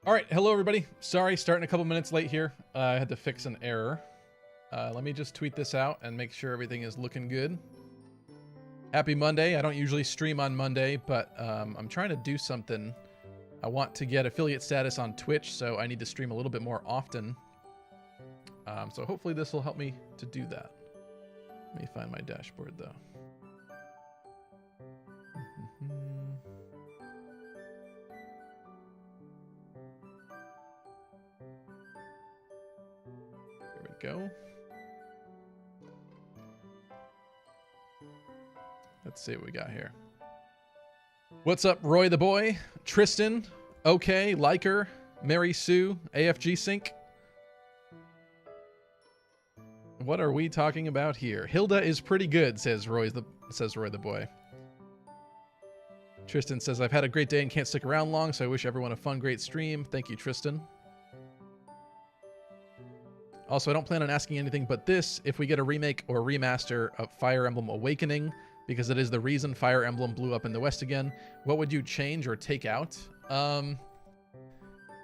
All right, hello everybody. Sorry, starting a couple minutes late here. I had to fix an error. Let me just tweet this out and make sure everything is looking good. Happy Monday. I don't usually stream on Monday, but I'm trying to do something. I want to get affiliate status on Twitch, so I need to stream a little bit more often. So hopefully this will help me to do that. Let me find my dashboard though. There we go. Let's see what we got here. What's up, Roy the boy? Tristan, okay, Liker, Mary Sue, AFG Sync. What are we talking about here? Hilda is pretty good, says Roy the boy. Tristan says, I've had a great day and can't stick around long, so I wish everyone a fun, great stream. Thank you, Tristan. Also, I don't plan on asking anything but this. If we get a remake or remaster of Fire Emblem Awakening, because it is the reason Fire Emblem blew up in the West again, what would you change or take out?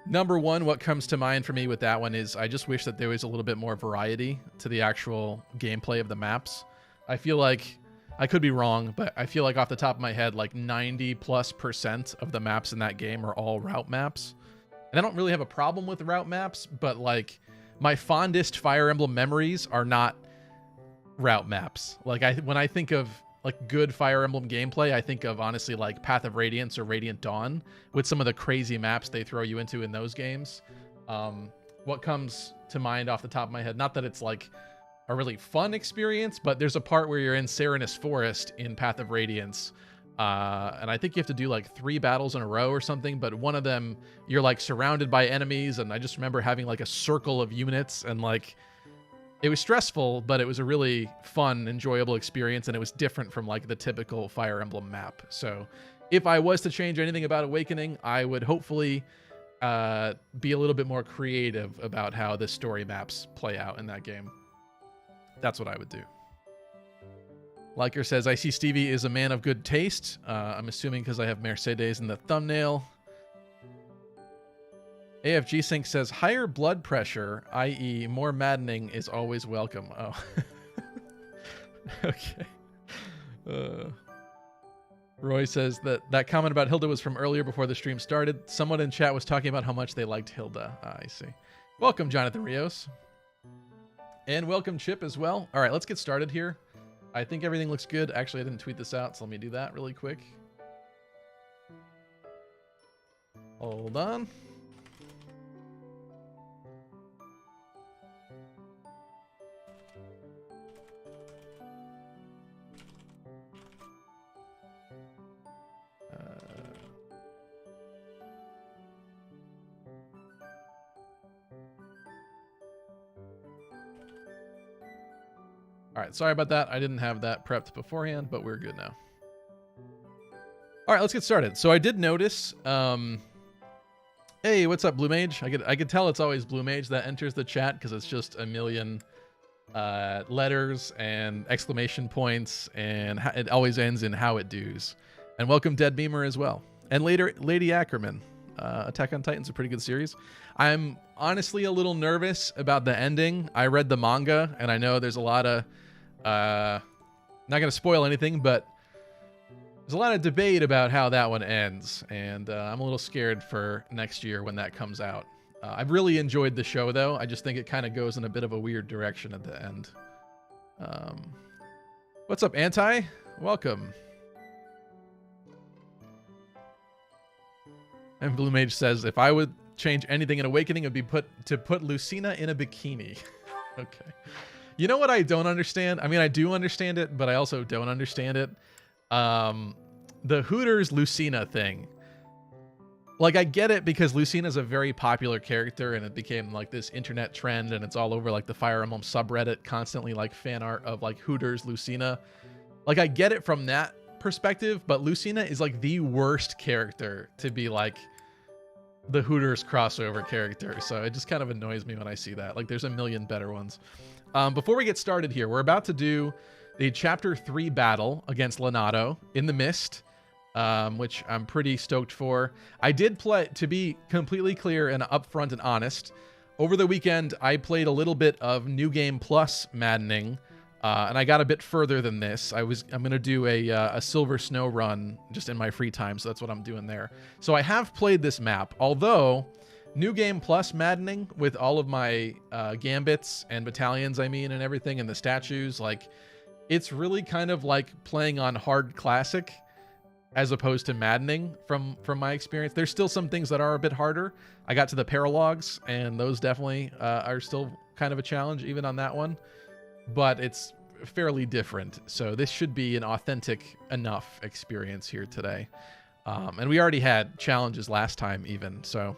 Number one, what comes to mind for me with that one is I just wish that there was a little bit more variety to the actual gameplay of the maps. I feel like, I could be wrong, but I feel like off the top of my head, like 90+% of the maps in that game are all route maps. And I don't really have a problem with route maps, but like my fondest Fire Emblem memories are not route maps. Like when I think of like good Fire Emblem gameplay, I think of honestly like Path of Radiance or Radiant Dawn with some of the crazy maps they throw you into in those games. What comes to mind off the top of my head, not that it's like a really fun experience, but there's a part where you're in Serenus Forest in Path of Radiance. And I think you have to do like 3 battles in a row or something, but one of them you're like surrounded by enemies. And I just remember having like a circle of units and like, it was stressful, but it was a really fun, enjoyable experience, and it was different from like the typical Fire Emblem map. So if I was to change anything about Awakening, I would hopefully be a little bit more creative about how the story maps play out in that game. That's what I would do. Liker says, I see Stevie is a man of good taste. I'm assuming because I have Mercedes in the thumbnail. AFG Sync says, higher blood pressure, i.e. more maddening, is always welcome. Oh. Okay. Roy says that comment about Hilda was from earlier before the stream started. Someone in chat was talking about how much they liked Hilda. I see. Welcome, Jonathan Rios. And welcome, Chip, as well. All right, let's get started here. I think everything looks good. Actually, I didn't tweet this out, so let me do that really quick. Hold on. All right, sorry about that. I didn't have that prepped beforehand, but we're good now. All right, let's get started. So I did notice, hey, what's up, Blue Mage? I could tell it's always Blue Mage that enters the chat because it's just a million letters and exclamation points, and it always ends in how it do's. And welcome, Dead Beamer, as well. And later, Lady Ackerman. Attack on Titan's a pretty good series. I'm honestly a little nervous about the ending. I read the manga, and I know there's a lot of not gonna spoil anything, but there's a lot of debate about how that one ends, and I'm a little scared for next year when that comes out. I've really enjoyed the show, though. I just think it kind of goes in a bit of a weird direction at the end. What's up, Anti? Welcome. And Blue Mage says, if I would change anything in Awakening, it would be to put Lucina in a bikini. Okay. You know what I don't understand? I mean, I do understand it, but I also don't understand it. The Hooters Lucina thing. Like, I get it because Lucina's a very popular character and it became like this internet trend and it's all over like the Fire Emblem subreddit, constantly like fan art of like Hooters Lucina. Like, I get it from that perspective, but Lucina is like the worst character to be like the Hooters crossover character. So it just kind of annoys me when I see that. Like, there's a million better ones. Before we get started here, we're about to do the Chapter 3 battle against Lenato in the Mist, which I'm pretty stoked for. I did play, to be completely clear and upfront and honest, over the weekend, I played a little bit of New Game Plus Maddening, and I got a bit further than this. I'm going to do a Silver Snow run just in my free time, so that's what I'm doing there. So I have played this map, although New Game Plus Maddening, with all of my gambits and battalions, and everything, and the statues, like, it's really kind of like playing on hard classic as opposed to Maddening from my experience. There's still some things that are a bit harder. I got to the paralogs, and those definitely are still kind of a challenge, even on that one. But it's fairly different. So this should be an authentic enough experience here today. And we already had challenges last time even. So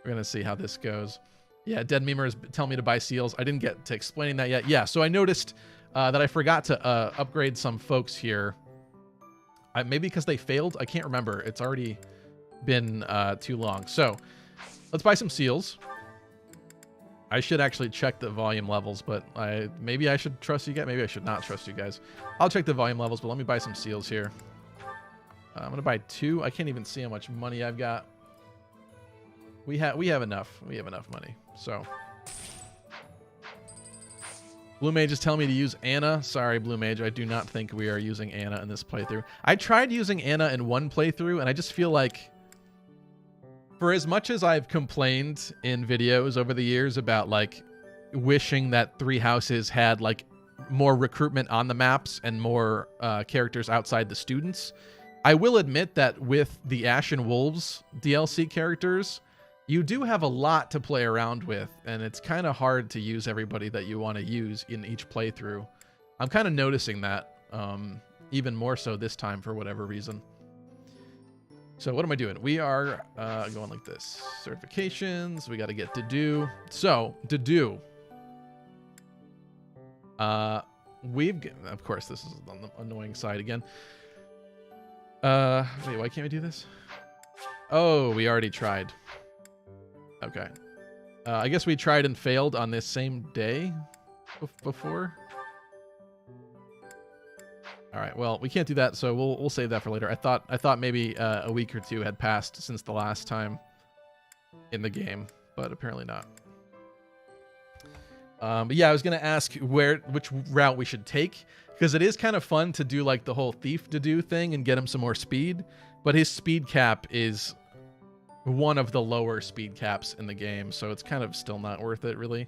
we're going to see how this goes. Yeah, Dead Memers tell me to buy seals. I didn't get to explaining that yet. Yeah, so I noticed that I forgot to upgrade some folks here. Maybe because they failed? I can't remember. It's already been too long. So let's buy some seals. I should actually check the volume levels, but maybe I should trust you guys. Maybe I should not trust you guys. I'll check the volume levels, but let me buy some seals here. I'm going to buy 2. I can't even see how much money I've got. We have enough. We have enough money. So Blue Mage is telling me to use Anna. Sorry, Blue Mage. I do not think we are using Anna in this playthrough. I tried using Anna in one playthrough, and I just feel like, for as much as I've complained in videos over the years about, like, wishing that Three Houses had, like, more recruitment on the maps and more characters outside the students, I will admit that with the Ashen Wolves DLC characters, you do have a lot to play around with, and it's kind of hard to use everybody that you want to use in each playthrough. I'm kind of noticing that, even more so this time for whatever reason. So what am I doing? We are going like this. Certifications. We got to get to do. So, to do. Of course, this is on the annoying side again. Wait, why can't we do this? Oh, we already tried. Okay. I guess we tried and failed on this same day before. All right. Well, we can't do that, so we'll save that for later. I thought maybe a week or 2 had passed since the last time in the game, but apparently not. But yeah, I was gonna ask which route we should take, because it is kind of fun to do like the whole thief to do thing and get him some more speed, but his speed cap is one of the lower speed caps in the game, so it's kind of still not worth it really.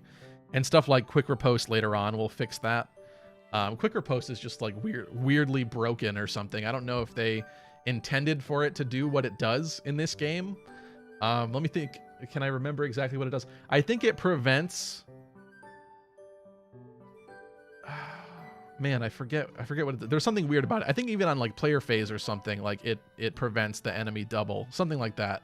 And stuff like quick riposte later on will fix that. Quick riposte is just like weirdly broken or something. I don't know if they intended for it to do what it does in this game. Let me think. Can I remember exactly what it does? I think it prevents. Man, I forget what it, there's something weird about it. I think even on like player phase or something, like it prevents the enemy double, something like that.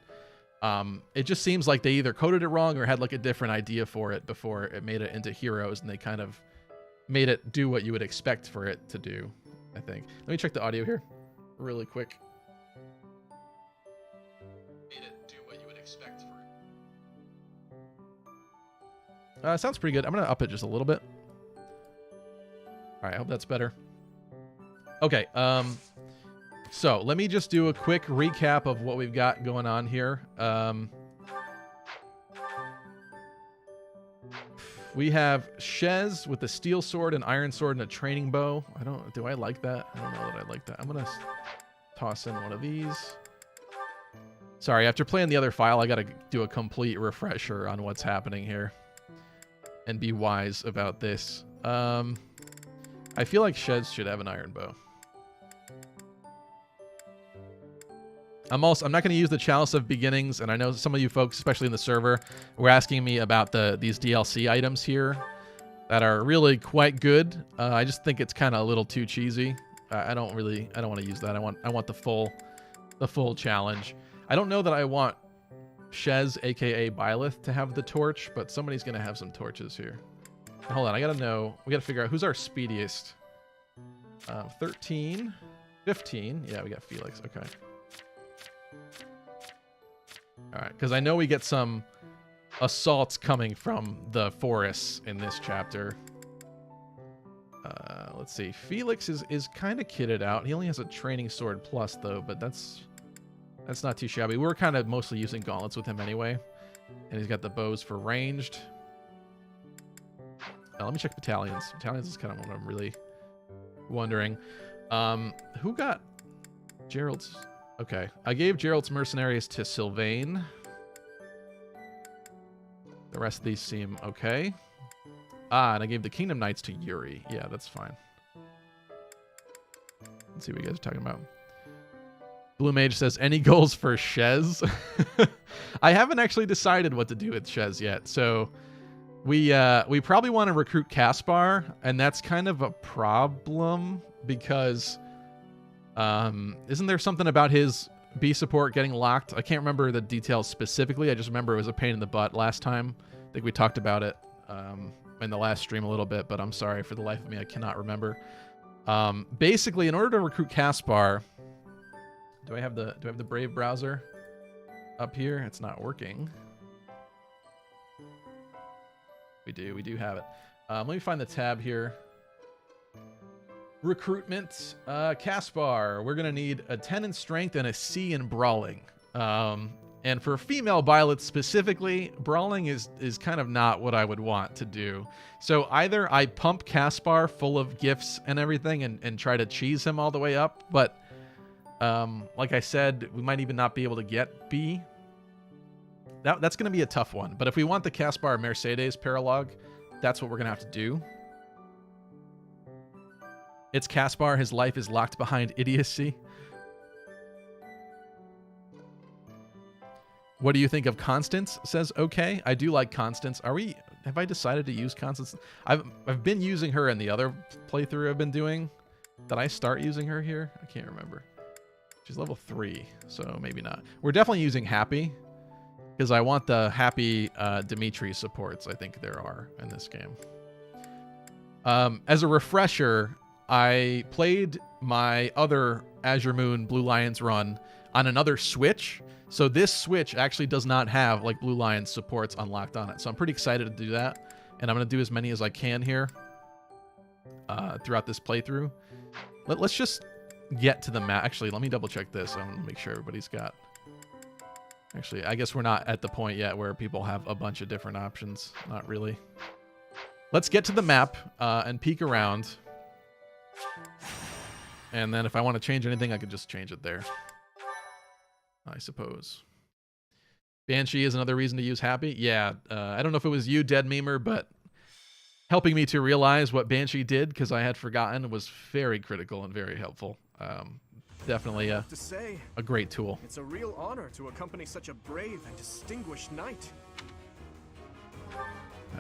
It just seems like they either coded it wrong or had like a different idea for it before it made it into heroes, and they kind of made it do what you would expect for it to do, I think. Let me check the audio here really quick. Made it do what you would expect for it. Sounds pretty good. I'm going to up it just a little bit. All right, I hope that's better. Okay, so let me just do a quick recap of what we've got going on here. We have Shez with a steel sword, an iron sword, and a training bow. Do I like that? I don't know that I like that. I'm gonna toss in one of these. Sorry, after playing the other file, I gotta do a complete refresher on what's happening here and be wise about this. I feel like Shez should have an iron bow. I'm not going to use the Chalice of Beginnings, and I know some of you folks, especially in the server, were asking me about these DLC items here that are really quite good. I just think it's kind of a little too cheesy. I don't want to use that. I want the full challenge. I don't know that I want Shez, aka Byleth, to have the torch, but somebody's going to have some torches here. Hold on, we got to figure out who's our speediest. 13, 15. Yeah, we got Felix. Okay. All right, because I know we get some assaults coming from the forests in this chapter. Let's see. Felix is kind of kitted out. He only has a training sword plus though, but that's not too shabby. We're kind of mostly using gauntlets with him anyway, and he's got the bows for ranged. Let me check battalions. Battalions is kind of what I'm really wondering. Who got Gerald's? Okay, I gave Gerald's mercenaries to Sylvain. The rest of these seem okay. And I gave the Kingdom Knights to Yuri. Yeah, that's fine. Let's see what you guys are talking about. Blue Mage says, any goals for Shez? I haven't actually decided what to do with Shez yet. So we probably want to recruit Caspar, and that's kind of a problem because isn't there something about his B support getting locked? I can't remember the details specifically. I just remember it was a pain in the butt last time. I think we talked about it in the last stream a little bit, but I'm sorry, for the life of me, I cannot remember. Basically, in order to recruit Caspar, do I have the Brave browser up here? It's not working. We do have it. Let me find the tab here. Recruitment, Caspar. We're gonna need a 10 in strength and a C in brawling. And for female Violet specifically, brawling is kind of not what I would want to do. So either I pump Caspar full of gifts and everything and try to cheese him all the way up, but like I said, we might even not be able to get B. That's going to be a tough one. But if we want the Caspar Mercedes paralogue, that's what we're going to have to do. It's Caspar. His life is locked behind idiocy. What do you think of Constance? Says okay. I do like Constance. Have I decided to use Constance? I've been using her in the other playthrough I've been doing. Did I start using her here? I can't remember. She's level 3, so maybe not. We're definitely using Happy because I want the Happy Dimitri supports. I think there are in this game. As a refresher, I played my other Azure Moon Blue Lions run on another Switch. So this Switch actually does not have like Blue Lions supports unlocked on it. So I'm pretty excited to do that. And I'm going to do as many as I can here throughout this playthrough. Let's just get to the map. Actually, let me double check this. I want to make sure everybody's got... Actually, I guess we're not at the point yet where people have a bunch of different options. Not really. Let's get to the map and peek around. And then if I want to change anything, I could just change it there, I suppose. Banshee is another reason to use Happy. Yeah, I don't know if it was you, Dead Memer, but helping me to realize what Banshee did, because I had forgotten, was very critical and very helpful. Definitely a great tool. It's a real honor to accompany such a brave and distinguished knight.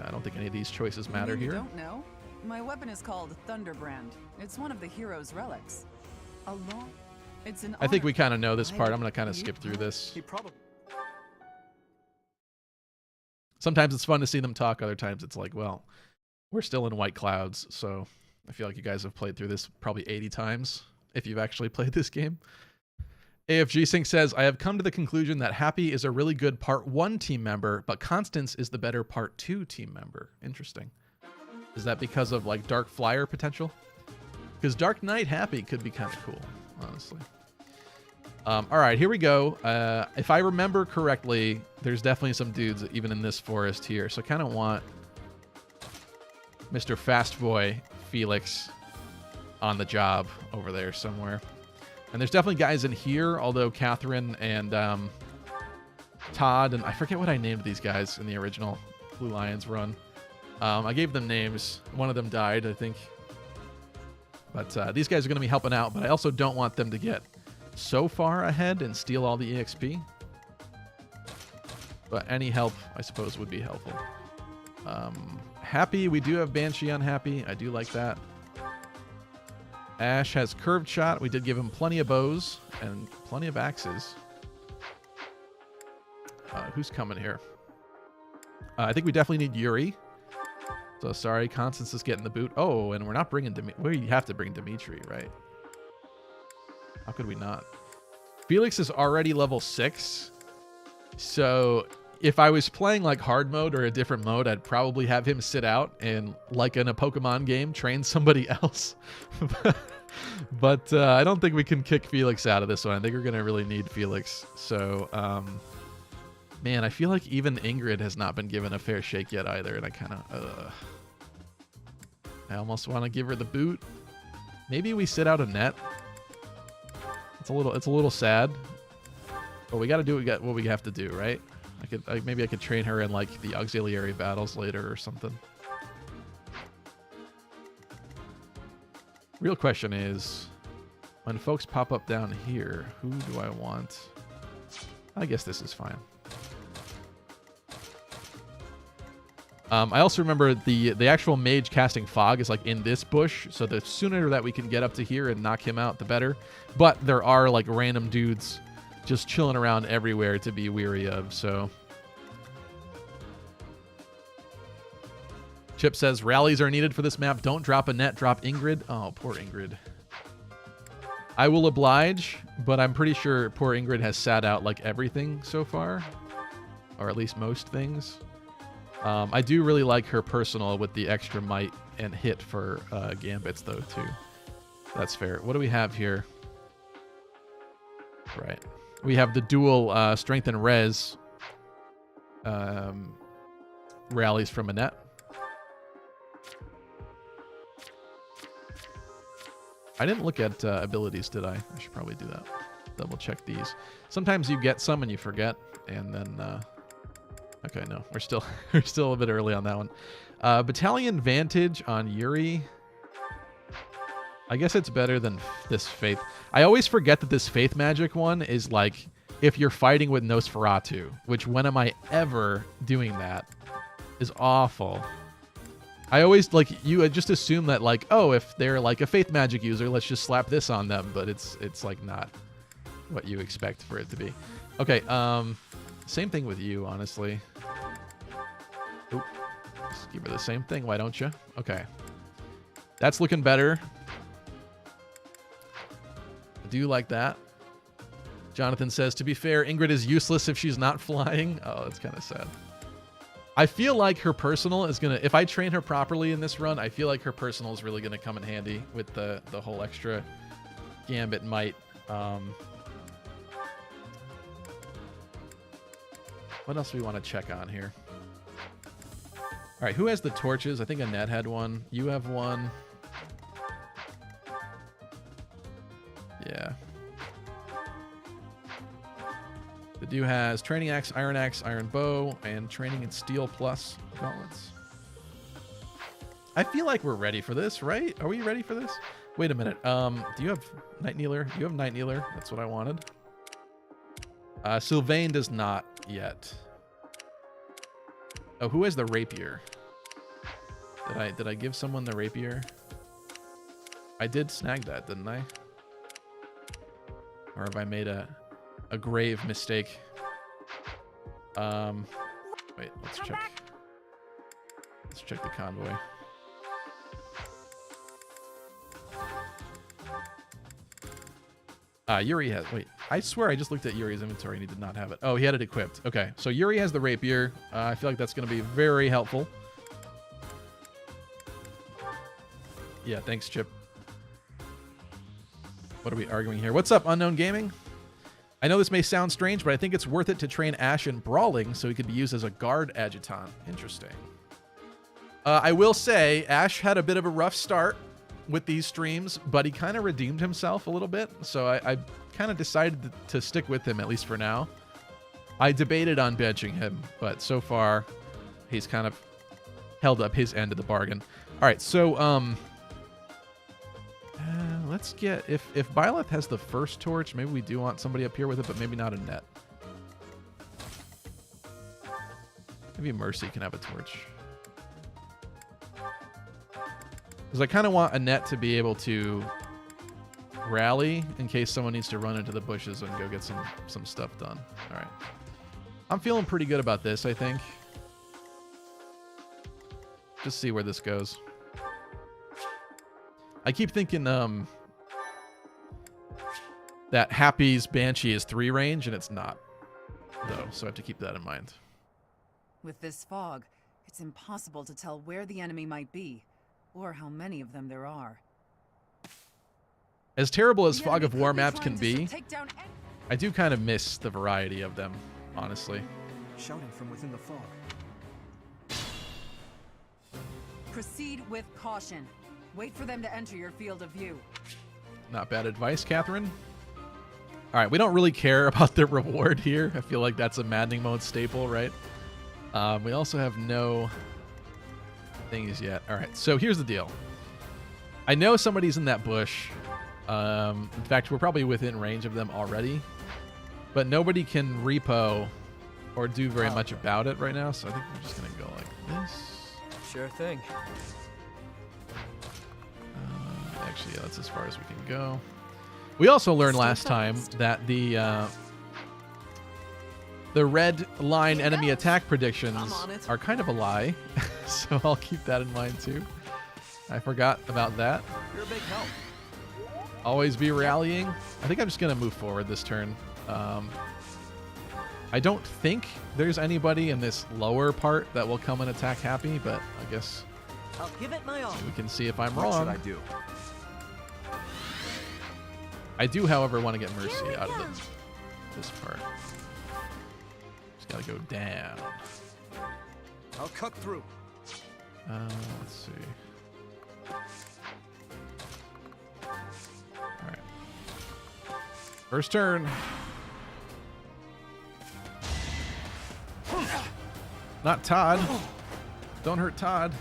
I don't think any of these choices matter here. You don't know? My weapon is called Thunderbrand. It's one of the hero's relics. It's an I think honor. we kind of know this part. I'm going to kind of skip through this. He probably... Sometimes it's fun to see them talk. Other times it's like, well, we're still in White Clouds, so I feel like you guys have played through this probably 80 times if you've actually played this game. AFG Sync says, I have come to the conclusion that Happy is a really good Part 1 team member, but Constance is the better Part 2 team member. Interesting. Is that because of like Dark Flyer potential? Because Dark Knight Happy could be kind of cool, honestly. All right, here we go. If I remember correctly, there's definitely some dudes even in this forest here. So I kind of want Mr. Fast Boy Felix on the job over there somewhere. And there's definitely guys in here, although Catherine and Todd, and I forget what I named these guys in the original Blue Lions run. I gave them names. One of them died, I think. But these guys are going to be helping out, but I also don't want them to get so far ahead and steal all the EXP. But any help, I suppose, would be helpful. Happy, we do have Banshee on Happy. I do like that. Ash has curved shot. We did give him plenty of bows and plenty of axes. Who's coming here? I think we definitely need Yuri. So sorry, Constance is getting the boot. Oh, and we're not bringing Dimitri. We have to bring Dimitri, right? How could we not? Felix is already level 6. So if I was playing like hard mode or a different mode, I'd probably have him sit out and, like in a Pokemon game, train somebody else. But I don't think we can kick Felix out of this one. I think we're going to really need Felix. So, man, I feel like even Ingrid has not been given a fair shake yet either. And I kind of, I almost want to give her the boot. Maybe we sit out a net. It's a little sad. But we got to do what we have to do, right? Maybe I could train her in like the auxiliary battles later or something. Real question is, when folks pop up down here, who do I want? I guess this is fine. I also remember the actual mage casting fog is like in this bush, so the sooner that we can get up to here and knock him out, the better. But there are like random dudes just chilling around everywhere to be weary of, so. Chip says, rallies are needed for this map. Don't drop a net, drop Ingrid. Oh, poor Ingrid. I will oblige, but I'm pretty sure poor Ingrid has sat out like everything so far, or at least most things. I do really like her personal with the extra might and hit for gambits, though, too. That's fair. What do we have here? Right. We have the dual strength and res rallies from Annette. I didn't look at abilities, did I? I should probably do that. Double check these. Sometimes you get some and you forget, and then... okay, no, we're still a bit early on that one. Battalion Vantage on Yuri. I guess it's better than this Faith. I always forget that this Faith Magic one is like if you're fighting with Nosferatu, which when am I ever doing that? Is awful. I always you just assume that like, oh, if they're like a Faith Magic user, let's just slap this on them, but it's like not what you expect for it to be. Okay, same thing with you, honestly. Oop. Just give her the same thing, why don't you? Okay. That's looking better. I do like that. Jonathan says, to be fair, Ingrid is useless if she's not flying. Oh, that's kind of sad. I feel like her personal is going to... If I train her properly in this run, I feel like her personal is really going to come in handy with the whole extra gambit might. What else do we want to check on here? All right, who has the torches? I think Annette had one. You have one. Yeah. The dude has training axe, iron bow, and training in steel plus gauntlets. I feel like we're ready for this, right? Are we ready for this? Wait a minute. Do you have Night Kneeler? You have Night Kneeler. That's what I wanted. Sylvain does not yet. Oh, who has the rapier? Did I give someone the rapier? I did snag that, didn't I? Or have I made a grave mistake? Wait, let's check. Let's check the convoy. Yuri has... Wait, I swear I just looked at Yuri's inventory and he did not have it. Oh, he had it equipped. Okay, so Yuri has the rapier. I feel like that's going to be very helpful. Yeah, thanks, Chip. What are we arguing here? What's up, Unknown Gaming? I know this may sound strange, but I think it's worth it to train Ash in brawling so he could be used as a guard adjutant. Interesting. I will say, Ash had a bit of a rough start with these streams, but he kind of redeemed himself a little bit, so I kind of decided to stick with him, at least for now. I debated on benching him, but so far, he's kind of held up his end of the bargain. All right, so let's get... If Byleth has the first torch, maybe we do want somebody up here with it, but maybe not a net. Maybe Mercy can have a torch. Because I kind of want Annette to be able to rally in case someone needs to run into the bushes and go get some stuff done. All right. I'm feeling pretty good about this, I think. Just see where this goes. I keep thinking that Happy's Banshee is 3 range, and it's not, though, so I have to keep that in mind. With this fog, it's impossible to tell where the enemy might be, or how many of them there are. As terrible as The Fog enemy of War could be maps trying can to be, take down any- I do kind of miss the variety of them, honestly. Shouting from within the fog. Proceed with caution. Wait for them to enter your field of view. Not bad advice, Catherine. All right, we don't really care about the reward here. I feel like that's a Maddening mode staple, right? We also have no things yet. All right, so here's the deal. I know somebody's in that bush. In fact, we're probably within range of them already. But nobody can repo or do very much about it right now, so I think we're just going to go like this. Sure thing. Actually, yeah, that's as far as we can go. We also learned last time that the red line enemy attack predictions are kind of a lie, so I'll keep that in mind too. I forgot about that. You're a big help. Always be rallying. I think I'm just going to move forward this turn. I don't think there's anybody in this lower part that will come and attack Happy, but I guess I'll give it my all. we can see if I'm What should wrong. I do? I do, however, want to get Mercy out of this part. Just got to go down. I'll cut through. Let's see. All right. First turn. Not Todd. Don't hurt Todd.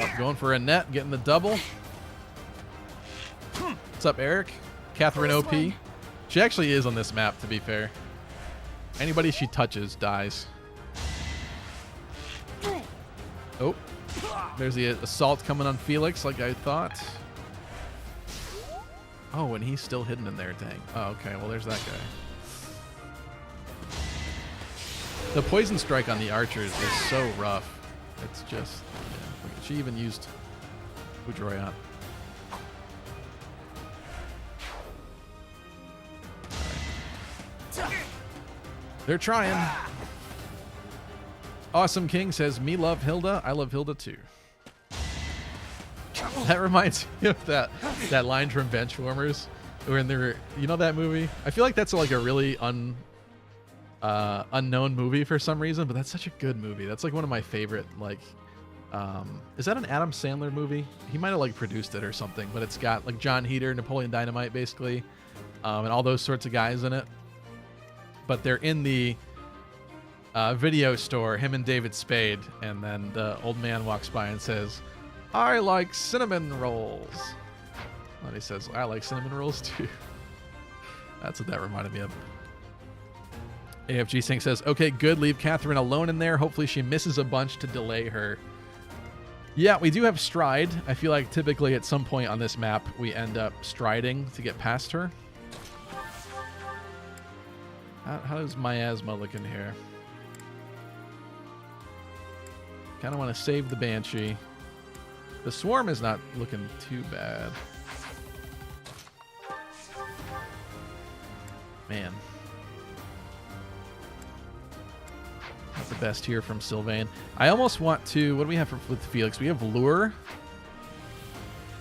Oh, going for a net, getting the double. What's up, Eric? Catherine OP. She actually is on this map, to be fair. Anybody she touches dies. Oh, there's the assault coming on Felix, like I thought. Oh, and he's still hidden in there, dang. Oh, okay, well, there's that guy. The poison strike on the archers is so rough. It's just, yeah. She even used Boudreaux. They're trying. Awesome King says, me love Hilda. I love Hilda too. That reminds me of that line from Benchwarmers when they're, you know that movie? I feel like that's like a really unknown movie for some reason, but that's such a good movie. That's like one of my favorite, like, is that an Adam Sandler movie? He might have like produced it or something, but it's got like John Heater, Napoleon Dynamite basically, and all those sorts of guys in it. But they're in the video store, him and David Spade, and then the old man walks by and says, I like cinnamon rolls. And he says, I like cinnamon rolls too. That's what that reminded me of. AFG Sync says, okay, good. Leave Catherine alone in there. Hopefully she misses a bunch to delay her. Yeah, we do have stride. I feel like typically at some point on this map, we end up striding to get past her. How does Miasma look in here? Kind of want to save the Banshee. The Swarm is not looking too bad. Man. Not the best here from Sylvain. I almost want to... What do we have with Felix? We have Lure.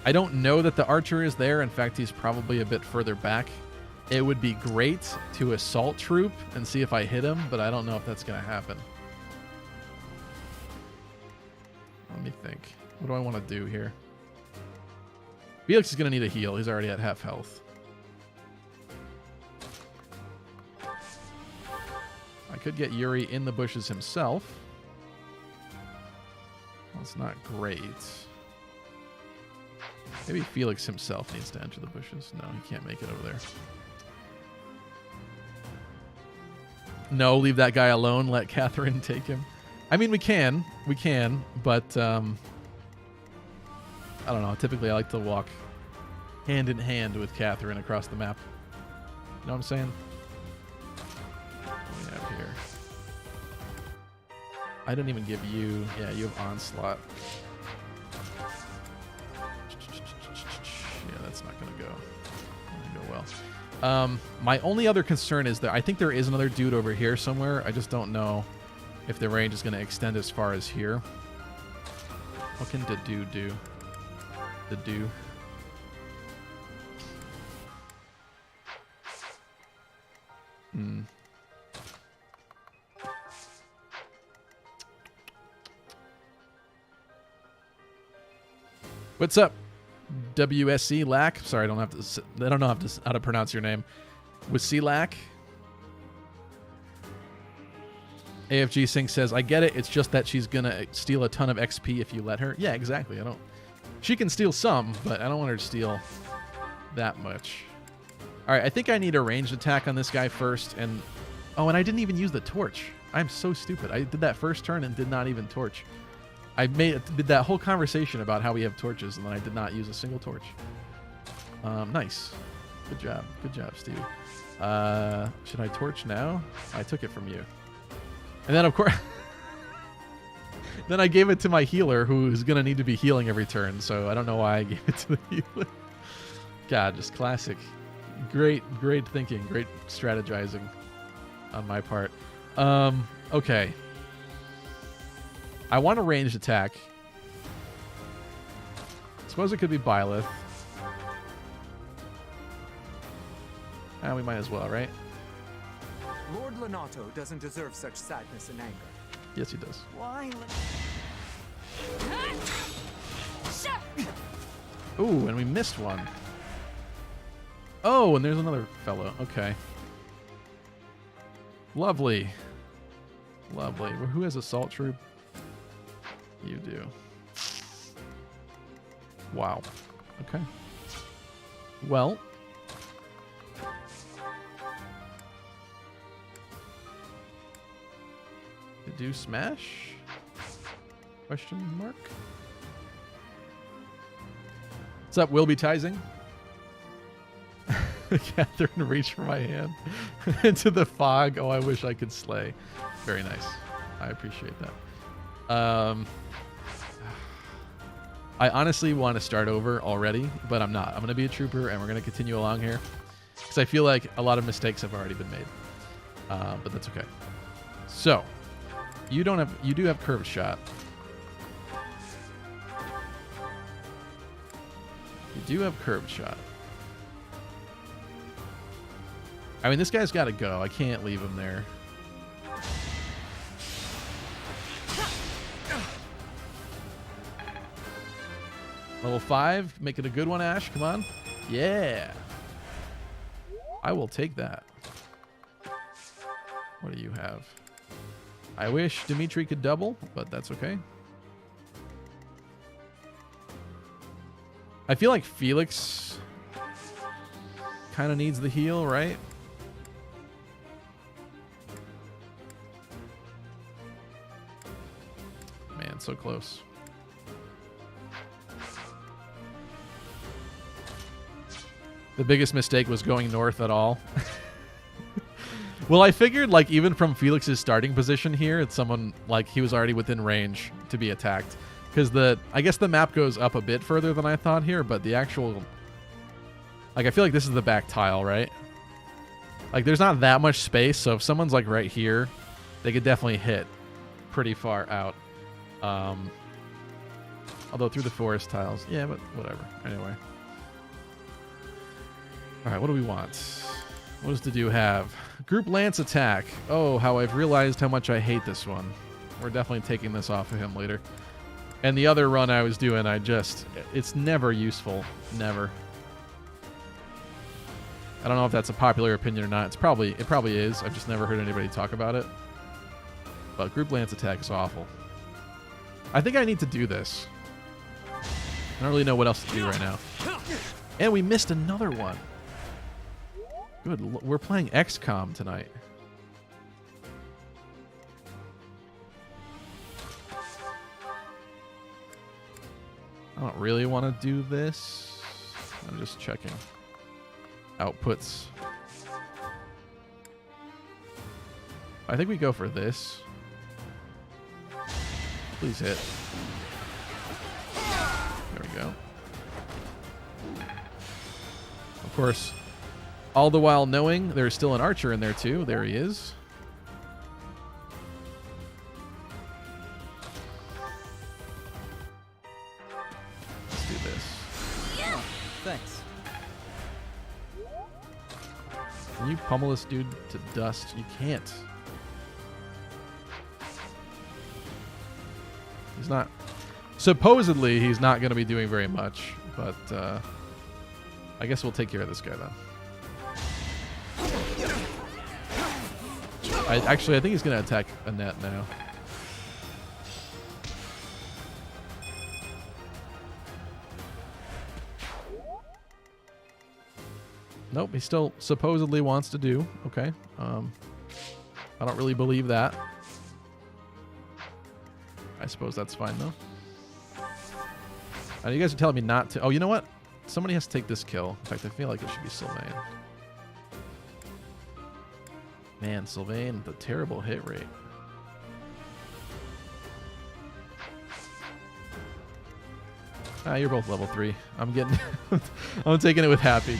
I don't know that the Archer is there. In fact, he's probably a bit further back. It would be great to assault troop and see if I hit him, but I don't know if that's going to happen. Let me think. What do I want to do here? Felix is going to need a heal. He's already at half health. I could get Yuri in the bushes himself. Well, it's not great. Maybe Felix himself needs to enter the bushes. No, he can't make it over there. No, leave that guy alone. Let Catherine take him. I mean, we can, but I don't know. Typically, I like to walk hand in hand with Catherine across the map. You know what I'm saying? What do we have here? I didn't even give you... Yeah, you have Onslaught. Yeah, that's not going to go well. My only other concern is that I think there is another dude over here somewhere. I just don't know if the range is going to extend as far as here. What can the dude do? The do. What's up, WSC Lack? Sorry, I don't know how to pronounce your name. With C Lack. AFG Sync says, I get it. It's just that she's gonna steal a ton of XP if you let her. Yeah, exactly. She can steal some, but I don't want her to steal that much. All right, I think I need a ranged attack on this guy first. And I didn't even use the torch. I'm so stupid. I did that first turn and did not even torch. I did that whole conversation about how we have torches, and then I did not use a single torch. Nice. Good job. Good job, Stevie. Should I torch now? I took it from you. And then, of course, then I gave it to my healer, who is going to need to be healing every turn, so I don't know why I gave it to the healer. God, just classic. Great thinking. Great strategizing on my part. Okay. I want a ranged attack. Suppose it could be Byleth. We might as well, right? Lord Lenato doesn't deserve such sadness and anger. Yes, he does. Why? Ooh, and we missed one. Oh, and there's another fellow. Okay. Lovely. Lovely. Who has Assault Troop? You do. Wow. Okay. Well. Do smash? Question mark? What's up, Will be Tizing? Catherine reached for my hand into the fog. Oh, I wish I could slay. Very nice. I appreciate that. I honestly want to start over already, but I'm not. I'm going to be a trooper, and we're going to continue along here because I feel like a lot of mistakes have already been made. But that's okay. So, you do have curved shot. You do have curved shot. I mean, this guy's got to go. I can't leave him there. Level 5. Make it a good one, Ash. Come on. Yeah. I will take that. What do you have? I wish Dimitri could double, but that's okay. I feel like Felix kind of needs the heal, right? Man, so close. The biggest mistake was going north at all. Well, I figured, like, even from Felix's starting position here, it's someone, like, he was already within range to be attacked. Because I guess the map goes up a bit further than I thought here, but the actual, like, I feel like this is the back tile, right? Like, there's not that much space, so if someone's, like, right here, they could definitely hit pretty far out. Although through the forest tiles. Yeah, but whatever. Anyway. Alright, what do we want? What does the do have? Group Lance attack. Oh, how I've realized how much I hate this one. We're definitely taking this off of him later. And the other run I was doing, it's never useful. Never. I don't know if that's a popular opinion or not. It probably is. I've just never heard anybody talk about it. But Group Lance attack is awful. I think I need to do this. I don't really know what else to do right now. And we missed another one. Good. We're playing XCOM tonight. I don't really want to do this. I'm just checking. Outputs. I think we go for this. Please hit. There we go. Of course, All the while knowing there's still an archer in there too. There he is. Let's do this. Oh, thanks. Can you pummel this dude to dust? You can't. He's not... Supposedly, he's not going to be doing very much, but I guess we'll take care of this guy then. I think he's going to attack Annette now. Nope, he still supposedly wants to do. Okay. I don't really believe that. I suppose that's fine, though. You guys are telling me not to... Oh, you know what? Somebody has to take this kill. In fact, I feel like it should be Sylvain. Man, Sylvain, the terrible hit rate. Ah, you're both level 3. I'm getting... I'm taking it with happy.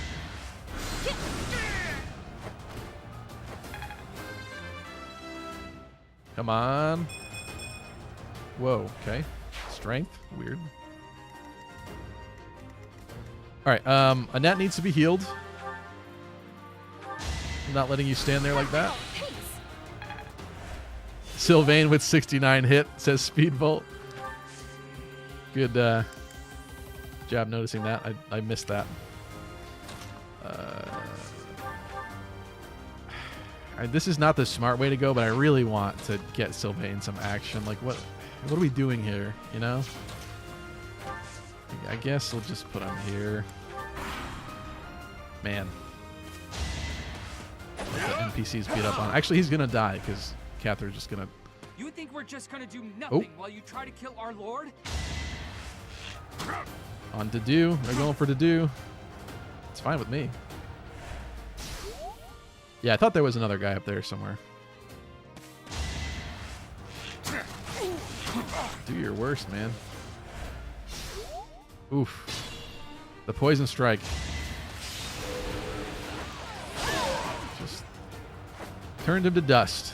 Come on. Whoa, okay. Strength, weird. Alright, Annette needs to be healed. I'm not letting you stand there like that. Sylvain with 69 hit, says Speedbolt. Good job noticing that. I missed that. This is not the smart way to go, but I really want to get Sylvain some action. Like, what are we doing here, you know? I guess we'll just put him here. Man. Let the NPCs beat up on him. Actually, he's going to die because Catherine's just going to... You think we're just going to do nothing while you try to kill our lord? On to do. They're going for to do. It's fine with me. Yeah, I thought there was another guy up there somewhere. Do your worst, man. Oof. The poison strike. Just turned him to dust.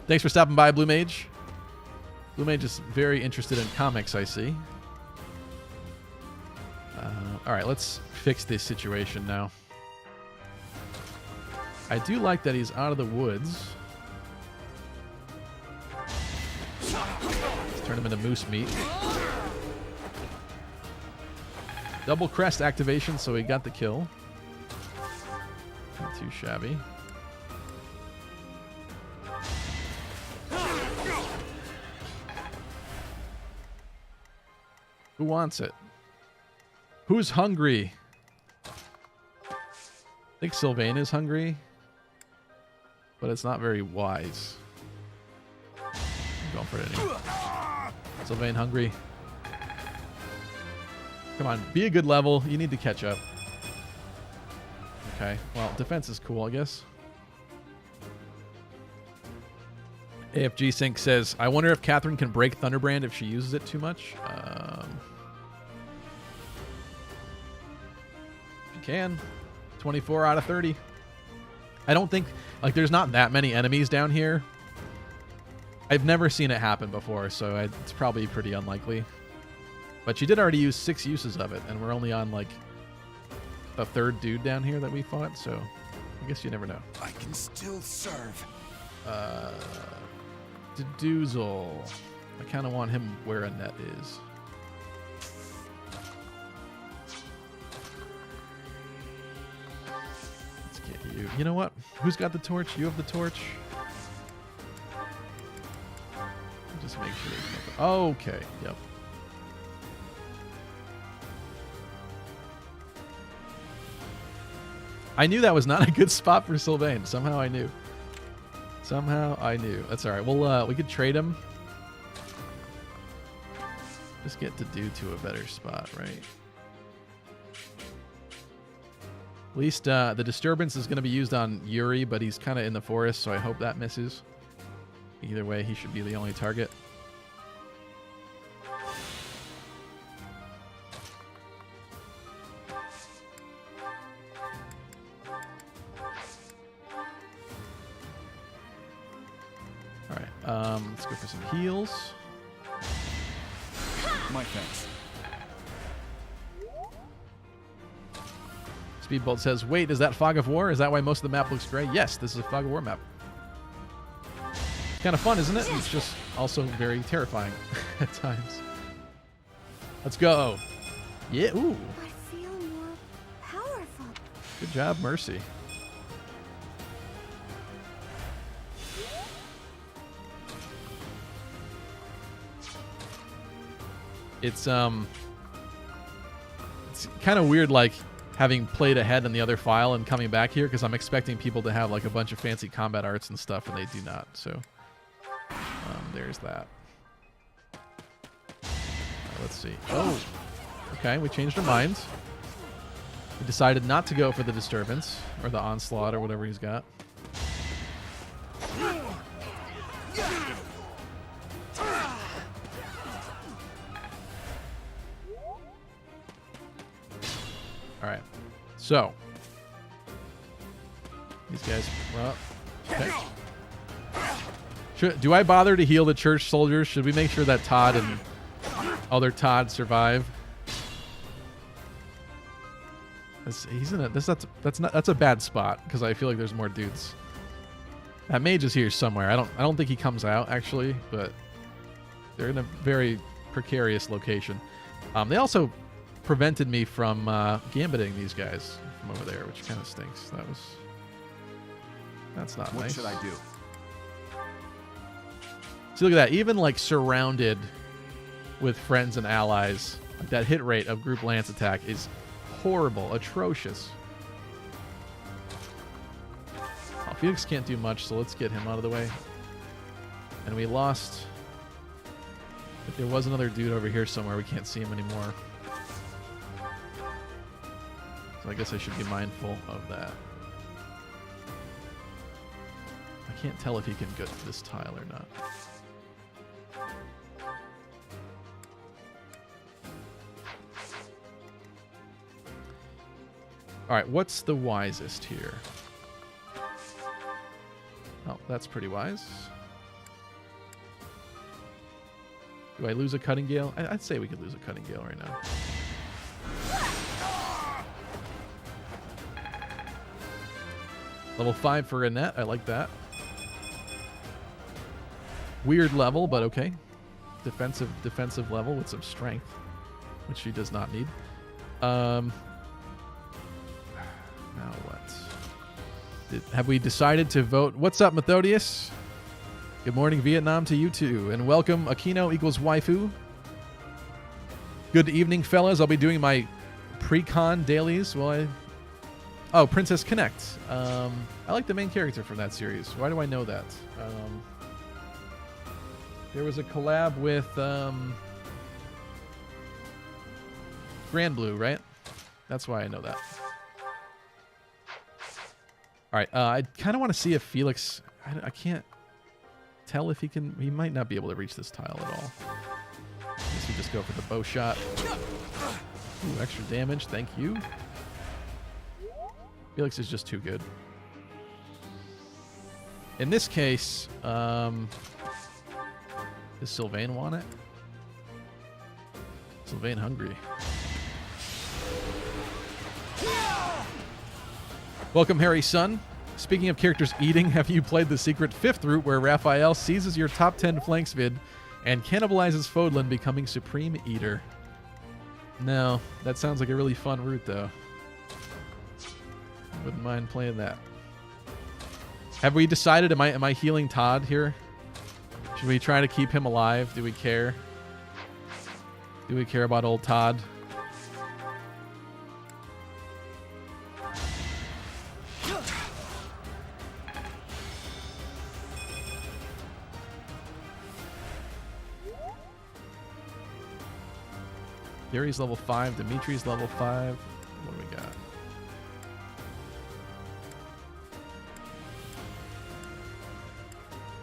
Thanks for stopping by, Blue Mage. Blue Mage is very interested in comics, I see. All right, let's fix this situation now. I do like that he's out of the woods. Let's turn him into moose meat. Double crest activation, so he got the kill. Not too shabby. Who wants it? Who's hungry? I think Sylvain is hungry, but it's not very wise. I'm going for it anyway. Sylvain hungry. Come on, be a good level. You need to catch up. Okay, well, defense is cool, I guess. AFG Sync says, I wonder if Catherine can break Thunderbrand if she uses it too much. She can. 24 out of 30. I don't think, like, there's not that many enemies down here. I've never seen it happen before, so it's probably pretty unlikely. But she did already use 6 uses of it, and we're only on, like, a third dude down here that we fought, so I guess you never know. I can still serve. Deduzel. I kind of want him where Annette is. Let's get you. You know what? Who's got the torch? You have the torch? Just make sure there's nothing. Okay, yep. I knew that was not a good spot for Sylvain. Somehow I knew. Somehow I knew. That's all right. Well, we could trade him. Just get to do to a better spot, right? At least the disturbance is going to be used on Yuri, but he's kind of in the forest, so I hope that misses. Either way, he should be the only target. Let's go for some heals. My thanks. Speedbolt says, wait, is that Fog of War? Is that why most of the map looks gray? Yes, this is a Fog of War map. It's kind of fun, isn't it? It's just also very terrifying at times. Let's go. Yeah, ooh. I feel more powerful. Good job, Mercy. It's kind of weird, like, having played ahead in the other file and coming back here, because I'm expecting people to have like a bunch of fancy combat arts and stuff, and they do not. So there's that. Let's see. Oh, okay. We changed our minds. We decided not to go for the disturbance or the onslaught or whatever he's got. All right, so these guys. Well, okay. Do I bother to heal the church soldiers? Should we make sure that Todd and other Todd survive? He's in a that's a bad spot because I feel like there's more dudes. That mage is here somewhere. I don't think he comes out actually, but they're in a very precarious location. They also prevented me from gambiting these guys from over there, which kind of stinks. That's not nice. What should I do? See, look at that. Even like surrounded with friends and allies, like that hit rate of group lance attack is horrible, atrocious. Oh, Felix can't do much, so let's get him out of the way. And we lost. If there was another dude over here somewhere, we can't see him anymore. So I guess I should be mindful of that. I can't tell if he can get this tile or not. All right, what's the wisest here? Oh, that's pretty wise. Do I lose a Cutting Gale? I'd say we could lose a Cutting Gale right now. Level 5 for Annette. I like that. Weird level, but okay. Defensive level with some strength, which she does not need. Now what? Have we decided to vote? What's up, Methodius? Good morning, Vietnam, to you too, and welcome. Aquino equals waifu. Good evening, fellas. I'll be doing my pre-con dailies. Oh, Princess Connect. I like the main character from that series. Why do I know that? There was a collab with Grand Blue, right? That's why I know that. All right, I kind of want to see if Felix... I can't tell if he can... He might not be able to reach this tile at all. I guess we just go for the bow shot. Ooh, extra damage. Thank you. Felix is just too good. In this case, does Sylvain want it? Sylvain hungry. Welcome, Harry Sun. Speaking of characters eating, have you played the secret 5th route where Raphael seizes your top 10 flanks vid and cannibalizes Fodlan, becoming Supreme Eater? No, that sounds like a really fun route, though. I wouldn't mind playing that. Have we decided, am I healing Todd here? Should we try to keep him alive? Do we care? Do we care about old Todd? Gary's level 5. Dimitri's level 5. What do we got?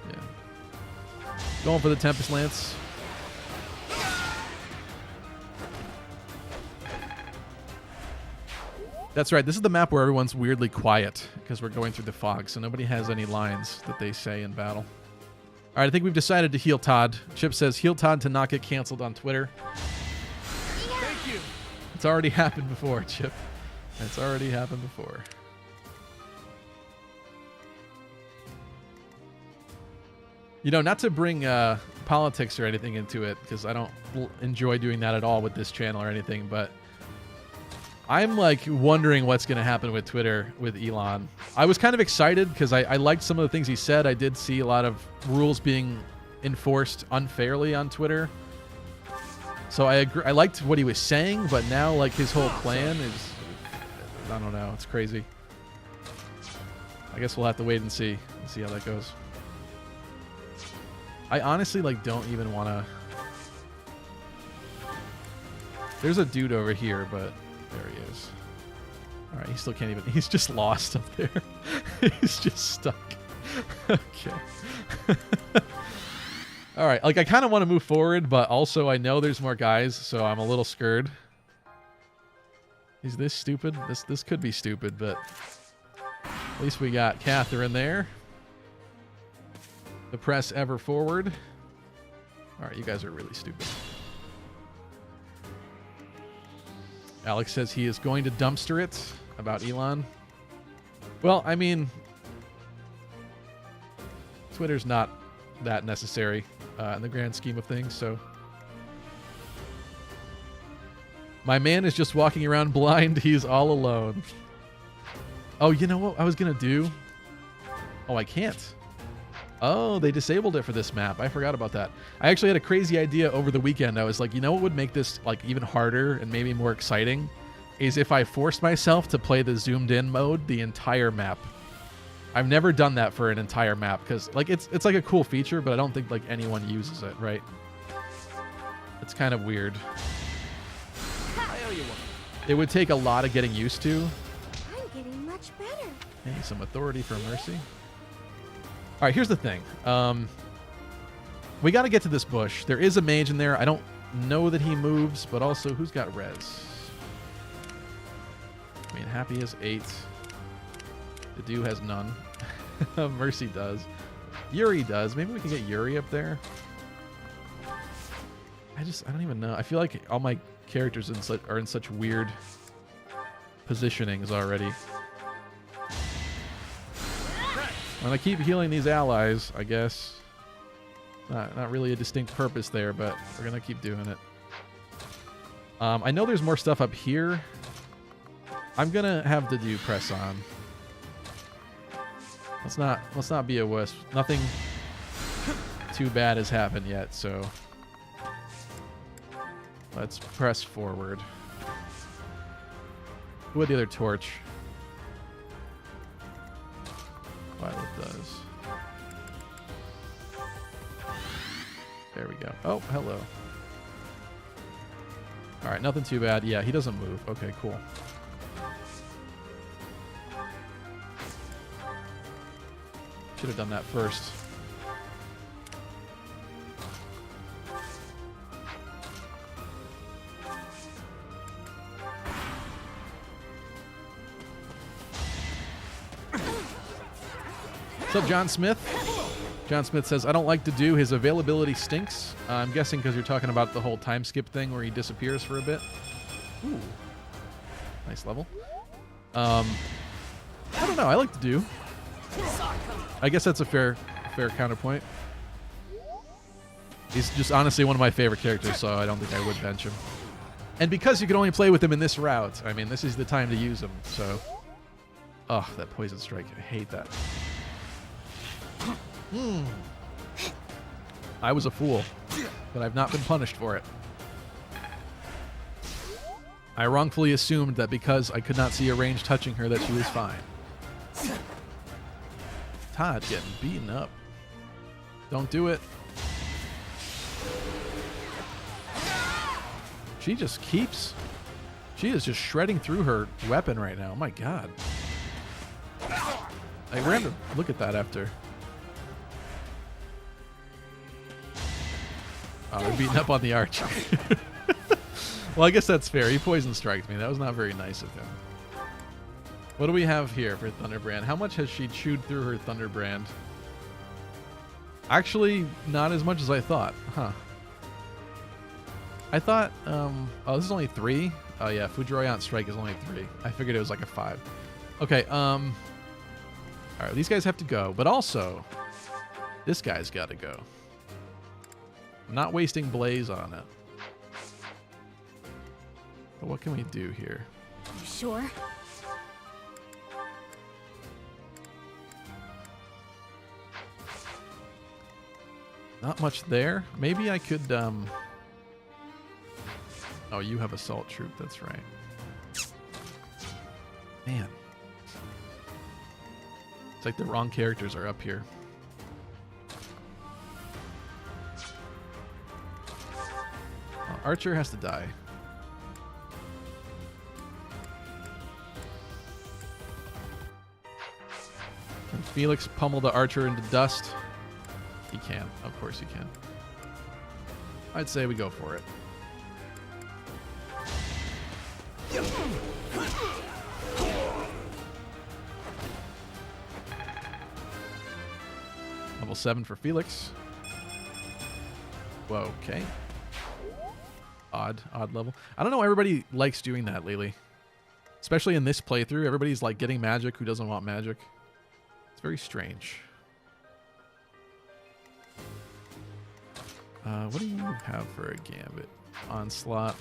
Yeah. Going for the Tempest Lance. That's right. This is the map where everyone's weirdly quiet because we're going through the fog, so nobody has any lines that they say in battle. All right, I think we've decided to heal Todd. Chip says heal Todd to not get canceled on Twitter. Thank you. It's already happened before, Chip. It's already happened before. You know, not to bring politics or anything into it, because I don't enjoy doing that at all with this channel or anything, but I'm like wondering what's going to happen with Twitter with Elon. I was kind of excited because I liked some of the things he said. I did see a lot of rules being enforced unfairly on Twitter. So I agree. I liked what he was saying, but now like his whole plan is, I don't know. It's crazy. I guess we'll have to wait and see how that goes. I honestly like don't even want to. There's a dude over here, but there he is. All right, he still can't even. He's just lost up there. He's just stuck. Okay. All right, like I kind of want to move forward, but also I know there's more guys, so I'm a little scared. Is this stupid? This could be stupid, but at least we got Catherine there. The press ever forward. All right, you guys are really stupid. Alex says he is going to dumpster it about Elon. Well, I mean, Twitter's not that necessary in the grand scheme of things, so. My man is just walking around blind. He's all alone. Oh, you know what I was going to do? Oh, I can't. Oh, they disabled it for this map. I forgot about that. I actually had a crazy idea over the weekend. I was like, you know what would make this like even harder and maybe more exciting is if I forced myself to play the zoomed in mode the entire map. I've never done that for an entire map because like it's like a cool feature, but I don't think like anyone uses it, right? It's kind of weird. It would take a lot of getting used to. I'm getting much better. Hey, some authority for mercy. All right, here's the thing. We got to get to this bush. There is a mage in there. I don't know that he moves, but also who's got res? I mean, Happy has 8. The Dew has none. Mercy does. Yuri does. Maybe we can get Yuri up there. I don't even know. I feel like all my characters are in such weird positionings already. I'm gonna keep healing these allies, I guess. Not really a distinct purpose there, but we're gonna keep doing it. I know there's more stuff up here. I'm gonna have to do press on. Let's not be a wuss. Nothing too bad has happened yet, so let's press forward. Who had the other torch? Violet does. There we go. Oh, hello. All right, nothing too bad. Yeah, he doesn't move. Okay, cool. Should have done that first. What's up, John Smith? John Smith says, I don't like to do. His availability stinks. I'm guessing because you're talking about the whole time skip thing where he disappears for a bit. Ooh. Nice level. I don't know. I like to do. I guess that's a fair counterpoint. He's just honestly one of my favorite characters, so I don't think I would bench him. And because you can only play with him in this route, I mean, this is the time to use him, so. Oh, that poison strike. I hate that. I was a fool, but I've not been punished for it. I wrongfully assumed that because I could not see a range touching her that she was fine. Todd getting beaten up. Don't do it. She just keeps... She is just shredding through her weapon right now. Oh my god. I ran to look at that after. Oh, they're beating up on the archer. Well, I guess that's fair. He poison striked me. That was not very nice of him. What do we have here for Thunderbrand? How much has she chewed through her Thunderbrand? Actually, not as much as I thought. Huh. I thought, oh, this is only 3? Oh, yeah, Fujiroyan Strike is only 3. I figured it was like a 5. Okay, all right, these guys have to go. But also, this guy's got to go. I'm not wasting Blaze on it. But what can we do here? You sure? Not much there. Maybe I could, Oh, you have Assault Troop, that's right. Man. It's like the wrong characters are up here. Oh, Archer has to die. Can Felix pummel the Archer into dust? He can. Of course he can. I'd say we go for it. Level 7 for Felix. Whoa, okay. Odd level. I don't know why everybody likes doing that lately. Especially in this playthrough. Everybody's like getting magic who doesn't want magic. It's very strange. What do you have for a Gambit? Onslaught.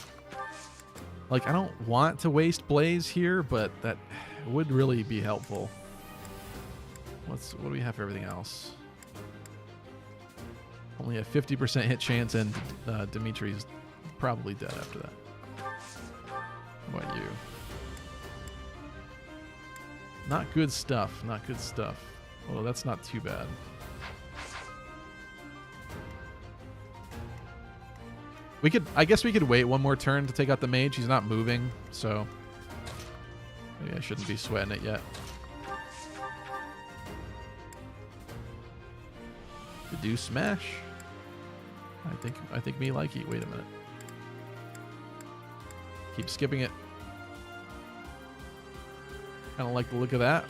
Like, I don't want to waste Blaze here, but that would really be helpful. What do we have for everything else? Only a 50% hit chance, and Dimitri's probably dead after that. What about you? Not good stuff. Not good stuff. Well, that's not too bad. I guess we could wait one more turn to take out the mage. He's not moving, so maybe I shouldn't be sweating it yet. To do smash. I think me like it. Wait a minute. Keep skipping it. I don't like the look of that.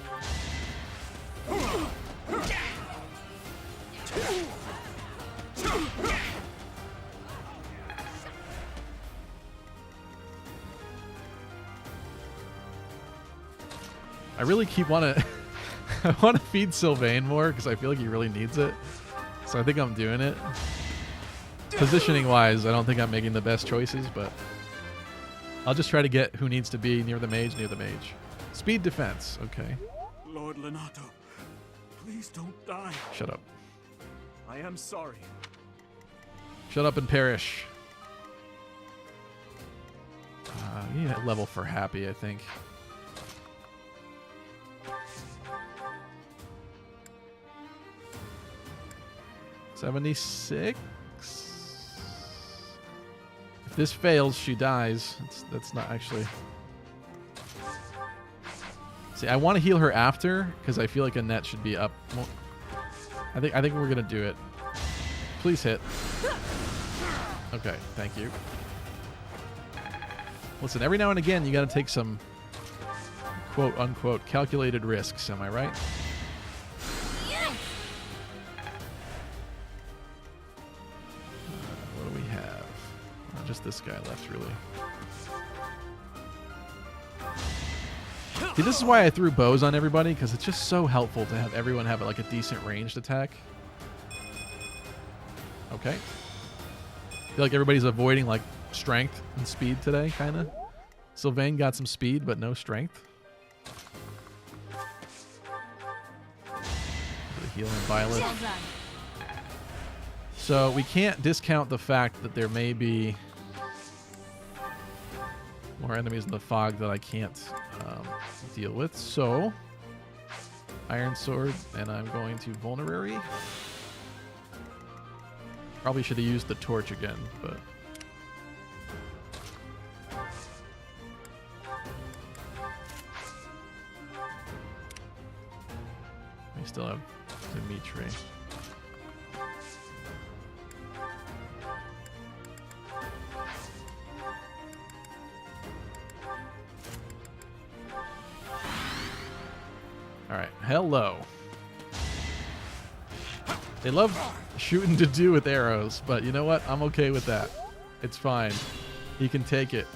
I really want to feed Sylvain more because I feel like he really needs it. So I think I'm doing it. Positioning wise, I don't think I'm making the best choices, but I'll just try to get who needs to be near the mage. Speed defense, okay. Lord Lenato, please don't die. Shut up. I am sorry. Shut up and perish. We need a level for happy, I think. $76. If this fails, she dies. That's not actually. See, I want to heal her after because I feel like Annette should be up. Well, I think we're gonna do it. Please hit. Okay, thank you. Listen, every now and again, you got to take some quote unquote calculated risks. Am I right? What do we have? Just this guy left, really. See, this is why I threw bows on everybody, because it's just so helpful to have everyone have like a decent ranged attack. Okay. I feel like everybody's avoiding like strength and speed today, kind of. Sylvain got some speed, but no strength. The healing violet. So we can't discount the fact that there may be more enemies in the fog that I can't deal with. So Iron Sword, and I'm going to Vulnerary. Probably should have used the torch again, but we still have Dimitri. All right, hello. They love shooting to do with arrows, but you know what? I'm okay with that. It's fine. He can take it.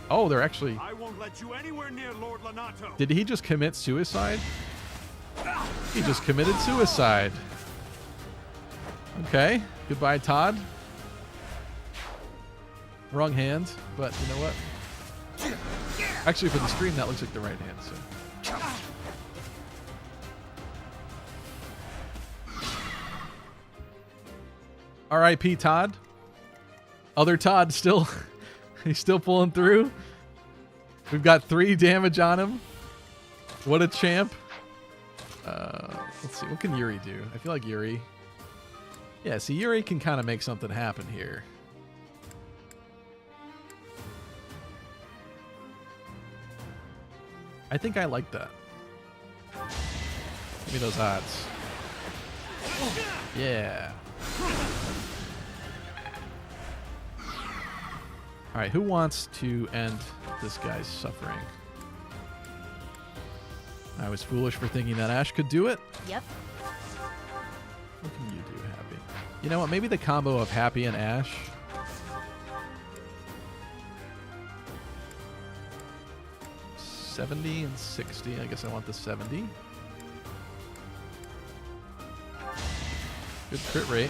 Oh, they're actually... I won't let you anywhere near Lord Lonato. Did he just commit suicide? He just committed suicide. Okay. Goodbye, Todd. Wrong hand, but you know what? Actually, for the stream, that looks like the right hand, so... R.I.P. Todd. Other Todd still... He's still pulling through. We've got 3 damage on him. What a champ. Let's see. What can Yuri do? I feel like Yuri... Yeah, see, Yuri can kind of make something happen here. I think I like that. Give me those odds. Yeah. All right, who wants to end this guy's suffering? I was foolish for thinking that Ash could do it. Yep. What can you do, Happy? You know what? Maybe the combo of Happy and Ash. $70 and $60. I guess I want the 70. Good crit rate.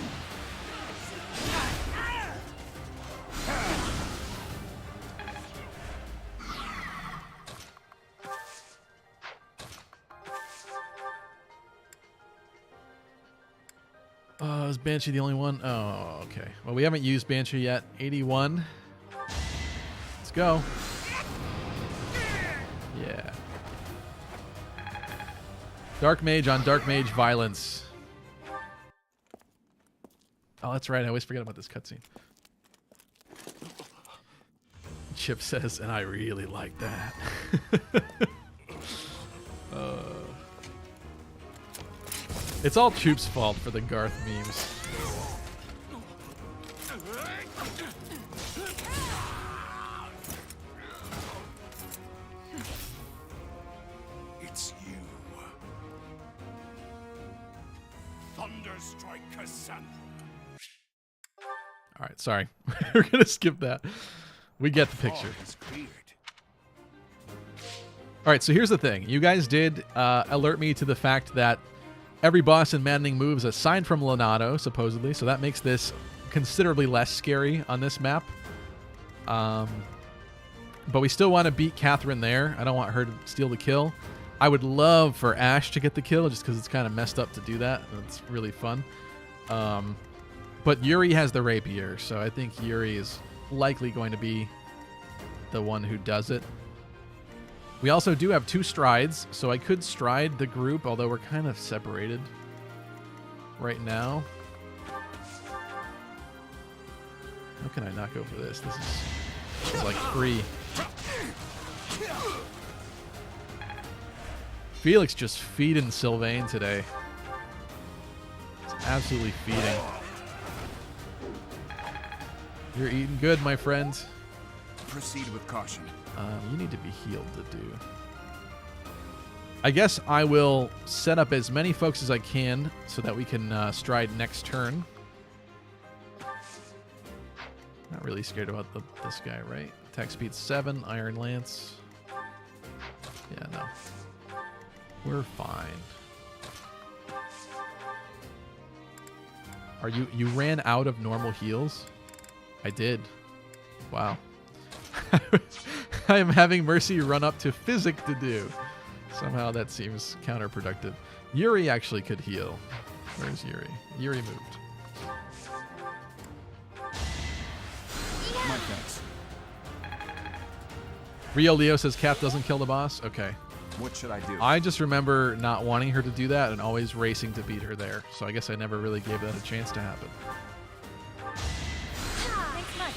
Is Banshee the only one? Oh, okay. Well, we haven't used Banshee yet. 81. Let's go. Yeah. Dark Mage on Dark Mage violence. Oh, that's right. I always forget about this cutscene. Chip says, and I really like that. It's all Choop's fault for the Garth memes. It's you. Thunderstrike Cassandra. All right, sorry. We're going to skip that. We get the picture. All right, so here's the thing. You guys did alert me to the fact that every boss in Maddening moves aside from Lonato, supposedly, so that makes this considerably less scary on this map. But we still want to beat Catherine there. I don't want her to steal the kill. I would love for Ash to get the kill, just because it's kind of messed up to do that. It's really fun. But Yuri has the rapier, so I think Yuri is likely going to be the one who does it. We also do have 2 strides, so I could stride the group, although we're kind of separated right now. How can I not go for this? This is like free. Felix just feeding Sylvain today. It's absolutely feeding. You're eating good, my friend. Proceed with caution. You need to be healed to do. I guess I will set up as many folks as I can so that we can stride next turn. Not really scared about this guy, right? Attack speed 7, Iron Lance. Yeah, no. We're fine. Are you ran out of normal heals? I did. Wow. I am having Mercy run up to Physic to do. Somehow that seems counterproductive. Yuri actually could heal. Where's Yuri? Yuri moved. My thanks. Rio Leo says Kath doesn't kill the boss. Okay. What should I do? I just remember not wanting her to do that and always racing to beat her there. So I guess I never really gave that a chance to happen. Thanks much.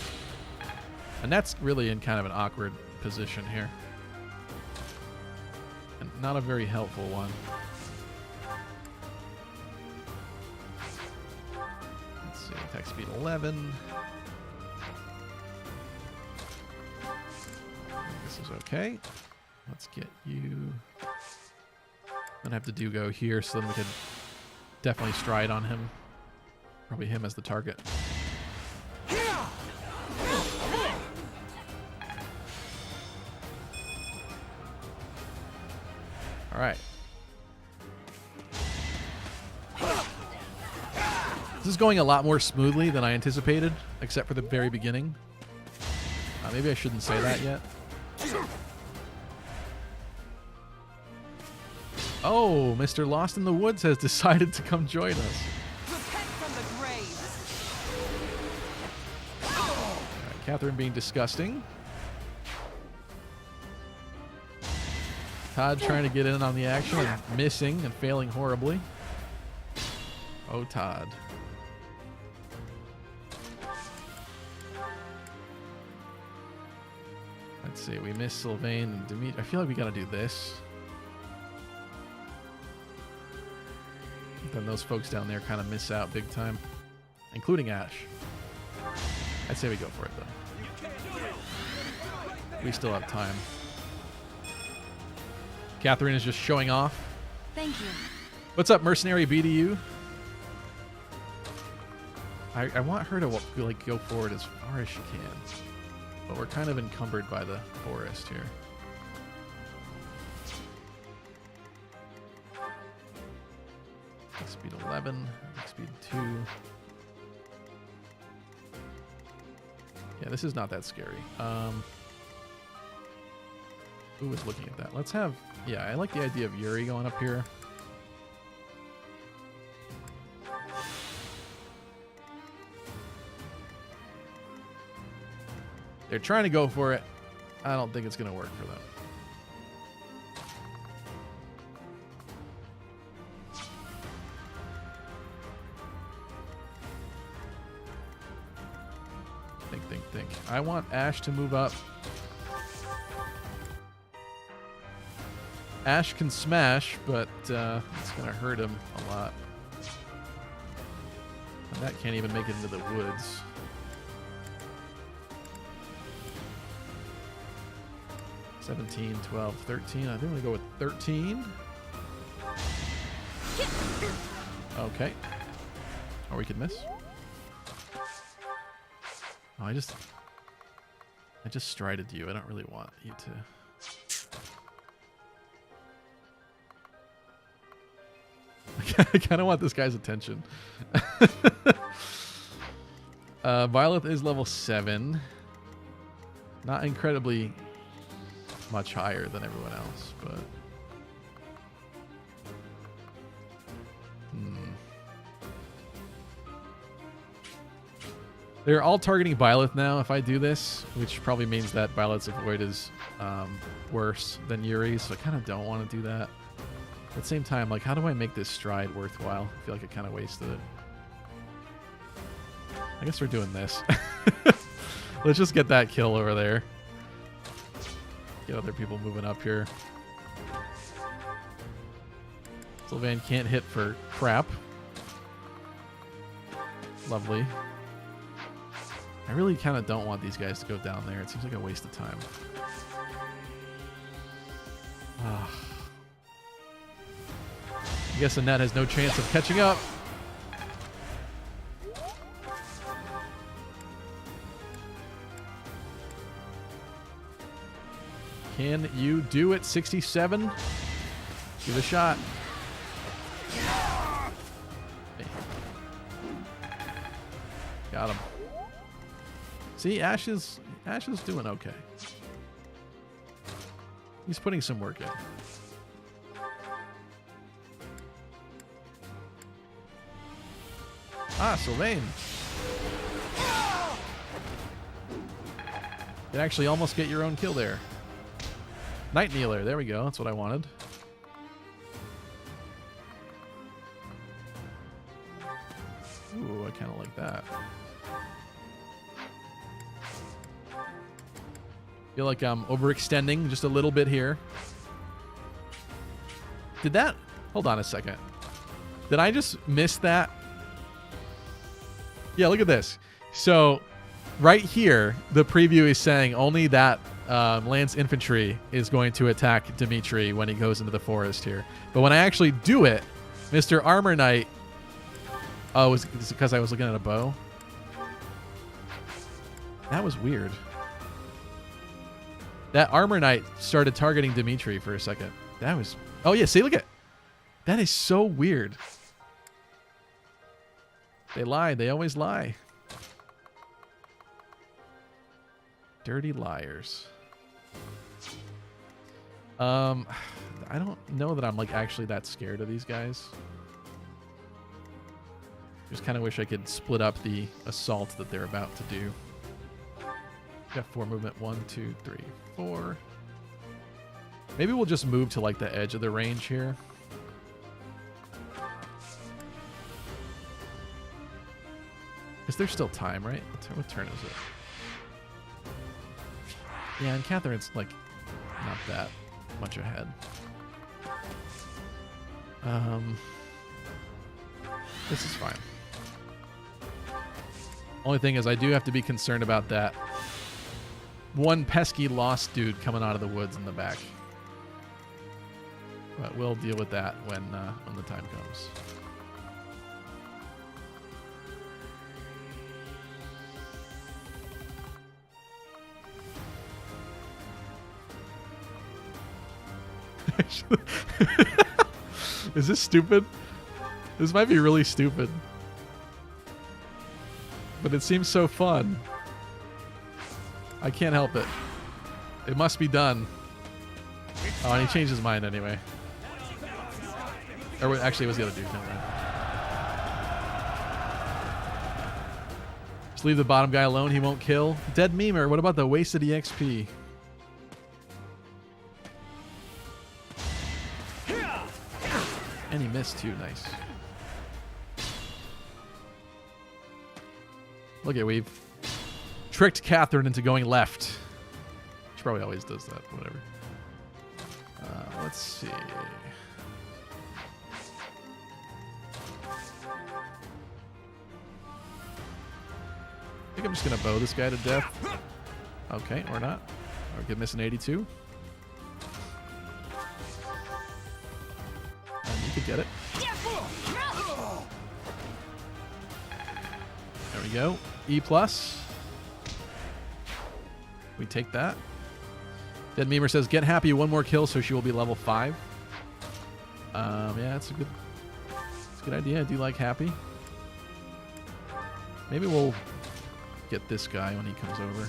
And that's really in kind of an awkward position here. And not a very helpful one. Let's see, attack speed 11. This is okay. Let's get you. I'm gonna have to go here so then we can Definitely stride on him. Probably him as the target. All right. This is going a lot more smoothly than I anticipated, except for the very beginning. Maybe I shouldn't say that yet. Oh, Mr. Lost in the Woods has decided to come join us. Repent from the graves. All right, Catherine being disgusting. Todd trying to get in on the action and missing and failing horribly. Oh, Todd. Let's see. We missed Sylvain and Dimitri. I feel like we got to do this. Then those folks down there kind of miss out big time, including Ash. I'd say we go for it, though. We still have time. Catherine is just showing off. Thank you. What's up, Mercenary BDU? I want her to like go forward as far as she can, but we're kind of encumbered by the forest here. Speed 11, speed 2. Yeah, this is not that scary. Who was looking at that? Let's have... Yeah, I like the idea of Yuri going up here. They're trying to go for it. I don't think it's going to work for them. Think. I want Ash to move up. Ash can smash, but it's going to hurt him a lot. And that can't even make it into the woods. $17, $12, $13. I think I'm going to go with 13. Okay. Or we could miss. Oh, I just strided you. I don't really want you to. I kind of want this guy's attention. Violet is level 7. Not incredibly much higher than everyone else, but... They're all targeting Violet now if I do this, which probably means that Violet's avoid is worse than Yuri's, so I kind of don't want to do that. At the same time, like, how do I make this stride worthwhile? I feel like I kind of wasted it. I guess we're doing this. Let's just get that kill over there. Get other people moving up here. Sylvain can't hit for crap. Lovely. I really kind of don't want these guys to go down there. It seems like a waste of time. I guess Annette has no chance of catching up. Can you do it? 67? Give it a shot. Got him. See, Ash is doing okay. He's putting some work in. Ah, Sylvain. You actually almost get your own kill there. Night Kneeler, there we go. That's what I wanted. Ooh, I kind of like that. Feel like I'm overextending just a little bit here. Did that... Hold on a second. Did I just miss that? Yeah, look at this. So, right here, the preview is saying only that Lance Infantry is going to attack Dimitri when he goes into the forest here. But when I actually do it, Mr. Armor Knight Oh, is it because I was looking at a bow? That was weird. That armor knight started targeting Dimitri for a second. That was... Oh, yeah, see, look at... That is so weird. They lie. They always lie. Dirty liars. I don't know that I'm, like, actually that scared of these guys. Just kind of wish I could split up the assault that they're about to do. Got 4 movement. 1, 2, 3, 4. Maybe we'll just move to like the edge of the range here. Is there still time, right? What turn is it? Yeah, and Catherine's like not that much ahead. This is fine. Only thing is I do have to be concerned about that one pesky lost dude coming out of the woods in the back. But we'll deal with that when the time comes. Is this stupid? This might be really stupid. But it seems so fun. I can't help it. It must be done. Oh, and he changed his mind anyway. Or actually, it was the other dude. Never mind. Just leave the bottom guy alone. He won't kill. Dead memer. What about the wasted EXP? And he missed too. Nice. Look at, we've tricked Catherine into going left. She probably always does that. Whatever. Let's see. I think I'm just going to bow this guy to death. Okay, or not. Or get missing 82. And you could get it. There we go. E+. We take that. Dead Memer says, get Happy 1 more kill so she will be level 5. Yeah, that's a good idea. I do like Happy. Maybe we'll get this guy when he comes over.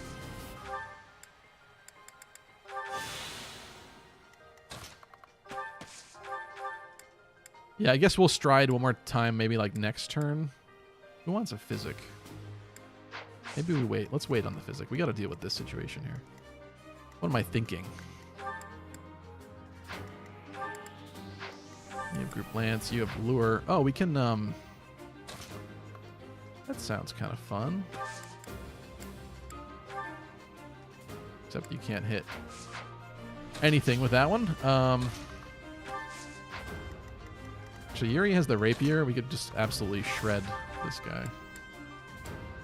Yeah, I guess we'll stride one more time, maybe like next turn. Who wants a physic? Maybe we wait. Let's wait on the physic. We got to deal with this situation here. What am I thinking? You have Group Lance. You have Lure. Oh, we can... That sounds kind of fun. Except you can't hit anything with that one. Actually, Yuri has the Rapier. We could just absolutely shred this guy.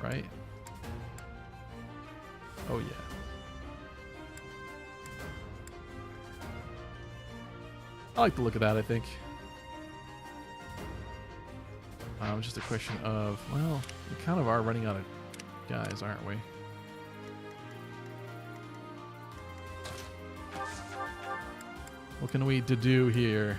Right? Oh, yeah. I like the look of that, I think. It's just a question of, well, we kind of are running out of guys, aren't we? What can we do here?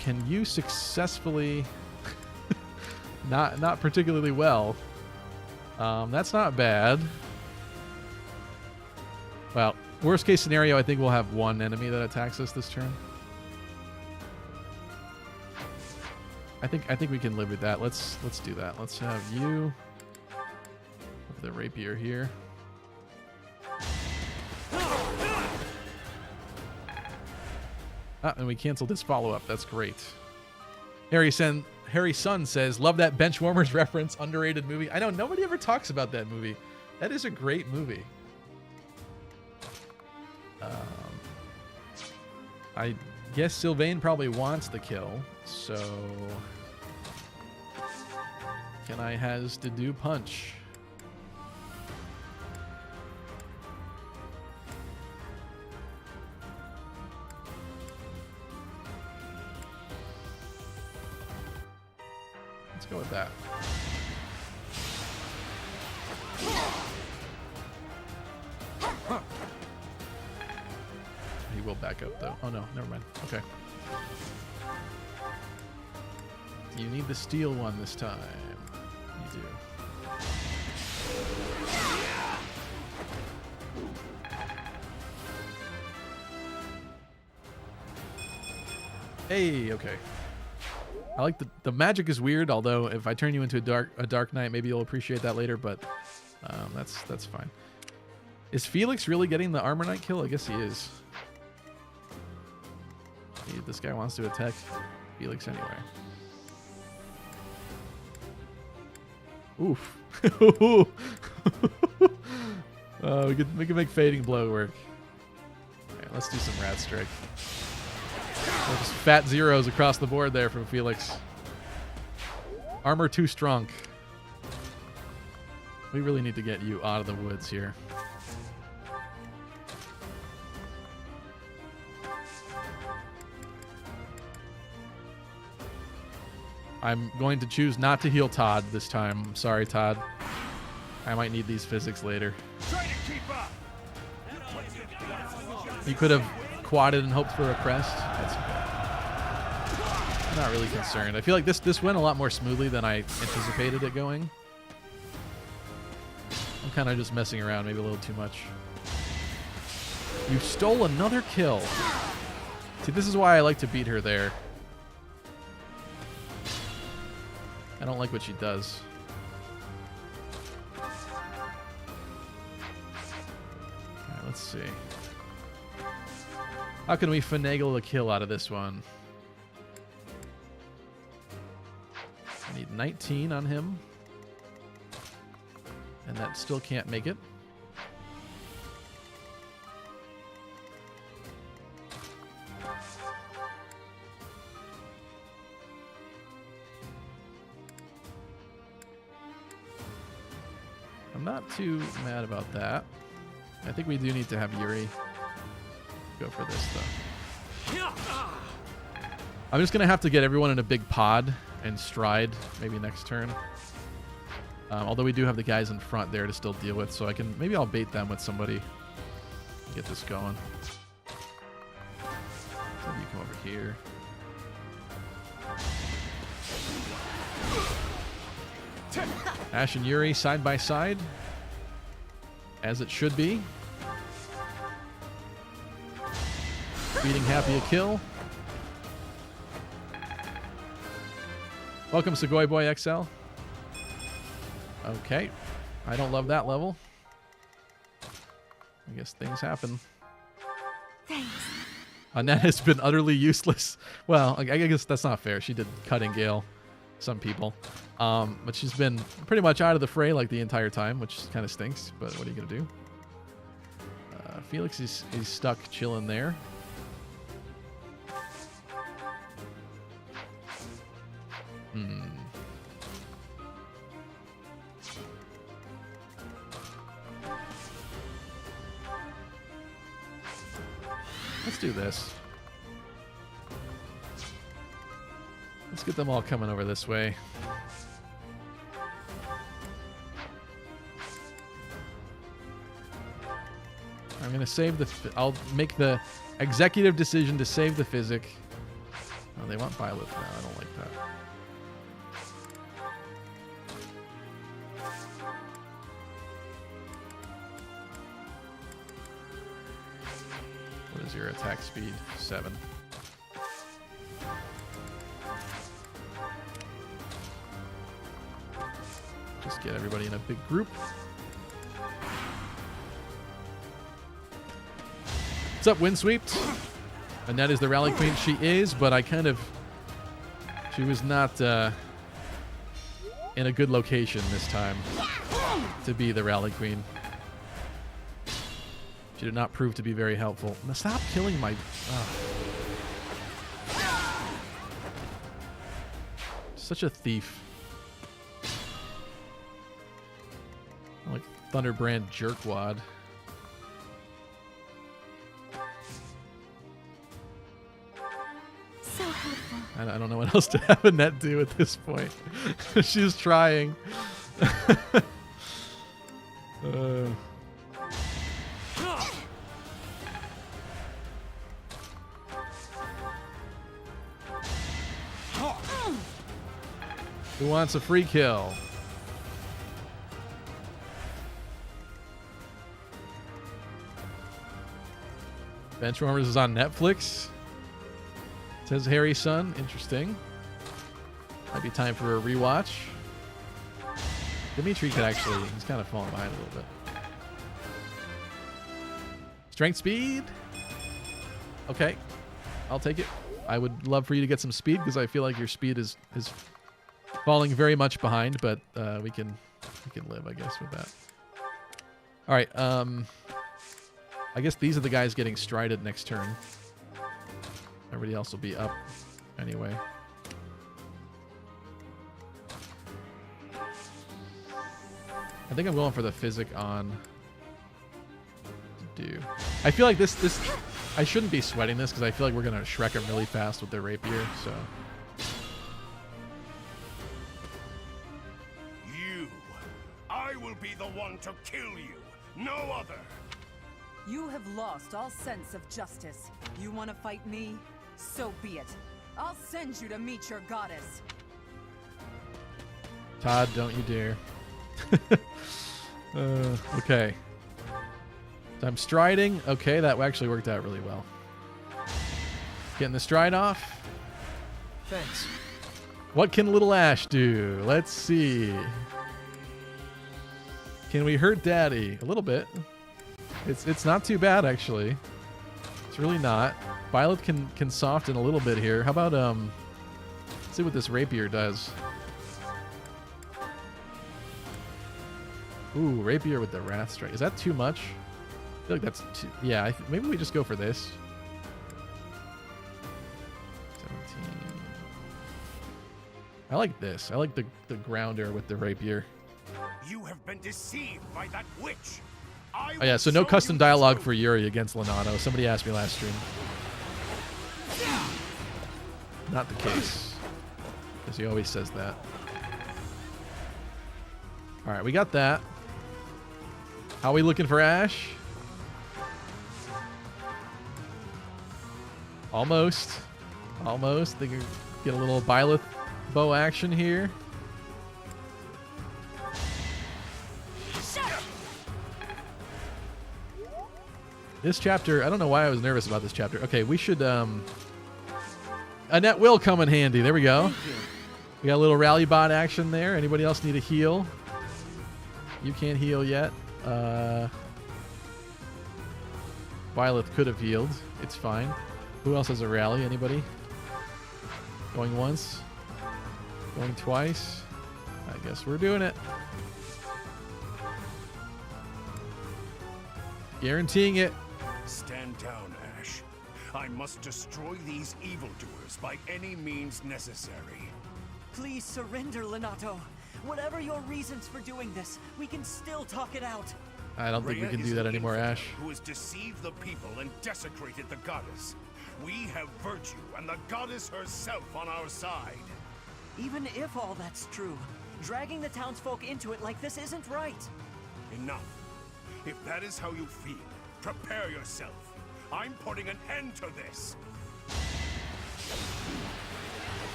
Can you successfully... not particularly well. That's not bad. Well, worst case scenario, I think we'll have one enemy that attacks us this turn. I think we can live with that. Let's do that. Let's have you with the Rapier here. And we canceled his follow-up. That's great. Harry Sun says, love that Benchwarmers reference. Underrated movie. I know, nobody ever talks about that movie. That is a great movie. I guess Sylvain probably wants the kill, so... Can I has to do punch? Let's go with that. He will back up though. Oh no, never mind. Okay. You need the steel one this time. You do. Hey, okay. I like the magic is weird, although if I turn you into a dark knight, maybe you'll appreciate that later, but that's fine. Is Felix really getting the armor knight kill? I guess he is. This guy wants to attack Felix anyway. Oof. We can make Fading Blow work. Alright, let's do some Rat Strike. Just fat zeros across the board there from Felix. Armor too strong. We really need to get you out of the woods here. I'm going to choose not to heal Todd this time. I'm sorry, Todd. I might need these physics later. Try to keep up. You could have quadded and hoped for a crest. That's okay. I'm not really concerned. I feel like this went a lot more smoothly than I anticipated it going. I'm kind of just messing around, maybe a little too much. You stole another kill. See, this is why I like to beat her there. I don't like what she does. Alright, let's see. How can we finagle a kill out of this one? I need 19 on him. And that still can't make it. I'm not too mad about that. I think we do need to have Yuri go for this, though. I'm just going to have to get everyone in a big pod and stride maybe next turn. Although we do have the guys in front there to still deal with, so maybe I'll bait them with somebody. Get this going. Maybe you come over here. Ash and Yuri side by side, as it should be. Beating Happy a kill. Welcome, Segoy Boy XL. Okay, I don't love that level. I guess things happen. Thanks. Annette has been utterly useless. Well, I guess that's not fair. She did Cutting Gale some people. But she's been pretty much out of the fray like the entire time, which kind of stinks, but what are you going to do? Felix is stuck chilling there. Let's do this. Let's get them all coming over this way. I'm going to save the... I'll make the executive decision to save the physic. Oh, they want Violet now. I don't like that. What is your attack speed? 7. Just get everybody in a big group. What's up, Windswept? Annette is the rally queen. She is, but she was not in a good location this time to be the rally queen. She did not prove to be very helpful. Now stop killing my... Such a thief. Like Thunderbrand jerkwad. So helpful. I don't know what else to have Annette do at this point. She's trying. Who wants a free kill? Benchwarmers is on Netflix. Says Harry Sun. Interesting. Might be time for a rewatch. Dimitri could actually, he's kind of falling behind a little bit. Strength speed. Okay. I'll take it. I would love for you to get some speed because I feel like your speed is falling very much behind, but we can live, I guess, with that. All right. I guess these are the guys getting strided next turn. Everybody else will be up anyway. I think I'm going for the physic on to do. I feel like this I shouldn't be sweating this because I feel like we're gonna Shrek him really fast with their rapier, so. I will be the one to kill you, no other. You have lost all sense of justice. You want to fight me? So be it. I'll send you to meet your goddess. Todd, don't you dare. Okay. So I'm striding. Okay, that actually worked out really well. Getting the stride off. Thanks. What can little Ash do? Let's see. Can we hurt Daddy? A little bit. It's not too bad, actually. It's really not. Violet can soften a little bit here. How about, let's see what this rapier does. Ooh, rapier with the Wrath Strike. Is that too much? I feel like that's too... Yeah, maybe we just go for this. 17. I like this. I like the grounder with the rapier. You have been deceived by that witch. Oh yeah, so no custom dialogue for Yuri against Lonato. Somebody asked me last stream. Not the case. Because he always says that. Alright, we got that. How are we looking for Ash? Almost. Almost. They can get a little Byleth bow action here. This chapter, I don't know why I was nervous about this chapter. Okay, we should, Annette will come in handy. There we go. We got a little rally bot action there. Anybody else need a heal? You can't heal yet. Violet could have healed. It's fine. Who else has a rally? Anybody? Going once? Going twice? I guess we're doing it. Guaranteeing it. Stand down, Ash. I must destroy these evildoers by any means necessary. Please surrender, Lonato. Whatever your reasons for doing this, we can still talk it out. I don't think we can do that anymore, Ash. Who has deceived the people and desecrated the goddess. We have virtue and the goddess herself on our side. Even if all that's true, dragging the townsfolk into it like this isn't right. Enough. If that is how you feel, prepare yourself. I'm putting an end to this.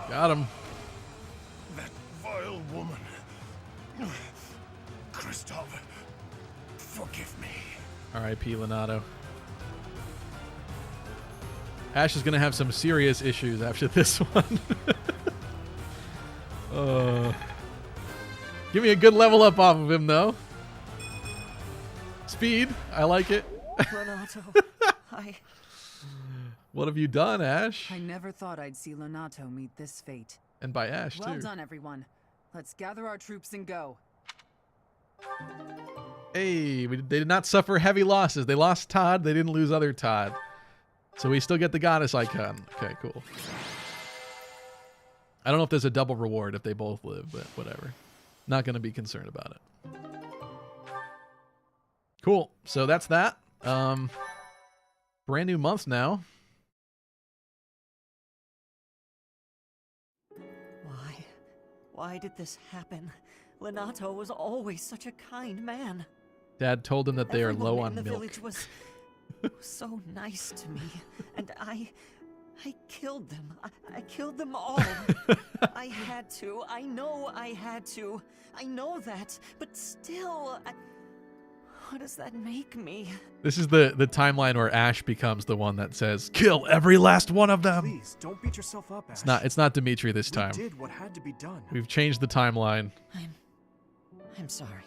Got him. That vile woman. Kristoff, forgive me. R.I.P. Lonato. Ash is going to have some serious issues after this one. Give me a good level up off of him, though. Speed. I like it. Lonato, What have you done, Ash? I never thought I'd see Lonato meet this fate. And by Ash, Well too. done, everyone. Let's gather our troops and go. Hey, they did not suffer heavy losses. They lost Todd. They didn't lose other Todd. So we still get the goddess icon. Okay, cool. I don't know if there's a double reward if they both live, but whatever. Not going to be concerned about it. Cool. So that's that. Brand new month now. Why did this happen? Lonato was always such a kind man. Dad told him that they are Everyone low in on the milk. village was so nice to me, and I killed them. I killed them all. I had to. I know I had to. I know that, but still, what does that make me? This is the timeline where Ash becomes the one that says, "Kill every last one of them." Please, don't beat yourself up, Ash. It's not Dimitri this We time. did what had to be done. We've changed the timeline. I'm sorry.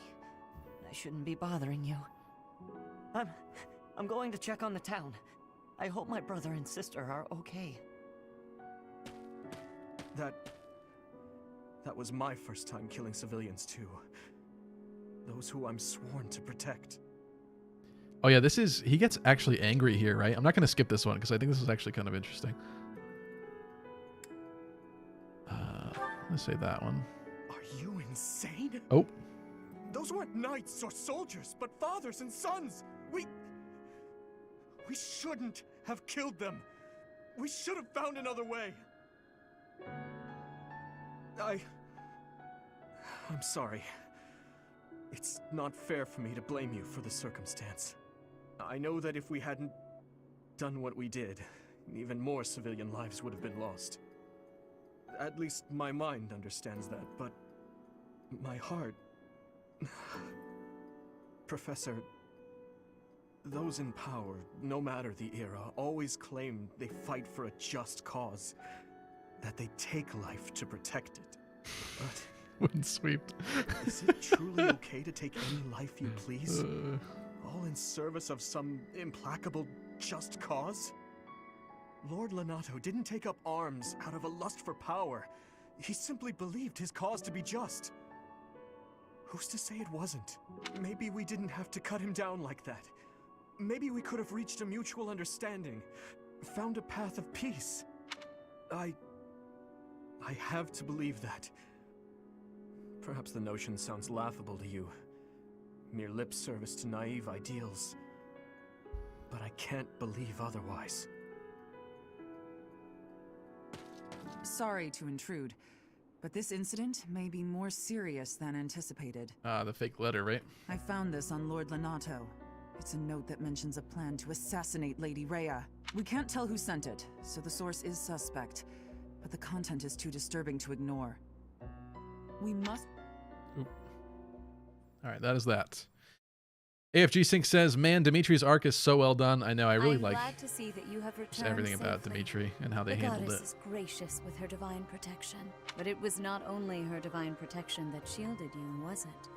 I shouldn't be bothering you. I'm going to check on the town. I hope my brother and sister are okay. That was my first time killing civilians too. Those who I'm sworn to protect. Oh yeah, he gets actually angry here, right? I'm not going to skip this one because I think this is actually kind of interesting. Let's say that one. Are you insane? Oh. Those weren't knights or soldiers, but fathers and sons. We shouldn't have killed them. We should have found another way. I'm sorry. It's not fair for me to blame you for the circumstance. I know that if we hadn't done what we did, even more civilian lives would have been lost. At least my mind understands that, but my heart... Professor, those in power, no matter the era, always claim they fight for a just cause, that they take life to protect it. But Wouldn't sweep. is it truly okay to take any life you please? All in service of some implacable just cause? Lord Lonato didn't take up arms out of a lust for power. He simply believed his cause to be just. Who's to say it wasn't? Maybe we didn't have to cut him down like that. Maybe we could have reached a mutual understanding, found a path of peace. I have to believe that. Perhaps the notion sounds laughable to you. Mere lip service to naive ideals. But I can't believe otherwise. Sorry to intrude, but this incident may be more serious than anticipated. The fake letter, right? I found this on Lord Lonato. It's a note that mentions a plan to assassinate Lady Rhea. We can't tell who sent it, so the source is suspect, but the content is too disturbing to ignore. We must... All right, that is that. AFG Sync says, "Man, Dimitri's arc is so well done. I know, I really I'm like glad to see that you have just returned everything about safely. Dimitri and how they The handled goddess it." is gracious with her divine protection, but it was not only her divine protection that shielded you, was it?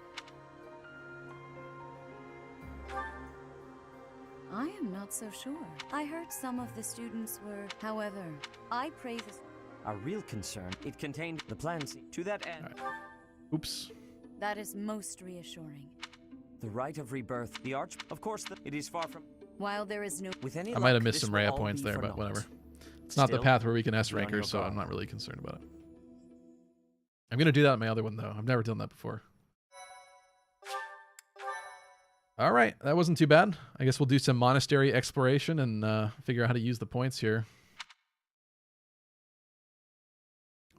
I am not so sure. I heard some of the students were, however, I pray this. Our real concern, it contained the plans to that end. Oops. That is most reassuring. The rite of rebirth, the arch, of course, it is far from... While there is no... With any I might have luck, missed this some will Rhea all points be there, for but naught. whatever. It's not the Still, path where we can S be on ranker, your so guard. I'm not really concerned about it. I'm going to do that in my other one, though. I've never done that before. All right, that wasn't too bad. I guess we'll do some monastery exploration and figure out how to use the points here.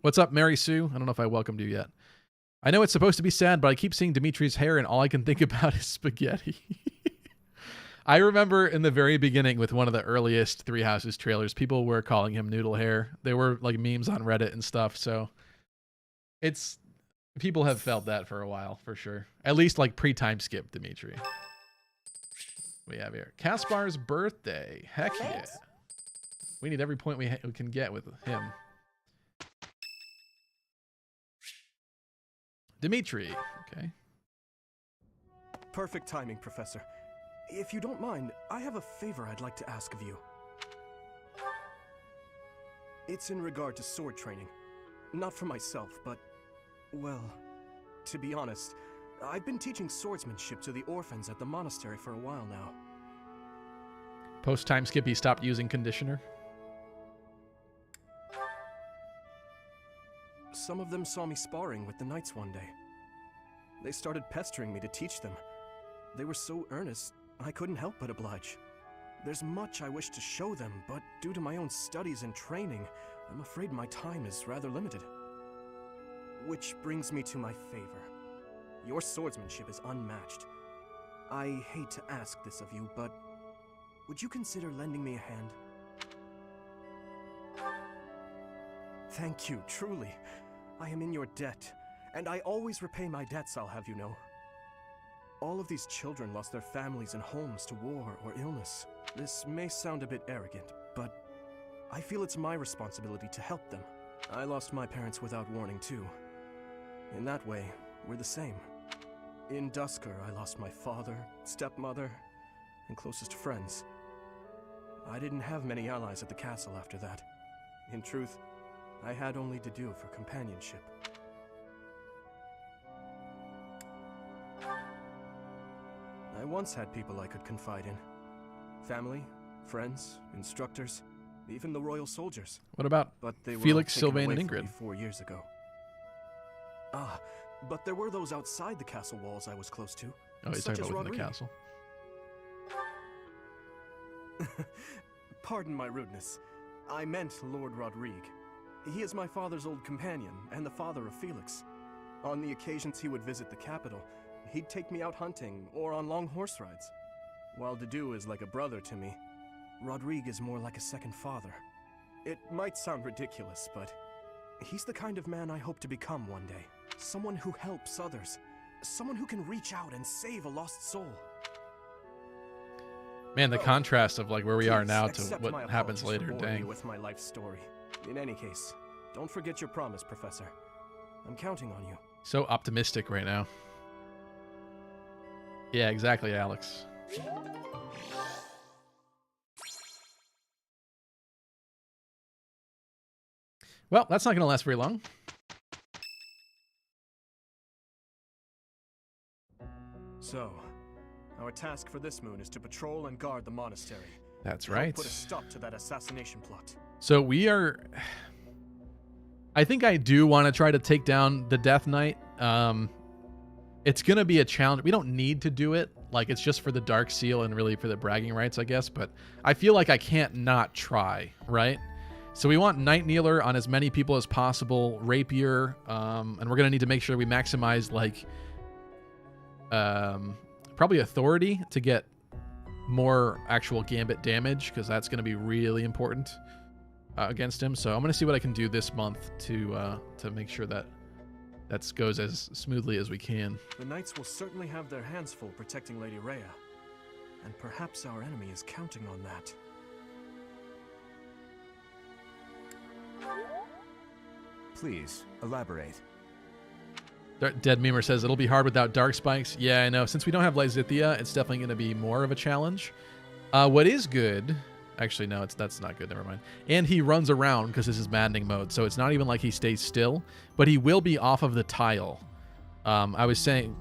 What's up, Mary Sue? I don't know if I welcomed you yet. I know it's supposed to be sad, but I keep seeing Dimitri's hair and all I can think about is spaghetti. I remember in the very beginning with one of the earliest Three Houses trailers, people were calling him noodle hair. There were like memes on Reddit and stuff, so it's... People have felt that for a while, for sure. At least like pre-time skip Dimitri. We have here Caspar's birthday. Heck yeah. We need every point we can get with him. Dimitri. Okay. Perfect timing, Professor. If you don't mind, I have a favor I'd like to ask of you. It's in regard to sword training. Not for myself, but, well, to be honest, I've been teaching swordsmanship to the orphans at the monastery for a while now. Post-time skip, he stopped using conditioner. Some of them saw me sparring with the knights one day. They started pestering me to teach them. They were so earnest, I couldn't help but oblige. There's much I wish to show them, but due to my own studies and training, I'm afraid my time is rather limited. Which brings me to my favor. Your swordsmanship is unmatched. I hate to ask this of you, but would you consider lending me a hand? Thank you, truly. I am in your debt, and I always repay my debts, I'll have you know. All of these children lost their families and homes to war or illness. This may sound a bit arrogant, but I feel it's my responsibility to help them. I lost my parents without warning, too. In that way, we're the same. In Dusker, I lost my father, stepmother, and closest friends. I didn't have many allies at the castle after that. In truth, I had only to do for companionship. I once had people I could confide in. Family, friends, instructors, even the royal soldiers. What about But they were Felix, taken Sylvain, away and from me Ingrid? 4 years ago. Ah, but there were those outside the castle walls I was close to. Oh, he's such talking as about within the Rodrigue. castle. Pardon my rudeness. I meant Lord Rodrigue. He is my father's old companion, and the father of Felix. On the occasions he would visit the capital, he'd take me out hunting or on long horse rides. While Dedu is like a brother to me, Rodrigue is more like a second father. It might sound ridiculous, but he's the kind of man I hope to become one day. Someone who helps others. Someone who can reach out and save a lost soul. Man, the contrast of like where we are Please now to accept what my happens apologies for later. boring you Dang. with my life story. In any case, don't forget your promise, Professor. I'm counting on you. So optimistic right now. Yeah, exactly, Alex. Well, that's not going to last very long. So, our task for this moon is to patrol and guard the monastery. That's Help right. Put a stop to that assassination plot. So we are... I think I do want to try to take down the Death Knight. It's going to be a challenge. We don't need to do it. Like, it's just for the Dark Seal and really for the bragging rights, I guess. But I feel like I can't not try, right? So we want Night Kneeler on as many people as possible. Rapier. And we're going to need to make sure we maximize, like... probably Authority to get more actual Gambit damage, because that's going to be really important against him. So I'm going to see what I can do this month to make sure that goes as smoothly as we can. The knights will certainly have their hands full protecting Lady Rhea. And perhaps our enemy is counting on that. Please, elaborate. Dead Memer says, it'll be hard without Dark Spikes. Yeah, I know. Since we don't have Lysithea, it's definitely going to be more of a challenge. What is good... Actually, no, that's not good. Never mind. And he runs around because this is Maddening mode, so it's not even like he stays still, but he will be off of the tile. I was saying...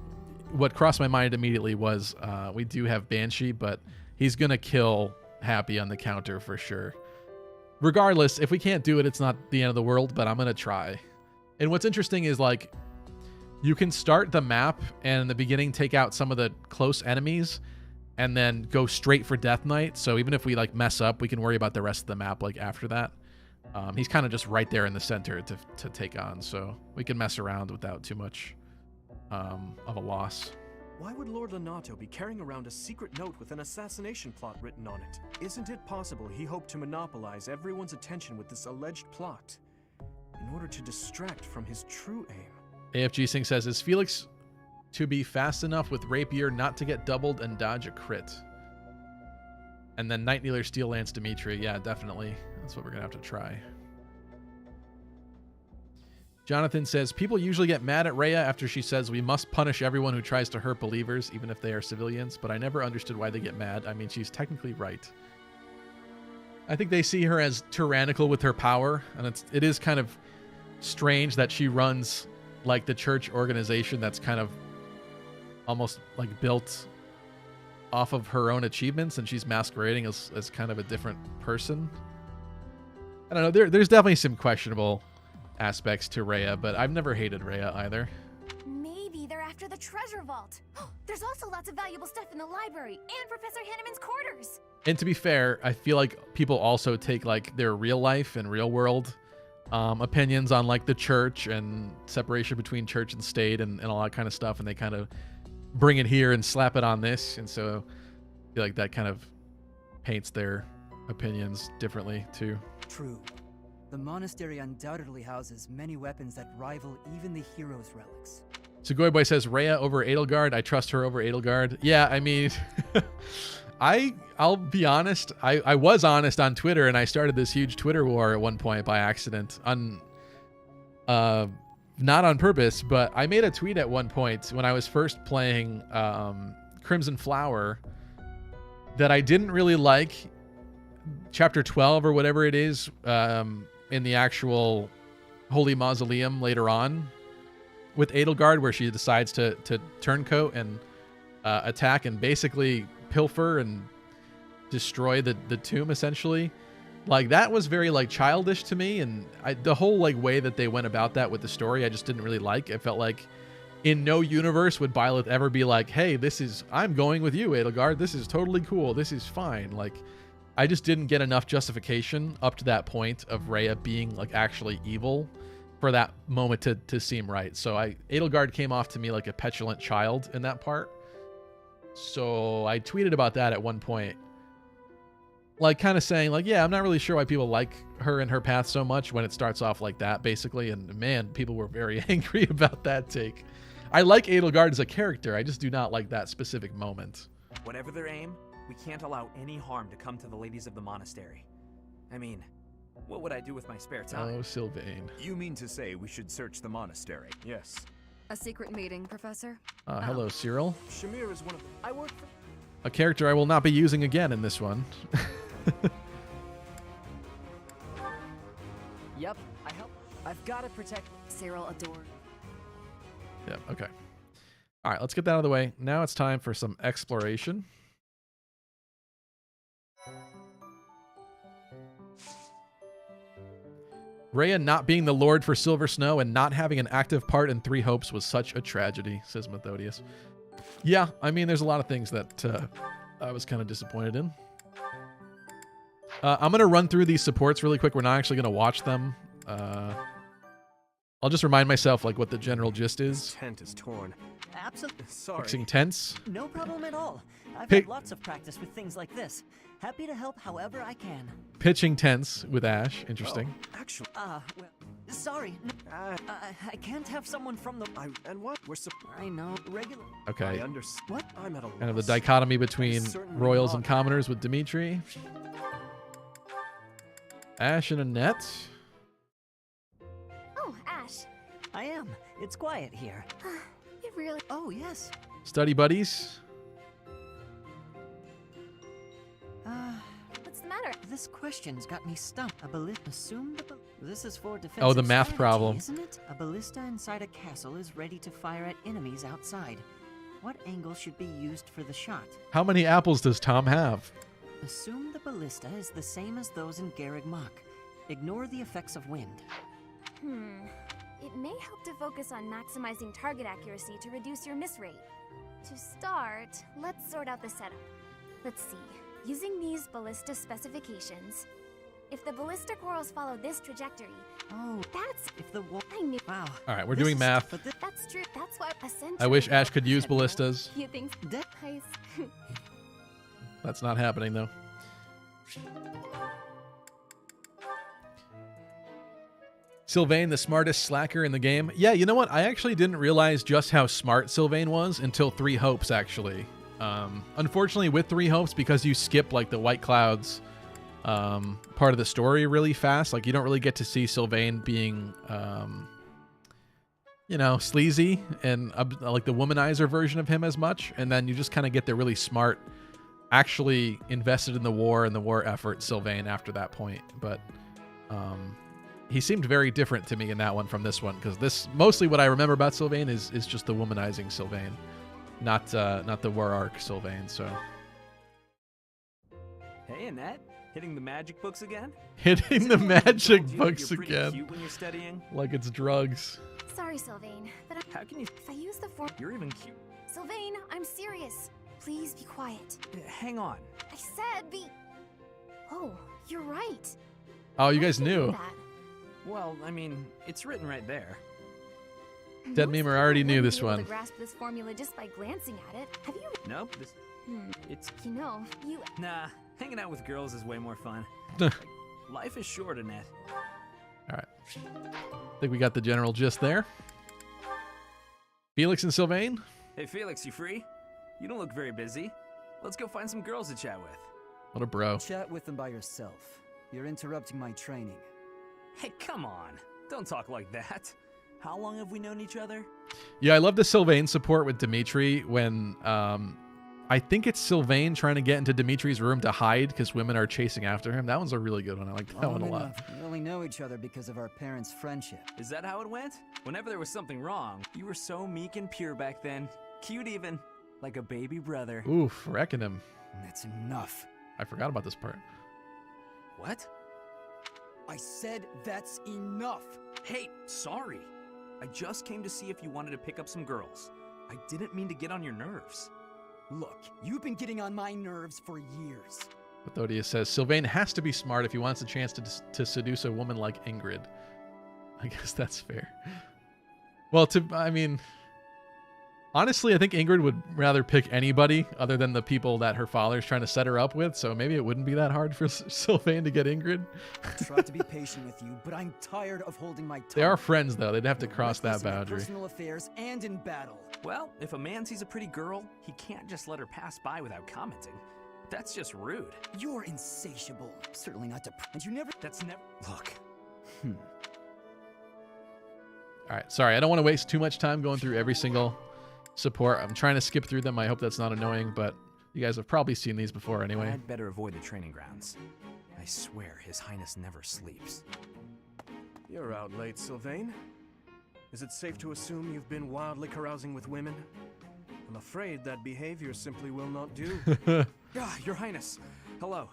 What crossed my mind immediately was we do have Banshee, but he's going to kill Happy on the counter for sure. Regardless, if we can't do it, it's not the end of the world, but I'm going to try. And what's interesting is, like... You can start the map and in the beginning take out some of the close enemies and then go straight for Death Knight. So even if we like mess up, we can worry about the rest of the map like after that. He's kind of just right there in the center to take on. So we can mess around without too much of a loss. Why would Lord Lonato be carrying around a secret note with an assassination plot written on it? Isn't it possible he hoped to monopolize everyone's attention with this alleged plot in order to distract from his true aim? AFG Singh says, is Felix to be fast enough with Rapier not to get doubled and dodge a crit? And then Night Kneeler Steel Lance Dimitri. Yeah, definitely. That's what we're going to have to try. Jonathan says, people usually get mad at Rhea after she says we must punish everyone who tries to hurt believers, even if they are civilians, but I never understood why they get mad. I mean, she's technically right. I think they see her as tyrannical with her power, and it is kind of strange that she runs... like the church organization that's kind of almost like built off of her own achievements, and she's masquerading as kind of a different person. I don't know. There's definitely some questionable aspects to Rhea, but I've never hated Rhea either. Maybe they're after the treasure vault. There's also lots of valuable stuff in the library and Professor Hanneman's quarters. And to be fair, I feel like people also take like their real life and real world opinions on like the church and separation between church and state and all that kind of stuff, and they kind of bring it here and slap it on this, and so I feel like that kind of paints their opinions differently too. True. The monastery undoubtedly houses many weapons that rival even the hero's relics. Sugoi Boy says Rhea over Edelgard. I trust her over Edelgard. Yeah, I mean, I'll be honest. I was honest on Twitter, and I started this huge Twitter war at one point by accident. Not on purpose, but I made a tweet at one point when I was first playing Crimson Flower that I didn't really like chapter 12 or whatever it is in the actual Holy Mausoleum later on with Edelgard, where she decides to turncoat and attack and basically pilfer and destroy the tomb, essentially. Like, that was very like childish to me, and the whole like way that they went about that with the story I just didn't really like. I felt like in no universe would Byleth ever be like, hey, I'm going with you, Edelgard, this is totally cool, this is fine. Like, I just didn't get enough justification up to that point of Rhea being like actually evil for that moment to seem right. So Edelgard came off to me like a petulant child in that part. So I tweeted about that at one point, like kind of saying like, yeah, I'm not really sure why people like her and her path so much when it starts off like that, basically. And man, people were very angry about that take. I like Edelgard as a character. I just do not like that specific moment. Whatever their aim, we can't allow any harm to come to the ladies of the monastery. I mean, what would I do with my spare time? Oh, Sylvain. You mean to say we should search the monastery? Yes. A secret meeting, Professor? Hello, Cyril. Shamir is one of I work for... A character I will not be using again in this one. Yep, I help. I've got to protect... Cyril adored. Yeah, okay. All right, let's get that out of the way. Now it's time for some exploration. Rhea not being the Lord for Silver Snow and not having an active part in Three Hopes was such a tragedy, says Methodius. Yeah, I mean, there's a lot of things that I was kind of disappointed in. I'm going to run through these supports really quick. We're not actually going to watch them. I'll just remind myself like what the general gist is. This tent is torn. Absolutely. Sorry. Fixing tents. No problem at all. I've had lots of practice with things like this. Happy to help however I can. Pitching tents with Ash. Interesting. Oh, actually... well, sorry. No, I can't have someone from the... and what? I know. Regular... Okay. I understand. What? I'm at a loss. Kind of the dichotomy between royals and commoners with Dimitri. Ash and Annette. Oh, Ash. I am. It's quiet here. It really... Oh, yes. Study buddies. What's the matter? This question's got me stumped. A ballista. Assume the this is for defensive Oh, the math strategy, problem. Isn't it? A ballista inside a castle is ready to fire at enemies outside. What angle should be used for the shot? How many apples does Tom have? Assume the ballista is the same as those in Garreg Mach. Ignore the effects of wind. It may help to focus on maximizing target accuracy to reduce your miss rate. To start, let's sort out the setup. Let's see. Using these ballista specifications, if the ballistic whorls follow this trajectory, that's... If the I knew... Wow. All right, we're doing math. That's true. That's why essentially... I wish Ash could use ballistas. You think... Nice. That's not happening, though. Sylvain, the smartest slacker in the game. Yeah, you know what? I actually didn't realize just how smart Sylvain was until Three Hopes, actually. Unfortunately, with Three Hopes, because you skip, like, the White Clouds part of the story really fast, like, you don't really get to see Sylvain being, you know, sleazy and, like, the womanizer version of him as much, and then you just kind of get the really smart, actually invested in the war and the war effort Sylvain after that point. But he seemed very different to me in that one from this one, because this, mostly what I remember about Sylvain is just the womanizing Sylvain. Not the war arc Sylvain, so. Hey, Annette, hitting the magic books again? Hitting the magic books you're pretty again. Cute when you're studying? Like it's drugs. Sorry, Sylvain, but How can you... if I use the form... You're even cute. Sylvain, I'm serious. Please be quiet. Hang on. I said be... Oh, you're right. Oh, you Why guys did I do knew. that? Well, I mean, it's written right there. Dead Most Memer already people knew wouldn't this be able one. to grasp this formula just by glancing at it. Have you? Nope. It's You know, you. nah. Hanging out with girls is way more fun. Life is short, Annette. All right. I think we got the general gist there. Felix and Sylvain. Hey, Felix, you free? You don't look very busy. Let's go find some girls to chat with. What a bro. Chat with them by yourself. You're interrupting my training. Hey, come on. Don't talk like that. How long have we known each other? Yeah, I love the Sylvain support with Dimitri when I think it's Sylvain trying to get into Dimitri's room to hide because women are chasing after him. That one's a really good one. I like that one a lot. We only know each other because of our parents' friendship. Is that how it went? Whenever there was something wrong, you were so meek and pure back then. Cute even. Like a baby brother. Oof, wrecking him. That's enough. I forgot about this part. What? I said that's enough. Hey, sorry. I just came to see if you wanted to pick up some girls. I didn't mean to get on your nerves. Look, you've been getting on my nerves for years. Methodius says, Sylvain has to be smart if he wants a chance to seduce a woman like Ingrid. I guess that's fair. Well, I mean, honestly, I think Ingrid would rather pick anybody other than the people that her father's trying to set her up with, so maybe it wouldn't be that hard for Sylvain to get Ingrid. I tried to be patient with you, but I'm tired of holding my tongue. They are friends, though. They'd have to You're cross that reckless in your boundary. Personal affairs and in battle. Well, if a man sees a pretty girl, he can't just let her pass by without commenting. That's just rude. You're insatiable. Certainly not and you never. That's never. Look. All right, sorry. I don't want to waste too much time going through every single support. I'm trying to skip through them. I hope that's not annoying, but you guys have probably seen these before anyway. I'd better avoid the training grounds. I swear His Highness never sleeps. You're out late, Sylvain. Is it safe to assume you've been wildly carousing with women? I'm afraid that behavior simply will not do. Your Highness. Hello.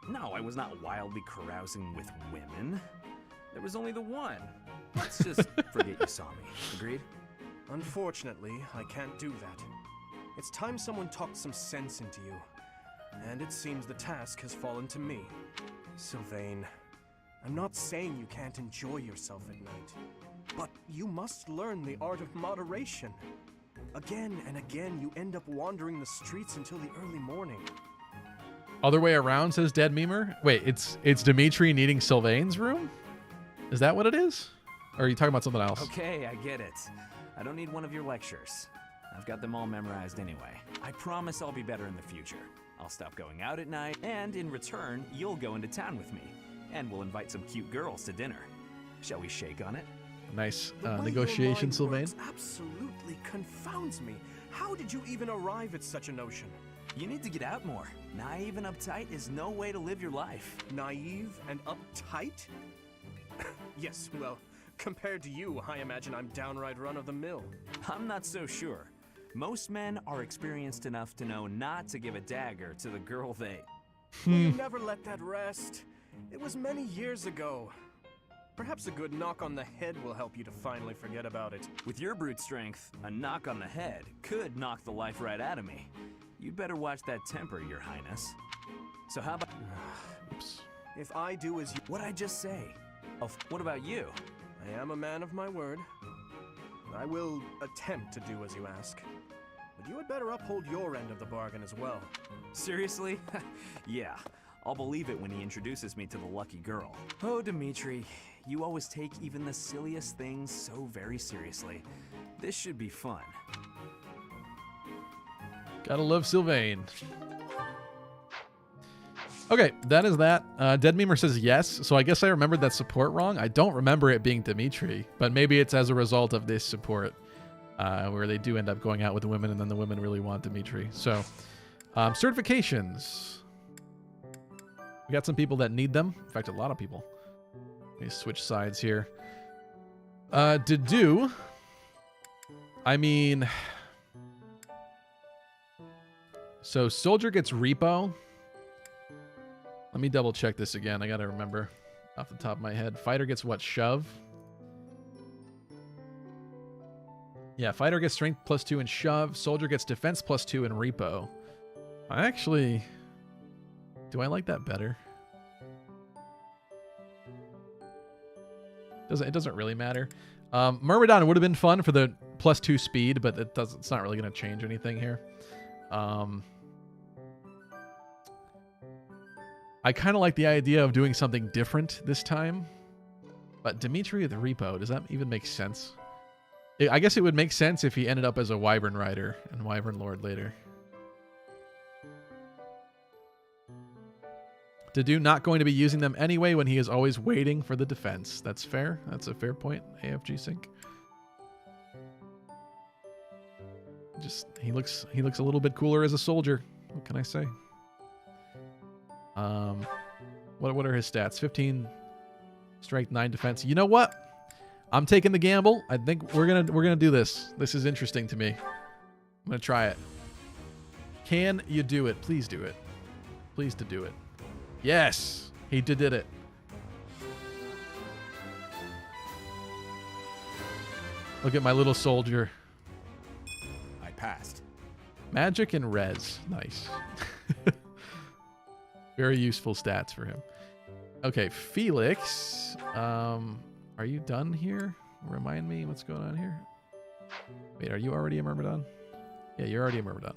No, I was not wildly carousing with women. There was only the one. Let's just forget you saw me. Agreed? Unfortunately, I can't do that. It's time someone talked some sense into you. And it seems the task has fallen to me. Sylvain, I'm not saying you can't enjoy yourself at night, but you must learn the art of moderation. Again and again, you end up wandering the streets until the early morning. Other way around, says Dead Memer. Wait, it's Dimitri needing Sylvain's room? Is that what it is? Or are you talking about something else? Okay, I get it. I don't need one of your lectures. I've got them all memorized anyway. I promise I'll be better in the future. I'll stop going out at night, and in return, you'll go into town with me. And we'll invite some cute girls to dinner. Shall we shake on it? Nice The way your negotiation, mind Sylvain. works absolutely confounds me. How did you even arrive at such a notion? You need to get out more. Naive and uptight is no way to live your life. Naive and uptight? Yes, well, compared to you, I imagine I'm downright run-of-the-mill. I'm not so sure. Most men are experienced enough to know not to give a dagger to the girl they... Will you never let that rest? It was many years ago. Perhaps a good knock on the head will help you to finally forget about it. With your brute strength, a knock on the head could knock the life right out of me. You'd better watch that temper, Your Highness. So how about... Oops. If I do as you... What'd I just say? Oh, what about you? I am a man of my word. I will attempt to do as you ask. But you had better uphold your end of the bargain as well. Seriously? Yeah, I'll believe it when he introduces me to the lucky girl. Oh, Dimitri, you always take even the silliest things so very seriously. This should be fun. Gotta love Sylvain. Okay, that is that. Dead Memer says yes, so I guess I remembered that support wrong. I don't remember it being Dimitri, but maybe it's as a result of this support where they do end up going out with the women and then the women really want Dimitri. So, certifications. We got some people that need them. In fact, a lot of people. Let me switch sides here. To do, I mean... So, Soldier gets Repo. Let me double check this again. I gotta remember off the top of my head. Fighter gets what? Shove? Yeah, Fighter gets Strength +2 in Shove. Soldier gets Defense +2 in Repo. I actually... Do I like that better? It doesn't really matter. Myrmidon would have been fun for the +2 speed, but it's not really going to change anything here. I kind of like the idea of doing something different this time. But Dimitri the Repo, does that even make sense? I guess it would make sense if he ended up as a Wyvern Rider and Wyvern Lord later. Dedue not going to be using them anyway when he is always waiting for the defense. That's fair. That's a fair point, AFG Sync. Just he looks a little bit cooler as a soldier. What can I say? What are his stats? 15 strength, 9 defense. You know what? I'm taking the gamble. I think we're gonna do this. This is interesting to me. I'm gonna try it. Can you do it? Please do it. Please to do it. Yes, he did it. Look at my little soldier. I passed. Magic and res. Nice. Very useful stats for him. Okay, Felix. Are you done here? Remind me what's going on here. Wait, are you already a Myrmidon? Yeah, you're already a Myrmidon.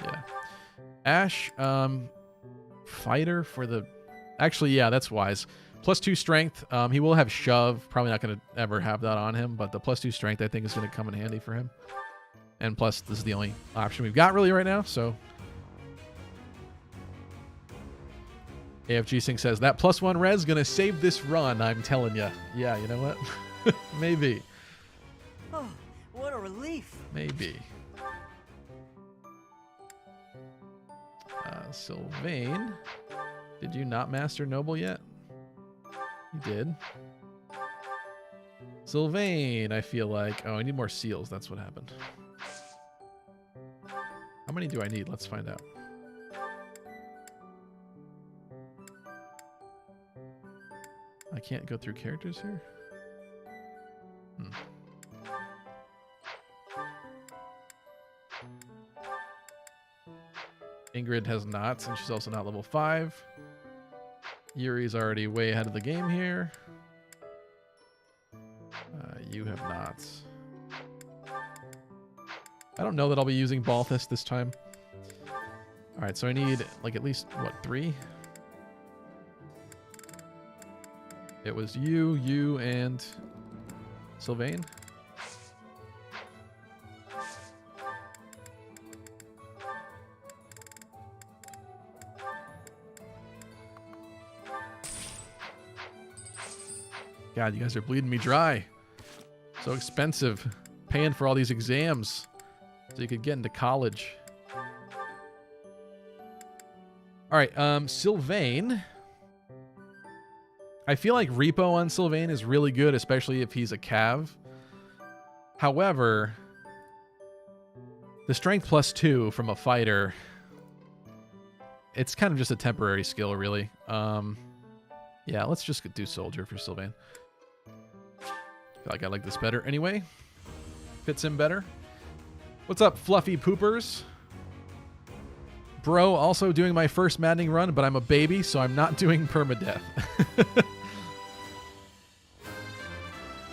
Yeah. Ash, fighter for the... Actually, yeah, that's wise. +2 strength. He will have shove. Probably not going to ever have that on him, but the +2 strength I think is going to come in handy for him. And plus, this is the only option we've got really right now, so... AFG Sync says, that +1 res going to save this run, I'm telling you. Yeah, you know what? Maybe. Oh, what a relief. Maybe. Sylvain. Did you not master Noble yet? You did. Sylvain, I feel like... Oh, I need more seals. That's what happened. How many do I need? Let's find out. I can't go through characters here? Ingrid has not, and she's also not level 5. Yuri's already way ahead of the game here. You have not. I don't know that I'll be using Balthus this time. Alright, so I need, like, at least, what, 3? It was you, and Sylvain. God, you guys are bleeding me dry. So expensive. Paying for all these exams so you could get into college. All right, Sylvain. I feel like Repo on Sylvain is really good, especially if he's a Cav. However, the strength +2 from a fighter, it's kind of just a temporary skill, really. Yeah, let's just do soldier for Sylvain. I feel like I like this better anyway. Fits him better. What's up, fluffy poopers? Bro, also doing my first Maddening run, but I'm a baby, so I'm not doing permadeath.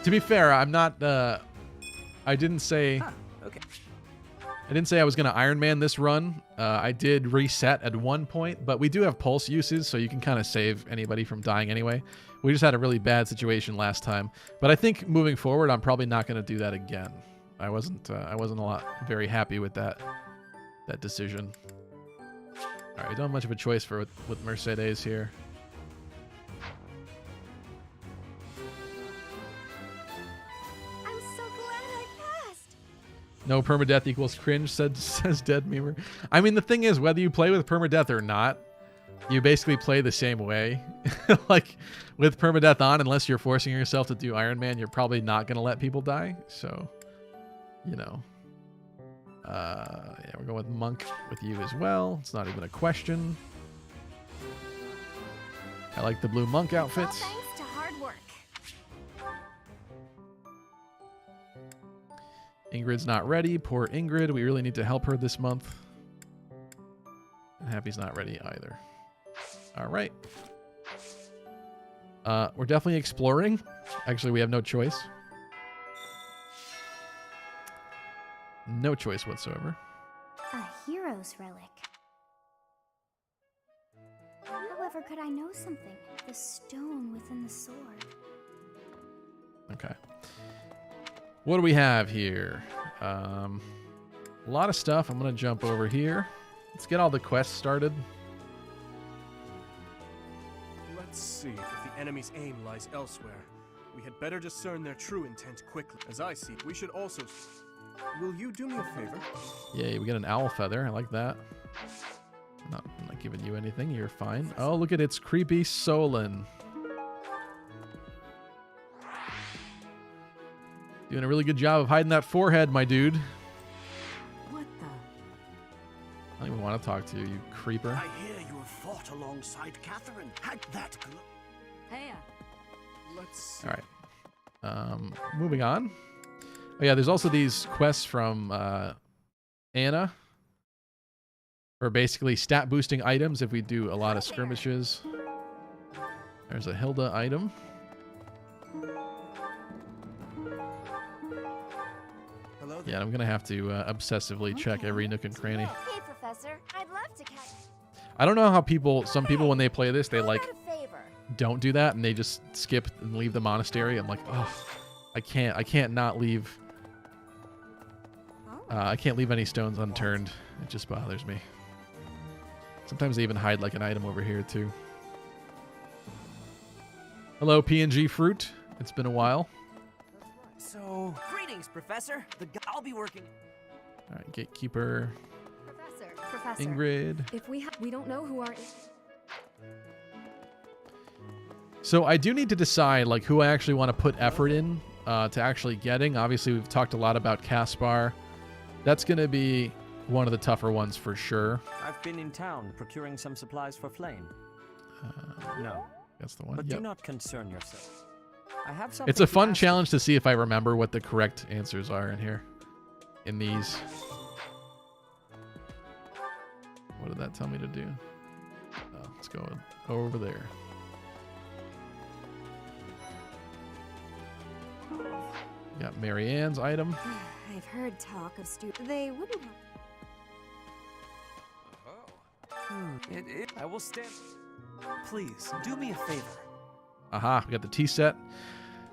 To be fair, I'm not... I didn't say... Okay. I didn't say I was going to Iron Man this run. I did reset at one point, but we do have pulse uses, so you can kind of save anybody from dying anyway. We just had a really bad situation last time. But I think moving forward, I'm probably not going to do that again. I wasn't very happy with that decision. All right, we don't have much of a choice with Mercedes here. I'm so glad I passed. No permadeath equals cringe, says Dead Memer. I mean, the thing is, whether you play with permadeath or not, you basically play the same way. Like, with permadeath on, unless you're forcing yourself to do Iron Man, you're probably not going to let people die. So, you know. Yeah, we're going with Monk with you as well. It's not even a question. I like the blue Monk outfit. All thanks to hard work. Ingrid's not ready. Poor Ingrid. We really need to help her this month. And Happy's not ready either. All right. We're definitely exploring. Actually, we have no choice. No choice whatsoever. A hero's relic. However, could I know something? The stone within the sword. Okay. What do we have here? A lot of stuff. I'm going to jump over here. Let's get all the quests started. Let's see if the enemy's aim lies elsewhere. We had better discern their true intent quickly. As I see, we should also... Will you do me a favor? Yay, we get an owl feather. I like that. I'm not giving you anything. You're fine. Oh, look at its creepy Solon. Doing a really good job of hiding that forehead, my dude. What the? I don't even want to talk to you, you creeper. I hear you have fought alongside Catherine. Had that... Hey. Let's see. All right. Moving on. Oh yeah, there's also these quests from Anna. Or basically stat boosting items if we do a lot of skirmishes. There's a Hilda item. Hello there. Yeah, I'm gonna have to obsessively check every nook and cranny. Hey, Professor. I'd love to catch... I don't know how some people when they play this, they like a favor. don't do that and they just skip and leave the monastery. I'm like, oh, I can't not leave. I can't leave any stones unturned. It just bothers me. Sometimes they even hide like an item over here too. Hello, PNG Fruit. It's been a while. So, greetings, Professor. I'll be working. All right, Gatekeeper. Professor. Ingrid. If we don't know who our... So I do need to decide like who I actually want to put effort in to actually getting. Obviously, we've talked a lot about Caspar. That's going to be one of the tougher ones for sure. I've been in town procuring some supplies for Flame. No. That's the one. But Yep. do not concern yourself. I have something It's a to fun ask challenge to see if I remember what the correct answers are in here. In these. What did that tell me to do? Oh, let's go over there. Got Mary Ann's item. I've heard talk of They wouldn't have... I will stand. Please, do me a favor. Aha, we got the tea set.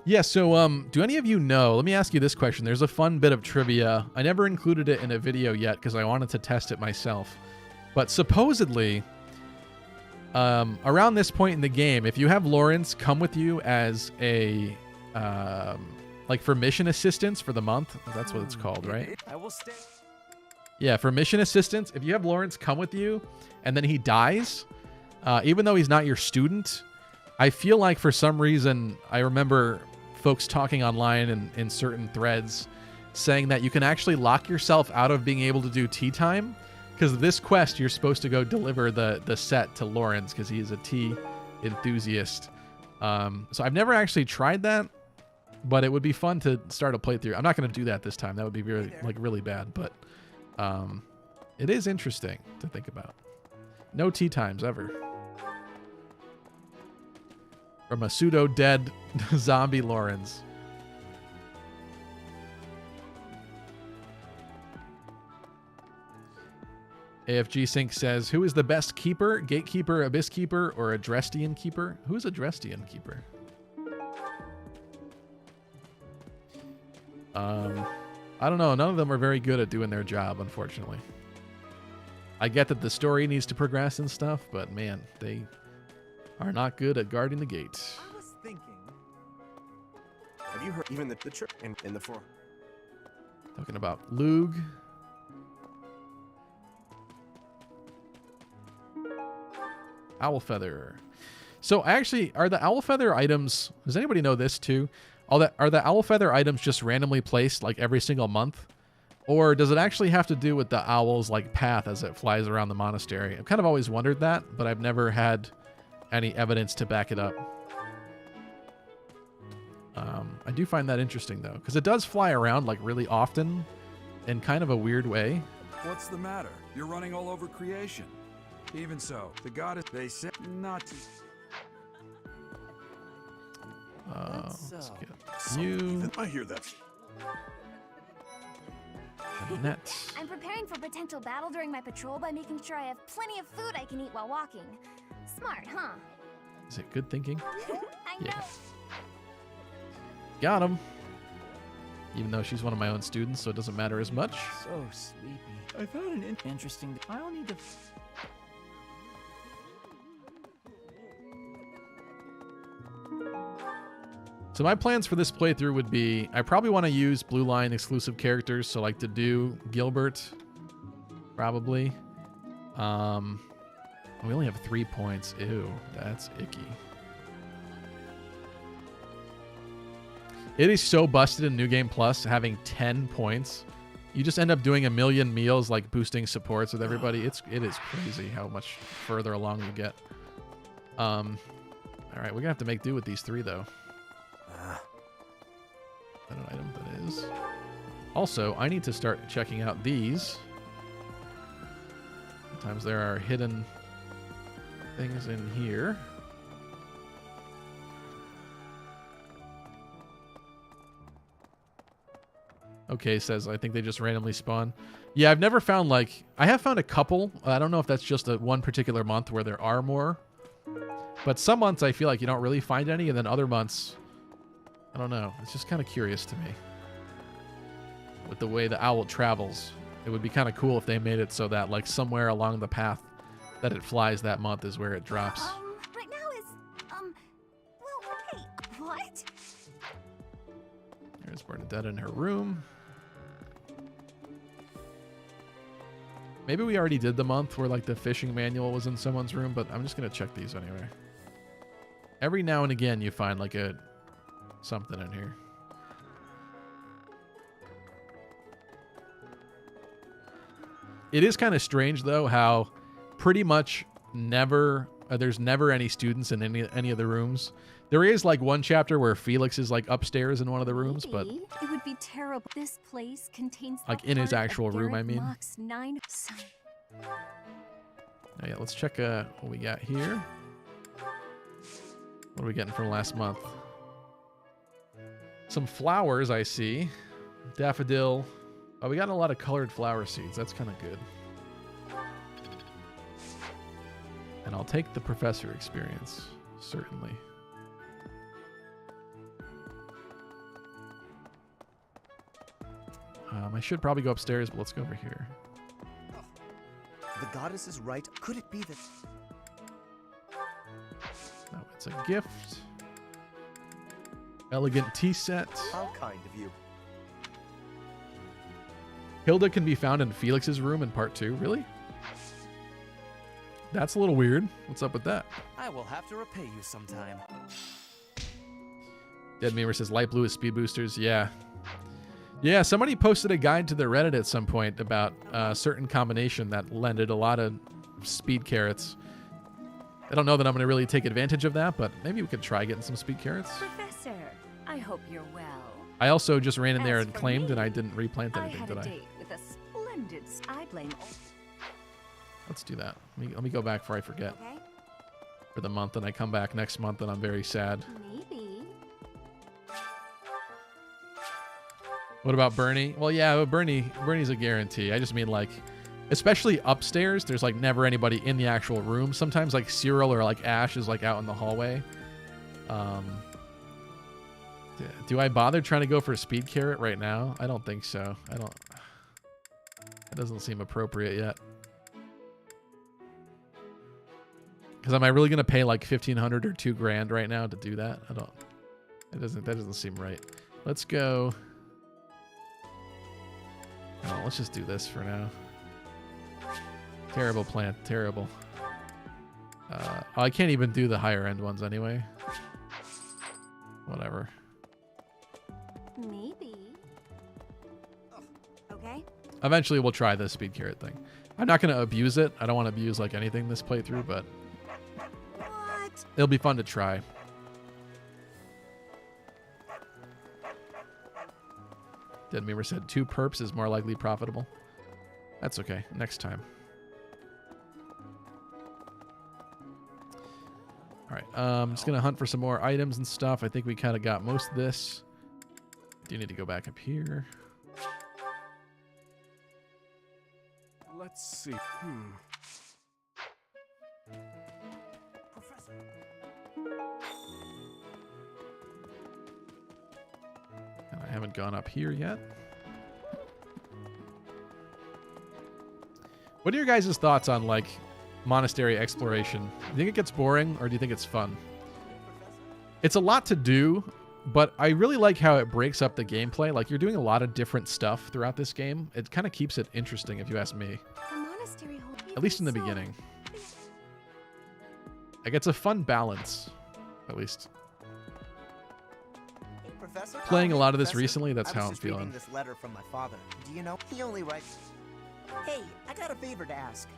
Yeah, so do any of you know, let me ask you this question. There's a fun bit of trivia. I never included it in a video yet because I wanted to test it myself. But supposedly, around this point in the game, if you have Lawrence come with you as a, like for mission assistance for the month, that's what it's called, right? I will stand. Yeah, for mission assistance, if you have Lawrence come with you and then he dies, even though he's not your student, I feel like for some reason, I remember folks talking online and in certain threads saying that you can actually lock yourself out of being able to do tea time. Because this quest, you're supposed to go deliver the set to Lawrence because he is a tea enthusiast. So I've never actually tried that, but it would be fun to start a playthrough. I'm not going to do that this time. That would be really bad, but it is interesting to think about. No tea times ever. From a pseudo-dead zombie Lawrence. AFG Sync says, who is the best keeper? Gatekeeper, Abyss Keeper, or a Drestian Keeper? Who's a Drestian Keeper? I don't know. None of them are very good at doing their job, unfortunately. I get that the story needs to progress and stuff, but man, they are not good at guarding the gate. I was thinking... Have you heard even the church in the four? Talking about Lug. Owl Feather. So actually, are the Owl Feather items... Does anybody know this too? Are the Owl Feather items just randomly placed like every single month? Or does it actually have to do with the owl's like path as it flies around the monastery? I've kind of always wondered that, but I've never had any evidence to back it up. I do find that interesting though, because it does fly around like really often in kind of a weird way. What's the matter? You're running all over creation. Even so, the goddess, they said not to. Let's get you. I hear that. Net. I'm preparing for potential battle during my patrol by making sure I have plenty of food I can eat while walking. Smart, huh? Is it good thinking? I know. Yeah. Got him. Even though she's one of my own students, so it doesn't matter as much. So sleepy. I found an interesting. I'll need to. So my plans for this playthrough would be, I probably want to use Blue Line exclusive characters, so like to do Gilbert, probably. We only have 3 points. Ew, that's icky. It is so busted in New Game Plus having 10 points. You just end up doing a million meals, like boosting supports with everybody. It is crazy how much further along you get. All right, we're gonna have to make do with these 3 though. That an item that is. Also, I need to start checking out these. Sometimes there are hidden things in here. Okay, says, I think they just randomly spawn. Yeah, I've never found, like... I have found a couple. I don't know if that's just one particular month where there are more. But some months I feel like you don't really find any, and then other months... I don't know. It's just kind of curious to me. With the way the owl travels. It would be kind of cool if they made it so that, like, somewhere along the path that it flies that month is where it drops. Right now is, well, hey, what? There's Bernadette in her room. Maybe we already did the month where, like, the fishing manual was in someone's room, but I'm just going to check these anyway. Every now and again you find, like, something in here. It is kind of strange, though, how pretty much never... there's never any students in any of the rooms. There is, like, one chapter where Felix is, like, upstairs in one of the rooms, but... It would be terrible. This place contains... Like, in his actual room, I mean. Oh, yeah, let's check what we got here. What are we getting from last month? Some flowers, I see. Daffodil. Oh, we got a lot of colored flower seeds. That's kind of good. And I'll take the professor experience, certainly. I should probably go upstairs, but let's go over here. The goddess is right. Could it be that... No, it's a gift. Elegant tea set. How kind of you. Hilda can be found in Felix's room in part 2. Really? That's a little weird. What's up with that? I will have to repay you sometime. Dead Memer says light blue is speed boosters. Yeah. Yeah, somebody posted a guide to the Reddit at some point about a certain combination that lended a lot of speed carrots. I don't know that I'm going to really take advantage of that, but maybe we could try getting some speed carrots. Professor, I hope you're well. I also just ran in there and claimed, and I didn't replant anything, did I? I had a date with a splendid... I blame... Let's do that. Let me go back before I forget. Okay. For the month, and I come back next month, and I'm very sad. Maybe. What about Bernie? Well, yeah, Bernie's a guarantee. I just mean, like, especially upstairs, there's, like, never anybody in the actual room. Sometimes, like, Cyril or, like, Ash is, like, out in the hallway. Do I bother trying to go for a speed carrot right now? I don't think so. It doesn't seem appropriate yet. Because am I really going to pay, like, $1,500 or $2,000 right now to do that? That doesn't seem right. Let's go... Oh, let's just do this for now. Terrible plan. Terrible. I can't even do the higher end ones anyway. Whatever. Maybe. Okay. Eventually we'll try the speed carrot thing. I'm not going to abuse it. I don't want to abuse like anything this playthrough, but What? it'll be fun to try. Dead Memer said 2 perps is more likely profitable. That's okay. Next time. All right, I'm just going to hunt for some more items and stuff. I think we kind of got most of this. Do need to go back up here. Let's see. Professor. And I haven't gone up here yet. What are your guys' thoughts on, like, monastery exploration? Do you think it gets boring, or do you think it's fun? It's a lot to do, but I really like how it breaks up the gameplay. Like, you're doing a lot of different stuff throughout this game. It kind of keeps it interesting, if you ask me. The monastery At least in the beginning. Like, it's a fun balance, at least. Hey, Professor. Playing a lot of this Professor, recently, that's I was how I'm just reading feeling. this letter from my father. Do you know? He only writes. Hey, I got a favor to ask.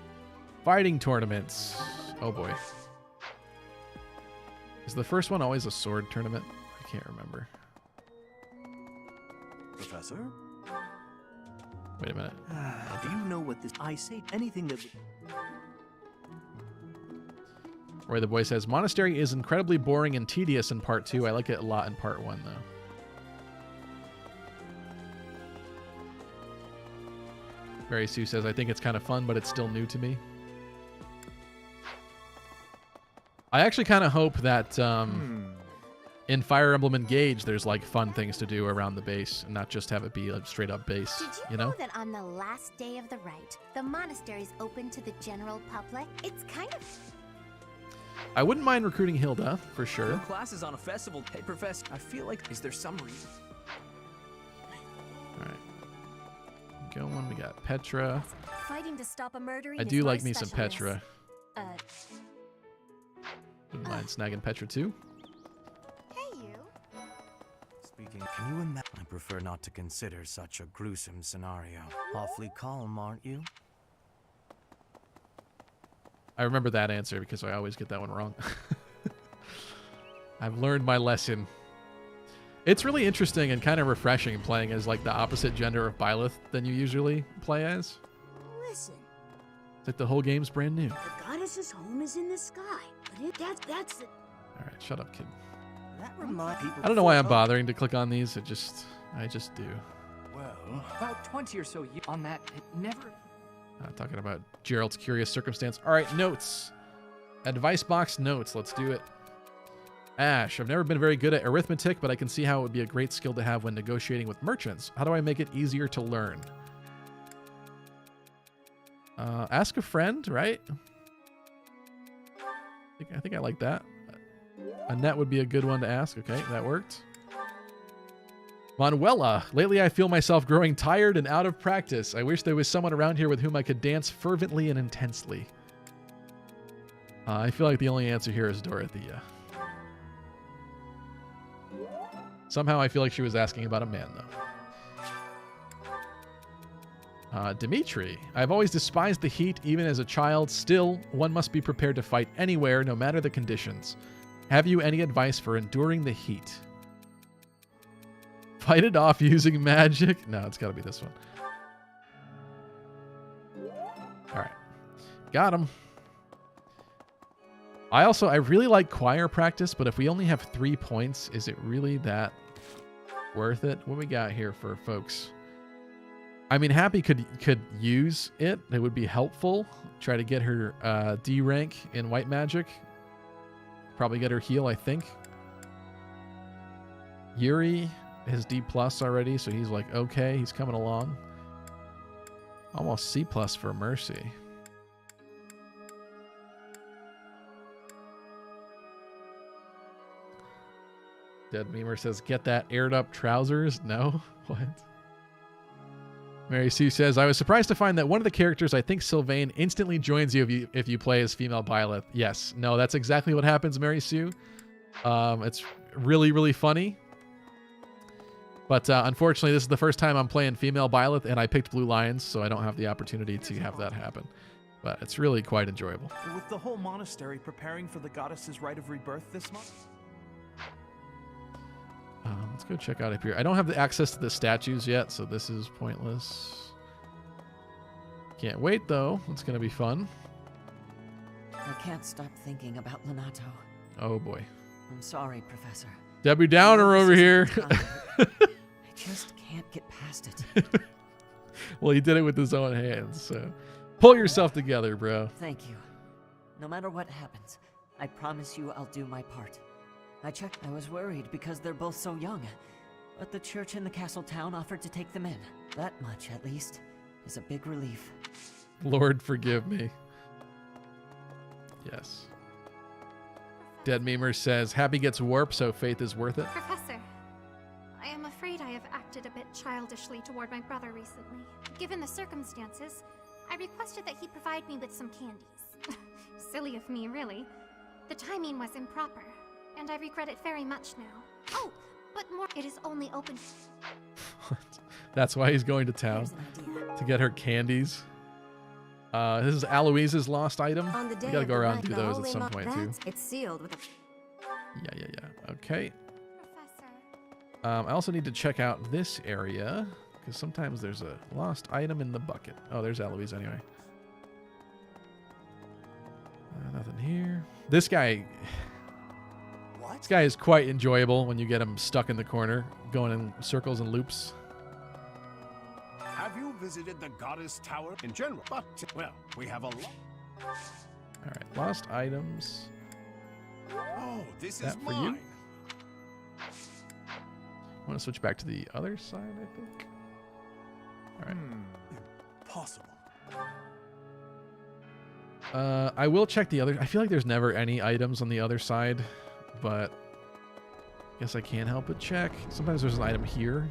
Fighting tournaments. Oh boy. Is the first one always a sword tournament? I can't remember. Professor? Wait a minute. Do you know what this? I say anything that. Roy the Boy says, Monastery is incredibly boring and tedious in part 2. I like it a lot in part 1, though. Mary Sue says, I think it's kind of fun, but it's still new to me. I actually kind of hope that in Fire Emblem Engage, there's like fun things to do around the base and not just have it be a straight up base. Did you know that on the last day of the rite, the monastery's open to the general public? It's kind of... I wouldn't mind recruiting Hilda, for sure. No classes on a festival. Hey, Professor, I feel like... Is there some reason? All right. Going, we got Petra. Fighting to stop a murdering. I do like me some Petra. Uh, Wouldn't mind snagging Petra too. Hey, you. Speaking, can you imagine? I prefer not to consider such a gruesome scenario. Awfully calm, aren't you? I remember that answer because I always get that one wrong. I've learned my lesson. It's really interesting and kind of refreshing playing as like the opposite gender of Byleth than you usually play as. Listen. It's like the whole game's brand new. The goddess's home is in the sky, but that's the... All right, shut up, kid. That reminds people. I don't know why I'm bothering to click on these. I just do. Well, about 20 or so on that, it never... Talking about Gerald's curious circumstance. All right, notes. Advice box notes. Let's do it. Ash, I've never been very good at arithmetic, but I can see how it would be a great skill to have when negotiating with merchants. How do I make it easier to learn? Ask a friend, right? I think I like that. Annette would be a good one to ask. Okay, that worked. Manuela, lately I feel myself growing tired and out of practice. I wish there was someone around here with whom I could dance fervently and intensely. I feel like the only answer here is Dorothea. Somehow I feel like she was asking about a man, though. Dimitri, I've always despised the heat, even as a child. Still, one must be prepared to fight anywhere, no matter the conditions. Have you any advice for enduring the heat? Fight it off using magic? No, it's got to be this one. All right. Got him. I really like choir practice, but if we only have 3 points, is it really that worth it? What we got here for folks? I mean, Happy could use it. It would be helpful. Try to get her D rank in white magic. Probably get her heal, I think. Yuri is D+ already, so he's like, okay, he's coming along. Almost C+ for Mercy. Dead Memer says, get that aired up trousers? No? What? Mary Sue says, I was surprised to find that one of the characters, I think Sylvain, instantly joins you if you play as female Byleth. Yes. No, that's exactly what happens, Mary Sue. It's really, really funny. But unfortunately, this is the first time I'm playing female Byleth, and I picked Blue Lions, so I don't have the opportunity to have that happen. But it's really quite enjoyable. With the whole monastery preparing for the goddess's rite of rebirth this month? Let's go check out up here. I don't have the access to the statues yet, so this is pointless. Can't wait, though. It's going to be fun. I can't stop thinking about Lonato. Oh boy. I'm sorry, Professor. Debbie Downer over here. I just can't get past it. Well, he did it with his own hands, so pull yourself together, bro. Thank you. No matter what happens, I promise you I'll do my part. I checked. I was worried because they're both so young, but the church in the castle town offered to take them in. That much, at least, is a big relief. Lord, forgive me. Yes. Dead Memer says, Happy gets warp, so faith is worth it. Professor, I am afraid I have acted a bit childishly toward my brother recently. Given the circumstances, I requested that he provide me with some candies. Silly of me, really. The timing was improper, and I regret it very much now. Oh, but more, it is only open. What? That's why he's going to town, to get her candies. This is Aloise's lost item. We gotta go around and do those at some point, too. It's sealed with a... Yeah. Okay. I also need to check out this area, because sometimes there's a lost item in the bucket. Oh, there's Eloise anyway. Nothing here. This guy... What? This guy is quite enjoyable when you get him stuck in the corner, going in circles and loops. Have you visited the Goddess Tower in general? But, well, we have a lot. Alright, lost items. Oh, this that is for mine. you. I want to switch back to the other side, I think. Alright. Impossible. I will check the other. I feel like there's never any items on the other side, but I guess I can't help but check. Sometimes there's an item here.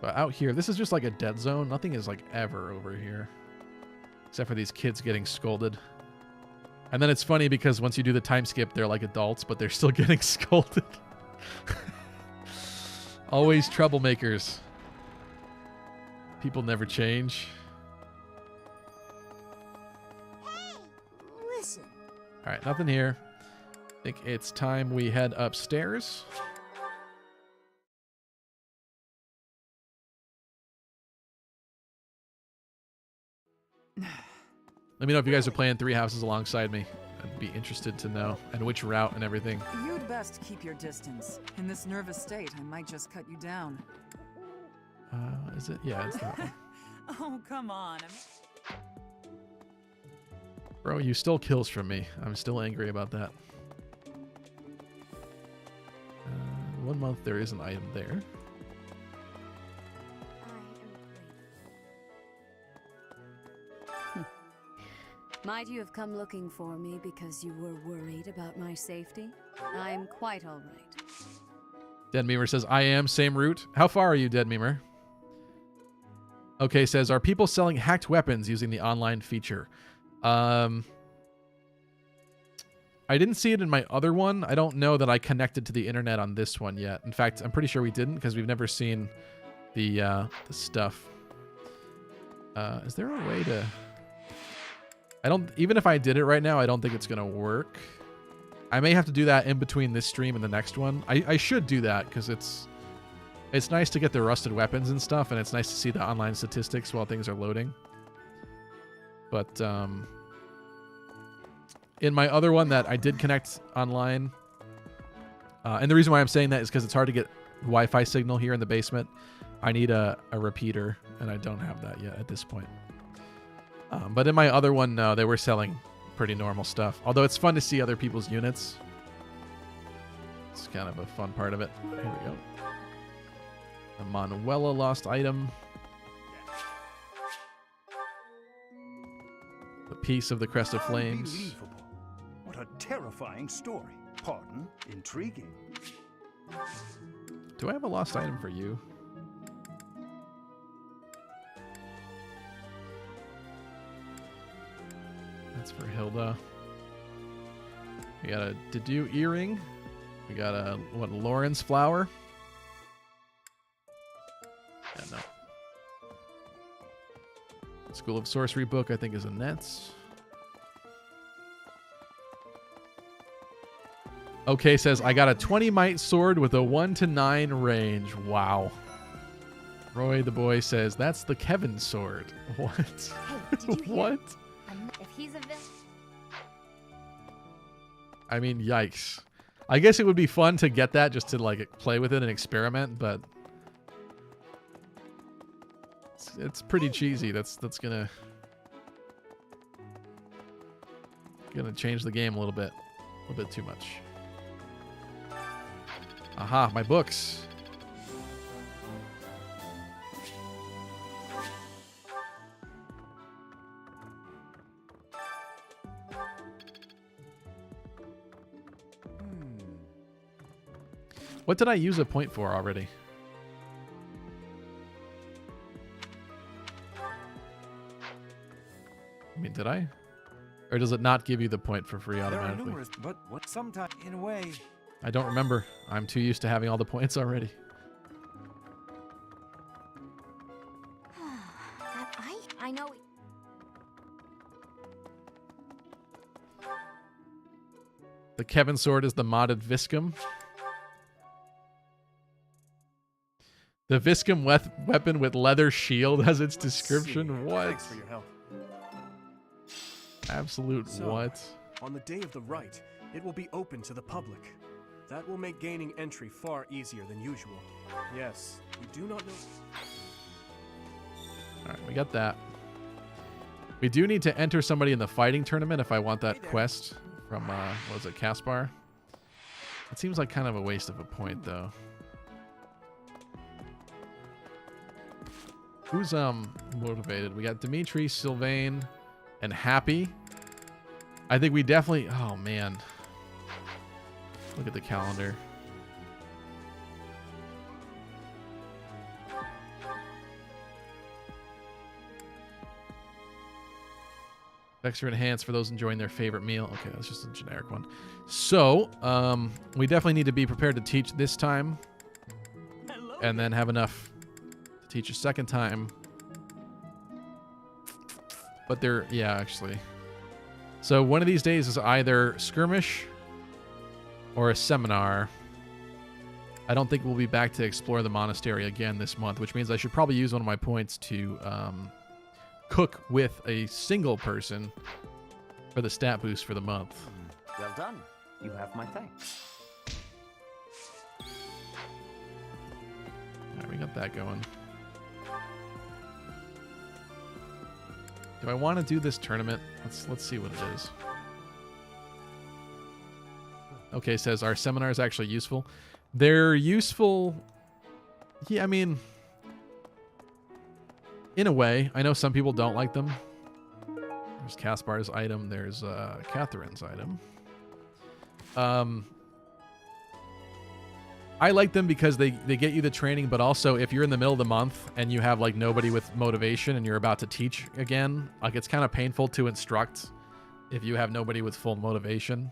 But out here, this is just like a dead zone. Nothing is like ever over here. Except for these kids getting scolded. And then it's funny because once you do the time skip, they're like adults, but they're still getting scolded. Always troublemakers. People never change. Hey, listen. All right, nothing here. I think it's time we head upstairs. Let me know if you guys are playing Three Houses alongside me. I'd be interested to know, and which route and everything. You'd best keep your distance. In this nervous state, I might just cut you down. Is it? Yeah, it's that one. Oh, come on. Bro, you stole kills from me. I'm still angry about that. 1 month, there is an item there. Might you have come looking for me because you were worried about my safety? I'm quite all right. Dead Memer says, I am, same route. How far are you, Dead Memer? Okay, says, are people selling hacked weapons using the online feature? I didn't see it in my other one. I don't know that I connected to the internet on this one yet. In fact, I'm pretty sure we didn't because we've never seen the stuff. Is there a way to... even if I did it right now, I don't think it's going to work. I may have to do that in between this stream and the next one. I should do that because it's nice to get the rusted weapons and stuff, and it's nice to see the online statistics while things are loading. But in my other one that I did connect online, and the reason why I'm saying that is because it's hard to get Wi-Fi signal here in the basement. I need a repeater, and I don't have that yet at this point. But in my other one, no, they were selling pretty normal stuff. Although it's fun to see other people's units. It's kind of a fun part of it. Here we go. The Manuela lost item. The piece of the Crest of Flames. Unbelievable. What a terrifying story. Pardon, intriguing. Do I have a lost item for you? That's for Hilda. We got a Dedu earring. We got a, what, Lauren's flower? Yeah, no. School of Sorcery book, I think, is Annette's. Okay, says, I got a 20 might sword with a 1 to 9 range. Wow. Roy the boy says, that's the Kevin sword. What? Hey, did you hear? What? If he's a villain... I mean, yikes. I guess it would be fun to get that just to like play with it and experiment, but it's pretty cheesy. That's gonna change the game a little bit too much. Aha, my books. What did I use a point for already? I mean, did I? Or does it not give you the point for free automatically? There are numerous, but what sometimes, in a way... I don't remember. I'm too used to having all the points already. I know. The Kevin sword is the modded Viscum. The Viscum weapon with leather shield has its description. What? Thanks for your help. Absolute So, what? On the day of the rite, it will be open to the public. That will make gaining entry far easier than usual. Yes, we do not know. Alright, we got that. We do need to enter somebody in the fighting tournament if I want that quest from, what was it, Caspar? It seems like kind of a waste of a point, though. Who's, motivated? We got Dimitri, Sylvain, and Happy. I think we definitely... Oh, man. Look at the calendar. Extra enhance for those enjoying their favorite meal. Okay, that's just a generic one. So, we definitely need to be prepared to teach this time. And then have enough to teach a second time. But they're... Yeah, actually. So, one of these days is either skirmish or a seminar. I don't think we'll be back to explore the monastery again this month, which means I should probably use one of my points to cook with a single person for the stat boost for the month. Well done. You have my thanks. Alright, we got that going. Do I want to do this tournament? Let's see what it is. Okay, says, are seminars actually useful? They're useful... Yeah, I mean... In a way. I know some people don't like them. There's Caspar's item. There's Catherine's item. I like them because they get you the training, but also if you're in the middle of the month and you have like nobody with motivation and you're about to teach again, like it's kind of painful to instruct if you have nobody with full motivation.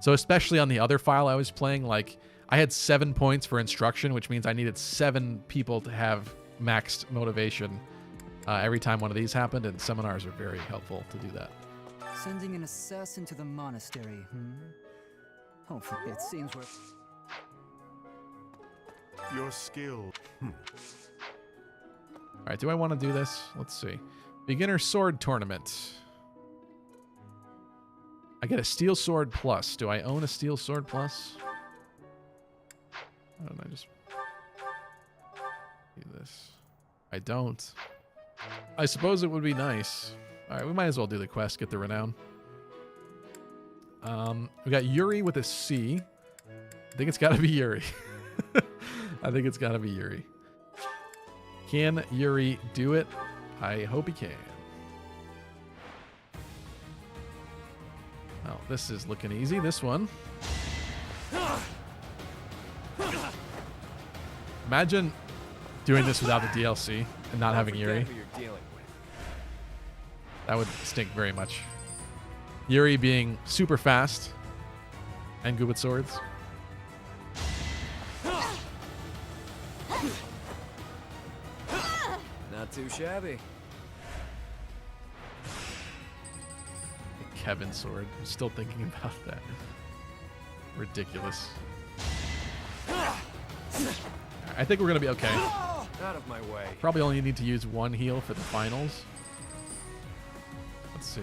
So especially on the other file I was playing, like I had 7 points for instruction, which means I needed 7 people to have maxed motivation every time one of these happened, and seminars are very helpful to do that. Sending an assassin to the monastery, Hopefully it seems worth... Your skill. Alright, do I want to do this? Let's see. Beginner sword tournament. I get a steel sword plus. Do I own a steel sword plus? Why don't I just do this? I don't. I suppose it would be nice. Alright, we might as well do the quest, get the renown. We got Yuri with a C. I think it's got to be Yuri. I think it's got to be Yuri. Can Yuri do it? I hope he can. Well, this is looking easy, this one. Imagine doing this without the DLC and not having Yuri. That would stink very much. Yuri being super fast and good with swords. Not too shabby. The Kevin sword. I'm still thinking about that. Ridiculous. I think we're going to be okay. Out of my way. Probably only need to use 1 heal for the finals. Let's see.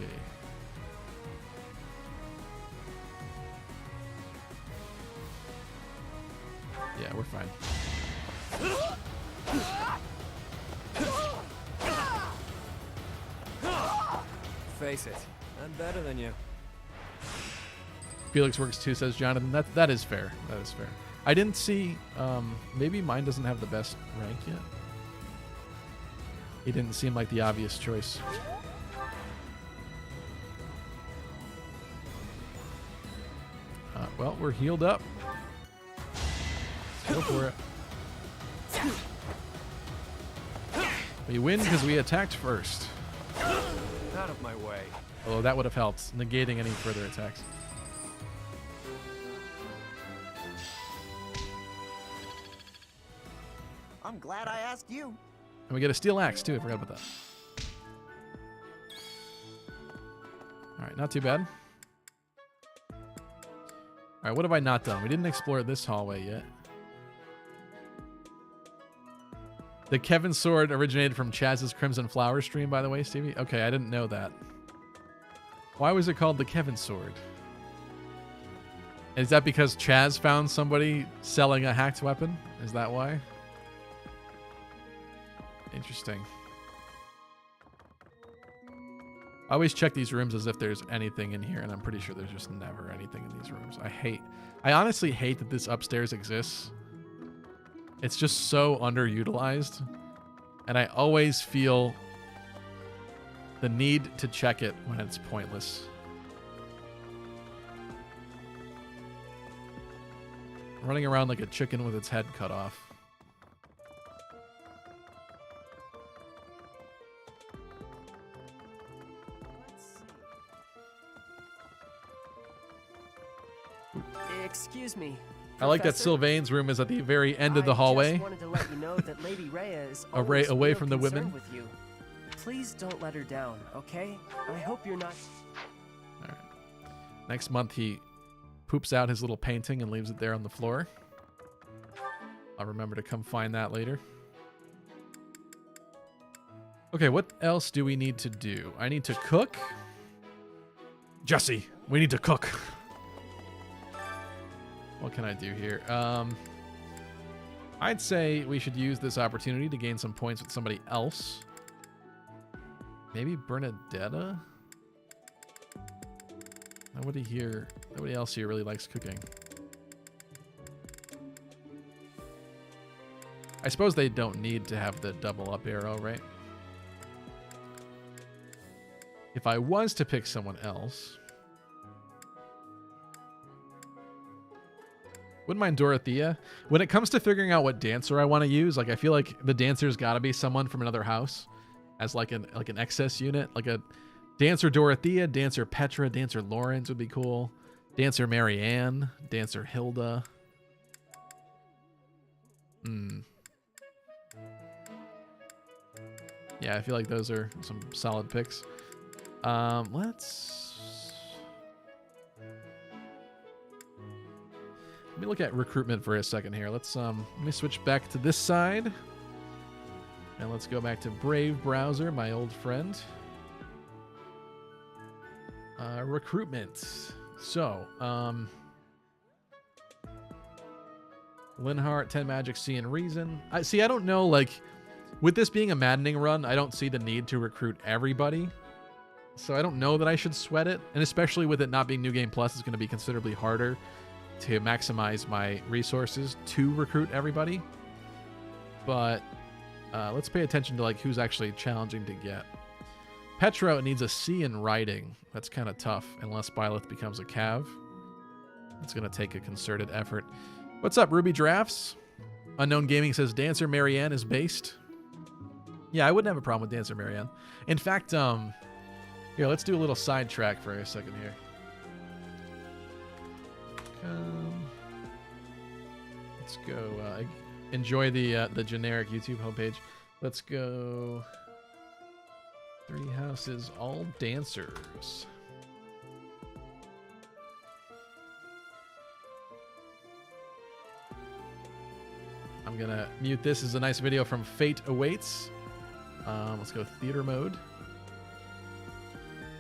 Yeah, we're fine. Face it, I'm better than you. Felix Works 2 says Jonathan. That is fair. That is fair. I didn't see. Maybe mine doesn't have the best rank yet. He didn't seem like the obvious choice. Well, we're healed up. Let's go for it. We win because we attacked first. Out of my way. Although that would have helped, negating any further attacks. I'm glad I asked you. And we get a steel axe too. I forgot about that. All right, not too bad. All right, what have I not done? We didn't explore this hallway yet. The Kevin sword originated from Chaz's Crimson Flower stream, by the way, Stevie. Okay, I didn't know that. Why was it called the Kevin sword? Is that because Chaz found somebody selling a hacked weapon? Is that why? Interesting. I always check these rooms as if there's anything in here, and I'm pretty sure there's just never anything in these rooms. I honestly hate that this upstairs exists. It's just so underutilized, and I always feel the need to check it when it's pointless. Running around like a chicken with its head cut off. Excuse me. I like that Professor? Sylvain's room is at the very end of the hallway. I just wanted to let you know that Lady Rhea is Away always from the concerned women. with you. Please don't let her down, okay? I hope you're not. All right. Next month he poops out his little painting and leaves it there on the floor. I'll remember to come find that later. Okay, what else do we need to do? I need to cook. Jesse, we need to cook. What can I do here? I'd say we should use this opportunity to gain some points with somebody else. Maybe Bernadetta? Nobody else here really likes cooking. I suppose they don't need to have the double up arrow, right? If I was to pick someone else... Wouldn't mind Dorothea. When it comes to figuring out what dancer I want to use, like I feel like the dancer's got to be someone from another house as like an excess unit. Like a dancer Dorothea, dancer Petra, dancer Lawrence would be cool. Dancer Marianne, dancer Hilda. Yeah, I feel like those are some solid picks. Let me look at recruitment for a second here. Let me switch back to this side. And let's go back to Brave Browser, my old friend. Recruitment. So, Linhart, 10 Magic, C, and Reason. I don't know, like, with this being a Maddening run, I don't see the need to recruit everybody. So I don't know that I should sweat it. And especially with it not being New Game Plus, it's going to be considerably harder to maximize my resources to recruit everybody. But let's pay attention to like who's actually challenging to get. Petra needs a C in writing. That's kind of tough unless Byleth becomes a Cav. It's going to take a concerted effort. What's up, Ruby Drafts? Unknown Gaming says Dancer Marianne is based. Yeah, I wouldn't have a problem with Dancer Marianne. In fact, here, let's do a little sidetrack for a second here. Let's go enjoy the generic YouTube homepage. Let's go Three Houses, all dancers. I'm gonna mute this. This is a nice video from Fate Awaits. Let's go theater mode.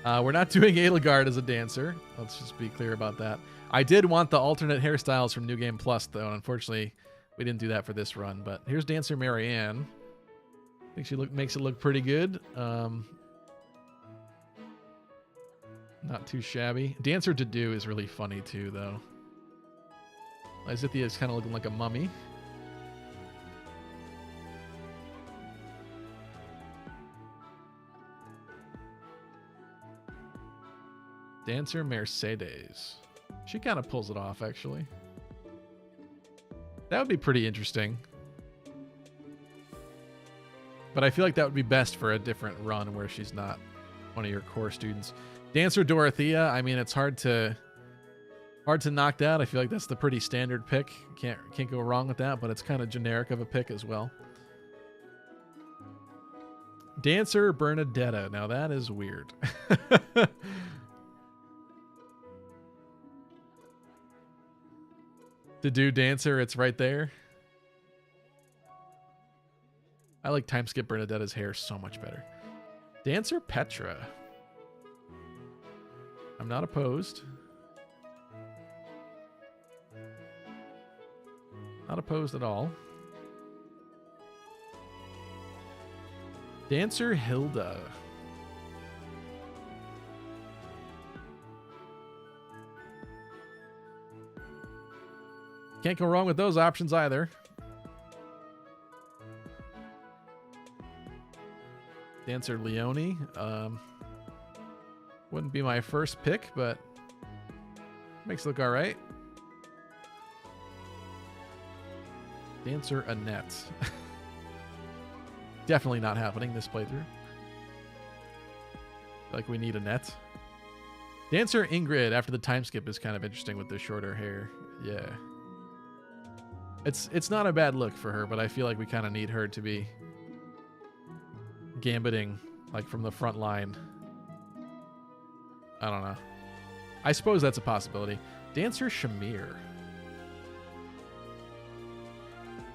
We're not doing Edelgard as a dancer. Let's just be clear about that. I did want the alternate hairstyles from New Game Plus, though, and unfortunately, We didn't do that for this run, but here's Dancer Marianne. I think she makes it look pretty good. Not too shabby. Dancer Dedue is really funny too, though. Lysithea is kind of looking like a mummy. Dancer Mercedes. She kind of pulls it off, actually. That would be pretty interesting. But I feel like that would be best for a different run where she's not one of your core students. Dancer Dorothea, I mean, it's hard to knock that. I feel like that's the pretty standard pick. Can't go wrong with that, but it's kind of generic of a pick as well. Dancer Bernadetta. Now that is weird. To do Dancer, it's right there. I like time skip Bernadetta's hair so much better. Dancer Petra. I'm not opposed. Not opposed at all. Dancer Hilda. Can't go wrong with those options either. Dancer Leone. Wouldn't be my first pick, but makes it look all right. Dancer Annette. Definitely not happening this playthrough. Like we need Annette. Dancer Ingrid after the time skip is kind of interesting with the shorter hair. Yeah. It's not a bad look for her, but I feel like we kind of need her to be gambiting like from the front line. I don't know. I suppose that's a possibility. Dancer Shamir.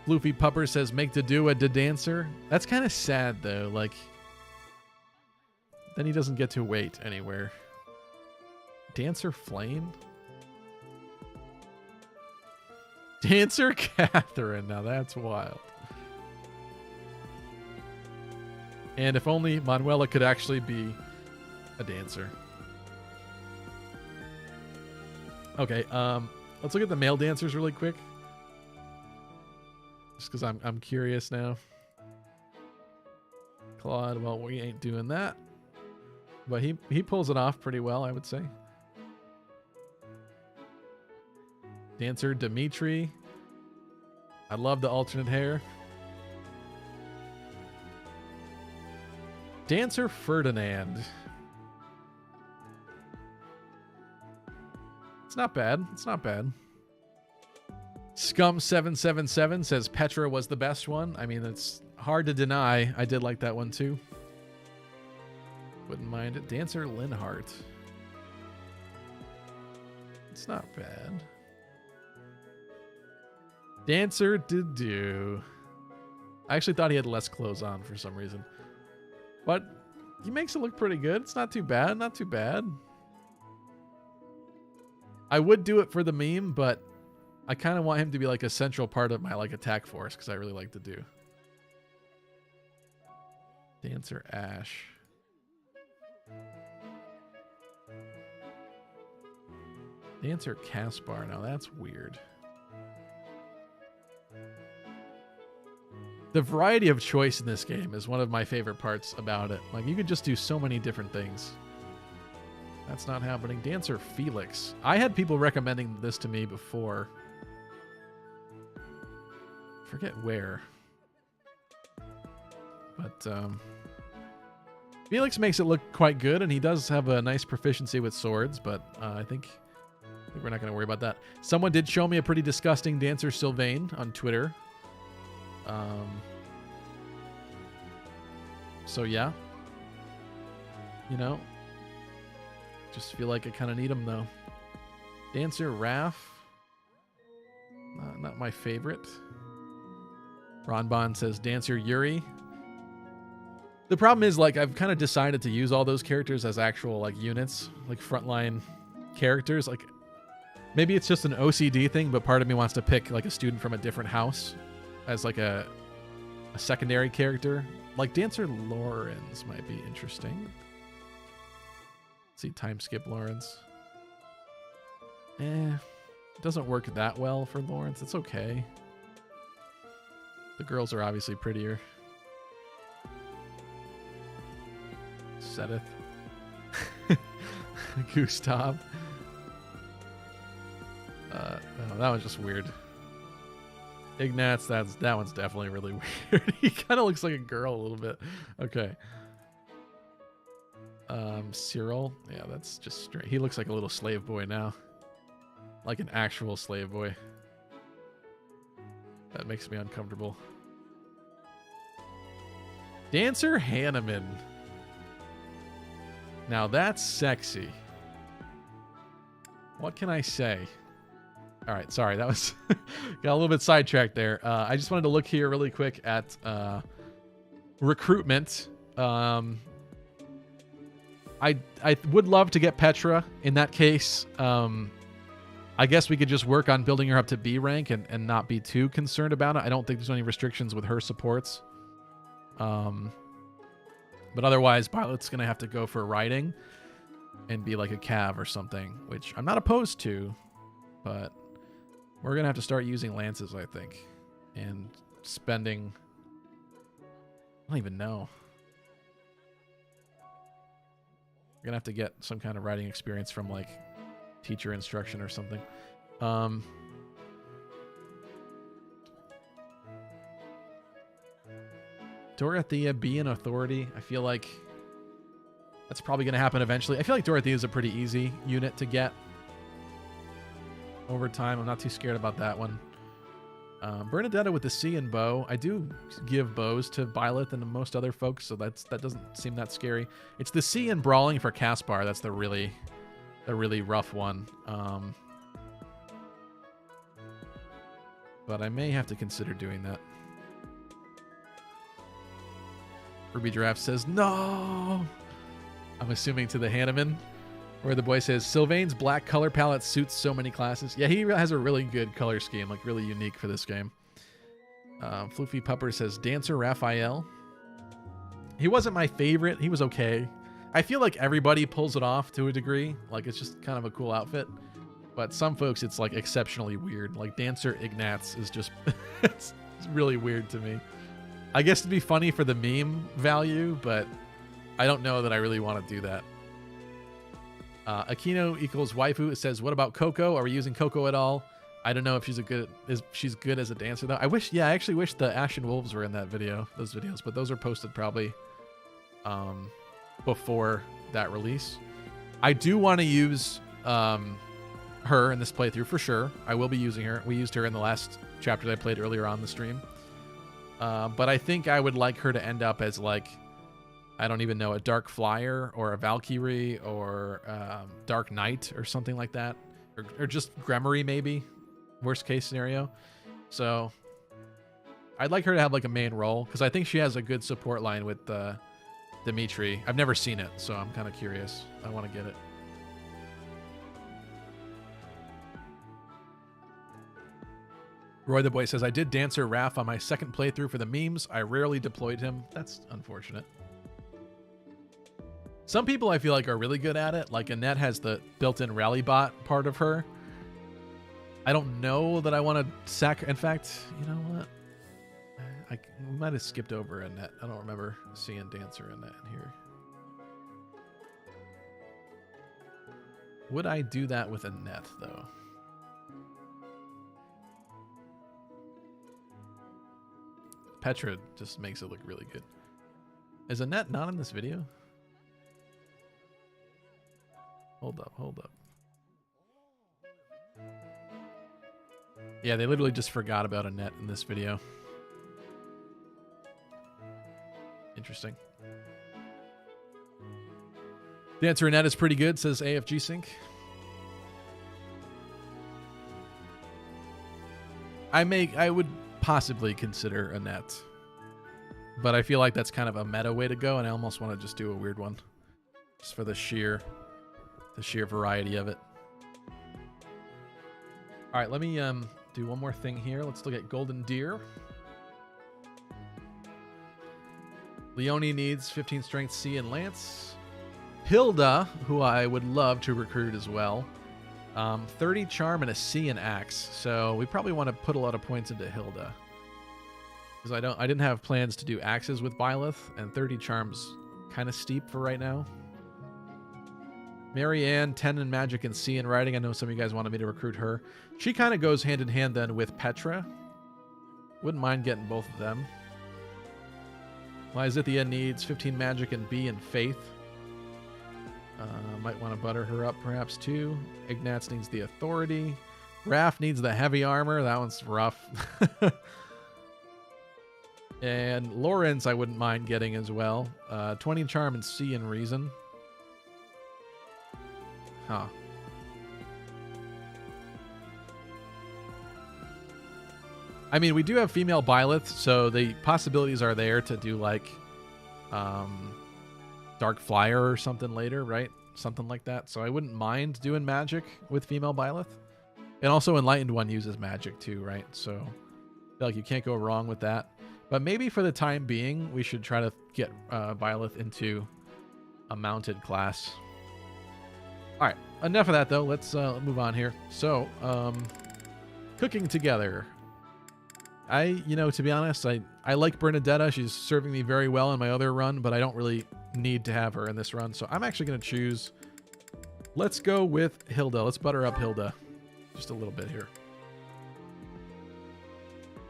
Floofy Pupper says make Dedue a dancer. That's kind of sad though. Like then he doesn't get to wait anywhere. Dancer Flame. Dancer Catherine. Now that's wild. And if only Manuela could actually be a dancer. Okay, let's look at the male dancers really quick. Just because I'm curious now. Claude, well, we ain't doing that. But he pulls it off pretty well, I would say. Dancer Dimitri. I love the alternate hair. Dancer Ferdinand. It's not bad. It's not bad. Scum777 says Petra was the best one. I mean, it's hard to deny. I did like that one too. Wouldn't mind it. Dancer Linhart. It's not bad. Dancer Dedue. I actually thought he had less clothes on for some reason. But he makes it look pretty good. It's not too bad. Not too bad. I would do it for the meme, but I kind of want him to be like a central part of my like attack force because I really like Dedue. Dancer Ash. Dancer Caspar. Now that's weird. The variety of choice in this game is one of my favorite parts about it. Like, you could just do so many different things. That's not happening. Dancer Felix. I had people recommending this to me before. Forget where. But, Felix makes it look quite good, and he does have a nice proficiency with swords, but I think we're not going to worry about that. Someone did show me a pretty disgusting Dancer Sylvain on Twitter. So yeah, you know, just feel like I kind of need him though. Dancer Raph, not my favorite. Ron Bond says Dancer Yuri. The problem is, like, I've kind of decided to use all those characters as actual like units, like frontline characters. Like, Maybe it's just an OCD thing, but part of me wants to pick like a student from a different house as like a secondary character. Like Dancer Lawrence might be interesting. Let's see, time skip Lawrence. It doesn't work that well for Lawrence. It's okay. The girls are obviously prettier. Sedith. Gustav. Oh, that was just weird. Ignatz, that one's definitely really weird. He kind of looks like a girl a little bit. Okay. Cyril. Yeah, that's just straight. He looks like a little slave boy now. Like an actual slave boy. That makes me uncomfortable. Dancer Hanneman. Now that's sexy. What can I say? All right, sorry, that was got a little bit sidetracked there. I just wanted to look here really quick at recruitment. I would love to get Petra in that case. I guess we could just work on building her up to B rank and not be too concerned about it. I don't think there's any restrictions with her supports. But otherwise, Pilot's going to have to go for riding and be like a cav or something, which I'm not opposed to, but we're going to have to start using lances, I think, and spending... I don't even know. We're going to have to get some kind of riding experience from, like, teacher instruction or something. Dorothea be an authority. I feel like that's probably going to happen eventually. I feel like Dorothea is a pretty easy unit to get over time. I'm not too scared about that one. Bernadetta with the C and bow. I do give bows to Byleth and most other folks, so that doesn't seem that scary. It's the C and brawling for Caspar. That's the really rough one. But I may have to consider doing that. Ruby Giraffe says, no! I'm assuming to the Hanneman, where the boy says, Sylvain's black color palette suits so many classes. Yeah, he has a really good color scheme, like really unique for this game. Floofy Pupper says, Dancer Raphael. He wasn't my favorite. He was okay. I feel like everybody pulls it off to a degree. Like, it's just kind of a cool outfit. But some folks, it's like exceptionally weird. Like Dancer Ignatz is just, it's really weird to me. I guess it'd be funny for the meme value, but I don't know that I really want to do that. Aquino equals waifu. It says, what about Coco? Are we using Coco at all? I don't know if she's good as a dancer though. I actually wish the Ashen Wolves were in those videos, but those are posted probably before that release. I do want to use her in this playthrough for sure. I will be using her. We used her in the last chapter that I played earlier on the stream. But I think I would like her to end up as, like, I don't even know, a Dark Flyer or a Valkyrie or Dark Knight or something like that. Or just Gremory, maybe. Worst case scenario. So I'd like her to have, like, a main role, because I think she has a good support line with Dimitri. I've never seen it, so I'm kind of curious. I want to get it. Roy the Boy says, I did Dancer Raph on my second playthrough for the memes. I rarely deployed him. That's unfortunate. Some people I feel like are really good at it. Like Annette has the built-in rally bot part of her. I don't know that I want to in fact, you know what? We might have skipped over Annette. I don't remember seeing Dancer Annette in here. Would I do that with Annette, though? Petra just makes it look really good. Is Annette not in this video? Hold up. Yeah, they literally just forgot about Annette in this video. Interesting. Dancer Annette is pretty good, says AFG Sync. I would possibly consider Annette, but I feel like that's kind of a meta way to go, and I almost want to just do a weird one, just for the sheer variety of it. All right, let me do one more thing here. Let's look at Golden Deer. Leonie needs 15 strength C and Lance. Hilda, who I would love to recruit as well. 30 charm and a C and axe. So we probably want to put a lot of points into Hilda. Because I didn't have plans to do axes with Byleth, and 30 charm's kind of steep for right now. Marianne, 10 in magic and C in writing. I know some of you guys wanted me to recruit her. She kind of goes hand in hand then with Petra. Wouldn't mind getting both of them. Lyzithia needs 15 magic and B in faith. Might want to butter her up perhaps too. Ignatz needs the authority. Raph needs the heavy armor. That one's rough. And Lawrence I wouldn't mind getting as well. 20 charm and C in reason. Huh. I mean, we do have female Byleth, so the possibilities are there to do like Dark Flyer or something later, right? Something like that. So I wouldn't mind doing magic with female Byleth. And also Enlightened One uses magic too, right? So I feel like you can't go wrong with that. But maybe for the time being, we should try to get Byleth into a mounted class. All right, enough of that though. Let's move on here. So, cooking together. To be honest, I like Bernadetta. She's serving me very well in my other run, but I don't really need to have her in this run. So I'm actually going to choose, let's go with Hilda. Let's butter up Hilda just a little bit here.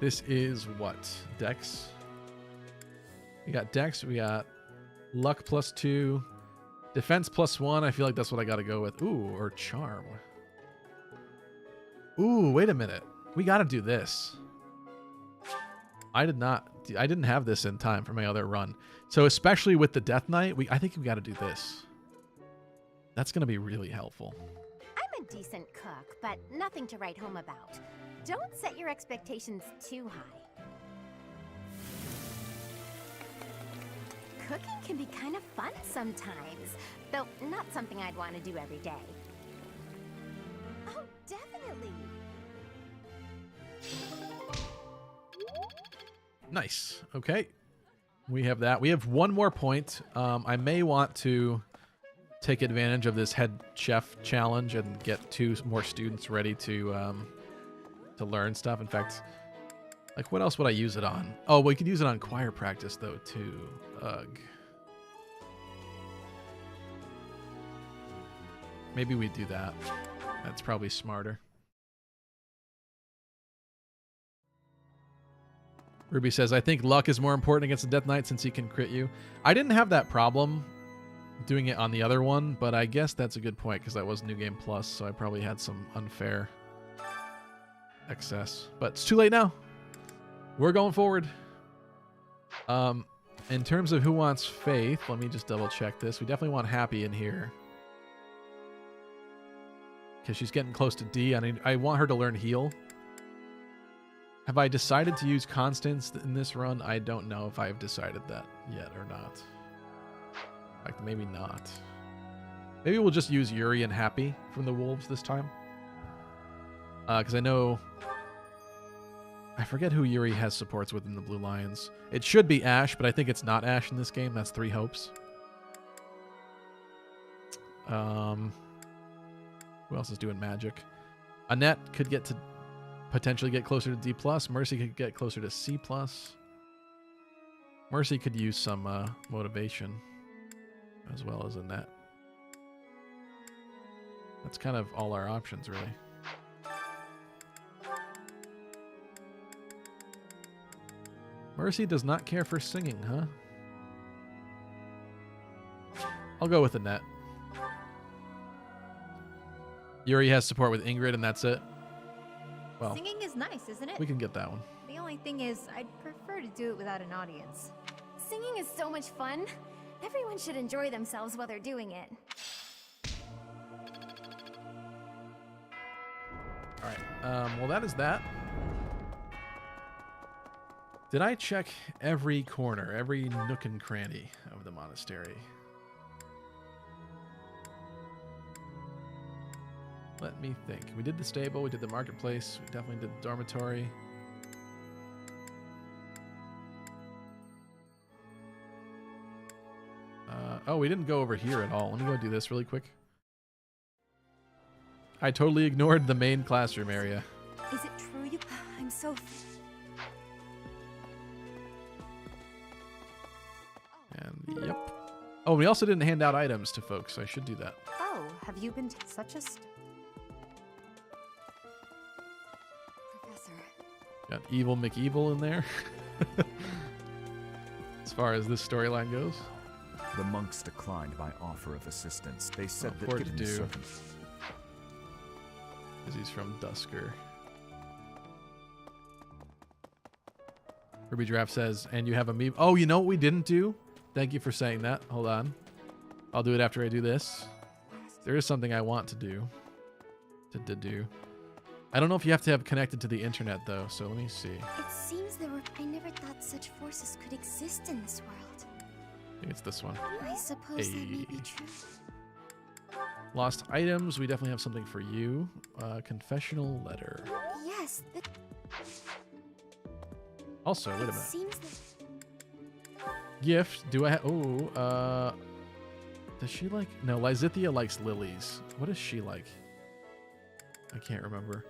This is what? Dex? We got Dex. We got Luck +2. Defense +1. I feel like that's what I got to go with. Ooh, or Charm. Ooh, wait a minute. We got to do this. I didn't have this in time for my other run. So especially with the Death Knight, I think we got to do this. That's going to be really helpful. I'm a decent cook, but nothing to write home about. Don't set your expectations too high. Cooking can be kind of fun sometimes, though not something I'd want to do every day. Oh, definitely. Nice. Okay. We have that. We have one more point. I may want to take advantage of this head chef challenge and get 2 more students ready to learn stuff. In fact, like what else would I use it on? Oh, we could use it on choir practice though too. Ugh. Maybe we do that. That's probably smarter. Ruby says, I think luck is more important against the Death Knight since he can crit you. I didn't have that problem doing it on the other one, but I guess that's a good point because that was New Game Plus, so I probably had some unfair excess. But it's too late now. We're going forward. In terms of who wants faith, let me just double check this. We definitely want Happy in here. Because she's getting close to D, and I want her to learn heal. Have I decided to use Constance in this run? I don't know if I've decided that yet or not. Like, maybe not. Maybe we'll just use Yuri and Happy from the Wolves this time. Because I know... I forget who Yuri has supports within the Blue Lions. It should be Ash, but I think it's not Ash in this game. That's 3 hopes. Who else is doing magic? Annette could get to... potentially get closer to D+. Mercy could get closer to C+. Mercy could use some motivation as well as Annette. That's kind of all our options, really. Mercy does not care for singing, huh? I'll go with Annette. Yuri has support with Ingrid, and that's it. Well, singing is nice, isn't it? We can get that one. The only thing is, I'd prefer to do it without an audience. Singing is so much fun. Everyone should enjoy themselves while they're doing it. All right. Well, that is that. Did I check every corner, every nook and cranny of the monastery? Let me think. We did the stable. We did the marketplace. We definitely did the dormitory. Oh, we didn't go over here at all. Let me go do this really quick. I totally ignored the main classroom area. Is it true you... I'm so... And yep. Oh, we also didn't hand out items to folks. I should do that. Oh, have you been such a... Professor. Got Evil McEvil in there. As far as this storyline goes. The monks declined my offer of assistance. They said that poor given the Dedu. circumstances... Because he's from Dusker. Ruby Giraffe says, and you have a meme. Oh, you know what we didn't do? Thank you for saying that. Hold on. I'll do it after I do this. There is something I want to do. To do. I don't know if you have to have connected to the internet, though, so let me see. It seems there were... I never thought such forces could exist in this world. I think it's this one. I suppose that may be true. Lost items. We definitely have something for you. Confessional letter. Yes. Also, wait a minute. Seems Gift. Do I have... Oh, does she like... No, Lysithia likes lilies. What is she like? I can't remember.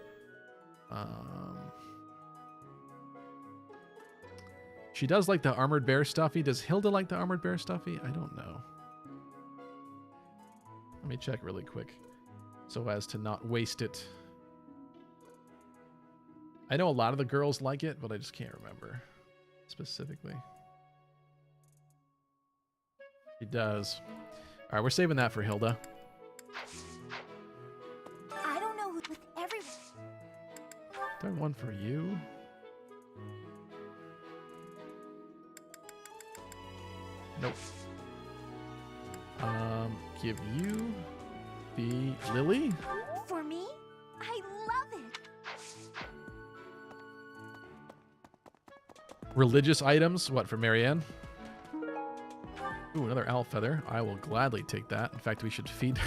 She does like the Armored Bear stuffy. Does Hilda like the Armored Bear stuffy? I don't know. Let me check really quick so as to not waste it. I know a lot of the girls like it, but I just can't remember specifically. She does. All right, we're saving that for Hilda. I don't know with everyone. Do I have one for you? Nope. Give you the lily. For me? I love it. Religious items. What, for Marianne? Ooh, another owl feather. I will gladly take that. In fact, we should feed.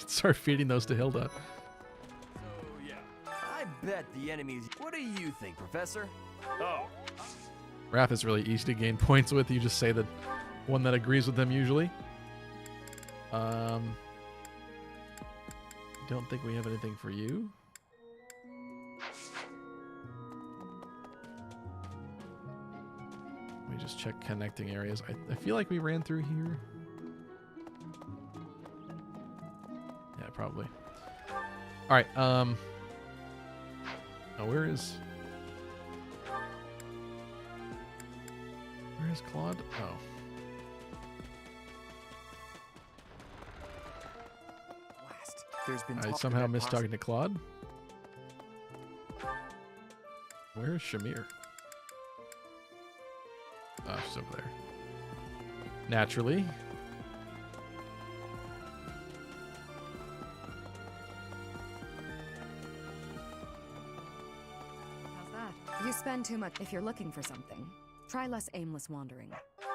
Start feeding those to Hilda. So yeah, I bet the enemies. What do you think, Professor? Oh, Raph is really easy to gain points with. You just say the one that agrees with them usually. Don't think we have anything for you. Let me just check connecting areas. I feel like we ran through here. Yeah, probably. All right. Oh, where is Claude? Oh. There's been I somehow missed talking to Claude. Where is Shamir? Oh, she's over there. Naturally. How's that? You spend too much if you're looking for something. Try less aimless wandering.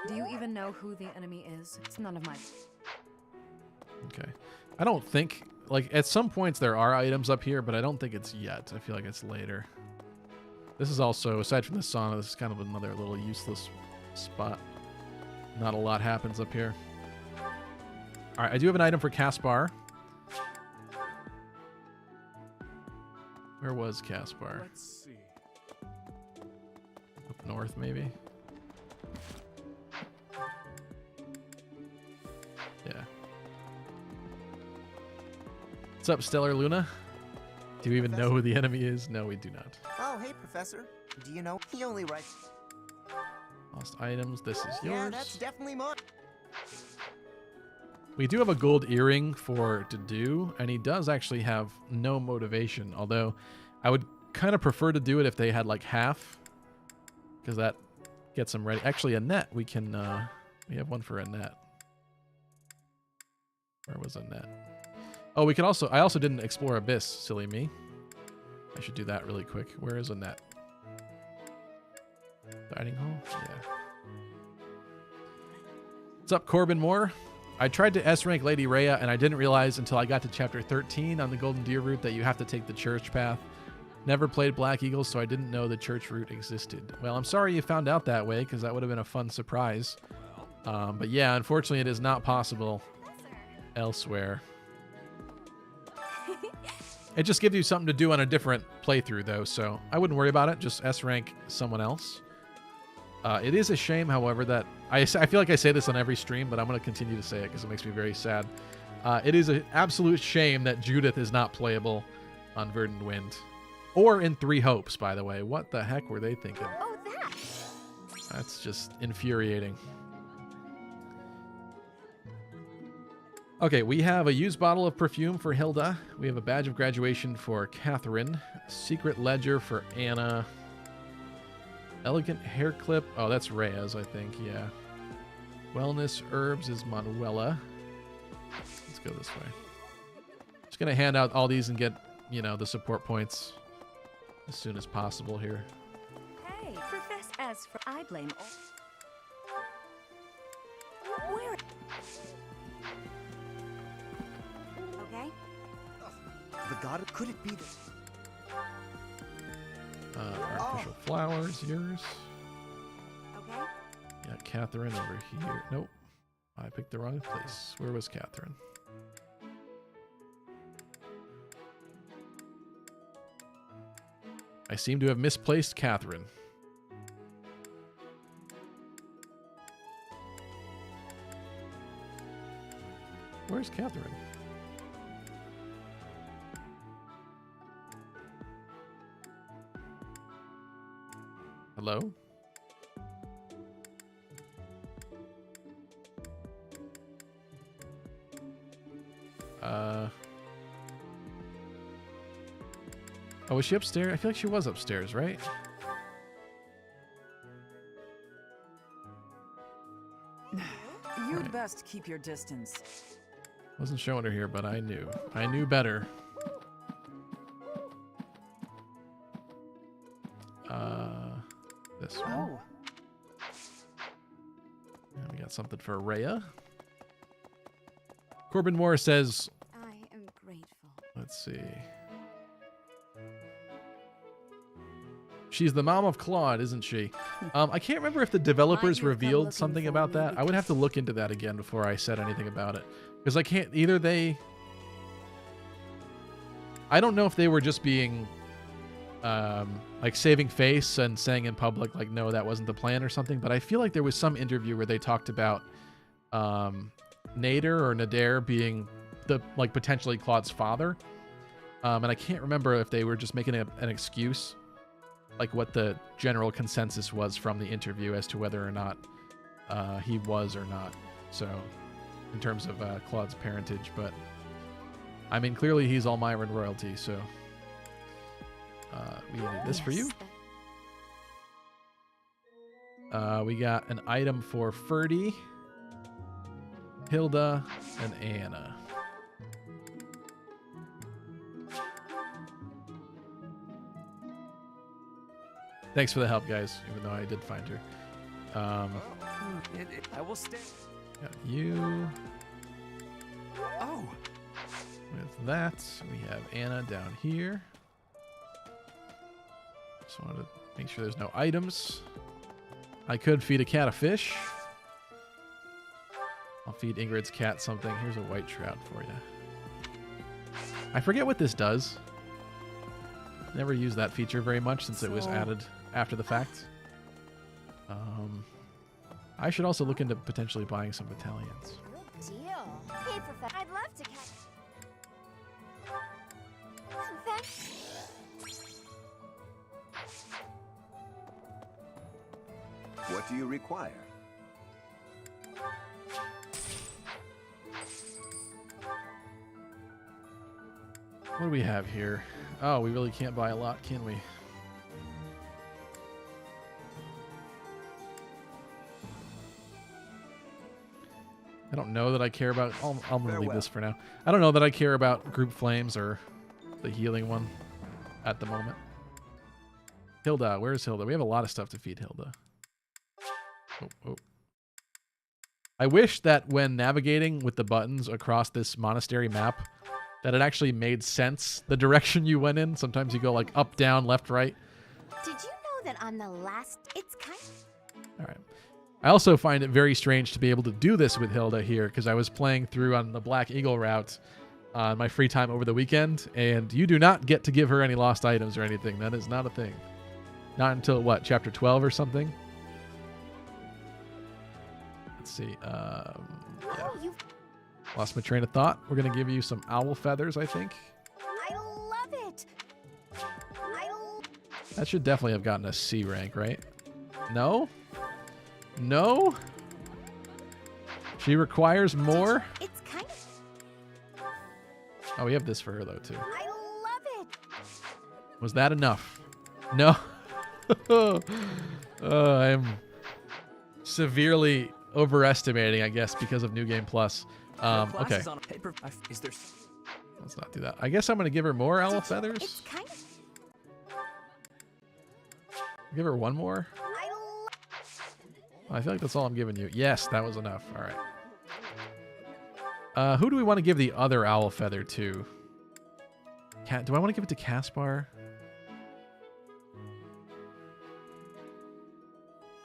Do you even know who the enemy is? It's none of my... Okay. I don't think... Like, at some points there are items up here, but I don't think it's yet. I feel like it's later. This is also, aside from the sauna, this is kind of another little useless spot. Not a lot happens up here. Alright, I do have an item for Caspar. Where was Caspar? Let's see. Up north, maybe? Yeah. What's up, Stellar Luna? Do you even know who the enemy is? No, we do not. Oh, hey, Professor. Do you know? He only writes... Lost items. This is yours. Yeah, that's definitely mine. We do have a gold earring for Dedu, and he does actually have no motivation, although I would kind of prefer to do it if they had like half, because that gets him ready. Actually, Annette, we can, we have one for Annette. Where was Annette? Oh, we can also, I also didn't explore Abyss, silly me. I should do that really quick. Where is Annette? Dining hall? Yeah. What's up, Corbin Moore? I tried to S-rank Lady Rhea, and I didn't realize until I got to chapter 13 on the Golden Deer route that you have to take the church path. Never played Black Eagle, so I didn't know the church route existed. Well, I'm sorry you found out that way, because that would have been a fun surprise. But yeah, unfortunately, it is not possible elsewhere. It just gives you something to do on a different playthrough, though, so I wouldn't worry about it. Just S-rank someone else. It is a shame, however, that... I feel like I say this on every stream, but I'm going to continue to say it because it makes me very sad. It is an absolute shame that Judith is not playable on Verdant Wind. Or in Three Hopes, by the way. What the heck were they thinking? Oh, that! That's just infuriating. Okay, we have a used bottle of perfume for Hilda. We have a badge of graduation for Catherine. Secret ledger for Anna. Elegant hair clip. Oh, that's Rhea's, I think. Yeah. Wellness herbs is Manuela. Let's go this way. Just going to hand out all these and get, you know, the support points as soon as possible here. Hey, Profess as for I blame all. Where? Okay. The god, could it be that? Artificial flowers, yours. Okay. Yeah, Catherine over here. Nope. I picked the wrong place. Where was Catherine? I seem to have misplaced Catherine. Where's Catherine? Hello? Oh, was she upstairs? I feel like she was upstairs, right? You'd best keep your distance. Wasn't showing her here, but I knew. I knew better. This one. Oh. And we got something for Rhea. Corbin Moore says... I am grateful. Let's see. She's the mom of Claude, isn't she? I can't remember if the developers revealed something about that. I would have to look into that again before I said anything about it. Because I can't... Either they... I don't know if they were just being... like saving face and saying in public, like, no, that wasn't the plan or something. But I feel like there was some interview where they talked about Nader or Nader being the, like, potentially Claude's father. And I can't remember if they were just making an excuse, like what the general consensus was from the interview as to whether or not he was or not. So in terms of Claude's parentage, but I mean, clearly he's Almyran royalty, so we need this for you. We got an item for Ferdy, Hilda, and Anna. Thanks for the help, guys, even though I did find her. I will stay. Got you. Oh. With that, we have Anna down here. Just wanted to make sure there's no items. I could feed a cat a fish. I'll feed Ingrid's cat something. Here's a white trout for you. I forget what this does. Never used that feature very much since it was added after the fact. I should also look into potentially buying some battalions. Good deal. Hey, Professor, I'd love to catch... What do you require? What do we have here? Oh, we really can't buy a lot, can we? I don't know that I care about... I'm going to leave this for now. I don't know that I care about group flames or the healing one at the moment. Hilda, where's Hilda? We have a lot of stuff to feed Hilda. Oh, oh. I wish that when navigating with the buttons across this monastery map, that it actually made sense the direction you went in. Sometimes you go like up, down, left, right. Did you know that on the last... It's kind All right. I also find it very strange to be able to do this with Hilda here because I was playing through on the Black Eagle route on my free time over the weekend, and you do not get to give her any lost items or anything. That is not a thing. Not until, what, chapter 12 or something? Let's see. Yeah. Lost my train of thought. We're going to give you some owl feathers, I think. I love it. That should definitely have gotten a C rank, right? No? No? She requires more? It's kind of... Oh, we have this for her, though, too. I love it. Was that enough? No. I'm severely overestimating, I guess, because of New Game Plus. Okay. Is there... Let's not do that. I guess I'm going to give her more owl feathers. It's kind of... Give her one more. I feel like that's all I'm giving you. Yes, that was enough. All right. Who do we want to give the other owl feather to? Do I want to give it to Caspar?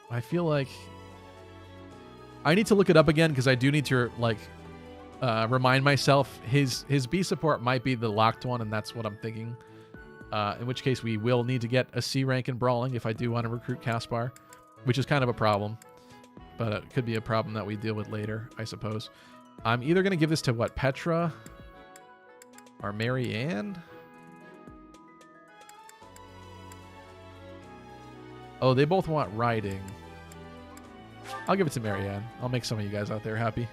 I feel like I need to look it up again because I do need to like remind myself his B support might be the locked one, and that's what I'm thinking. In which case we will need to get a C rank in brawling if I do want to recruit Caspar, which is kind of a problem, but it could be a problem that we deal with later, I suppose. I'm either going to give this to, what, Petra or Mary Ann? Oh, they both want riding. I'll give it to Mary Ann. I'll make some of you guys out there happy.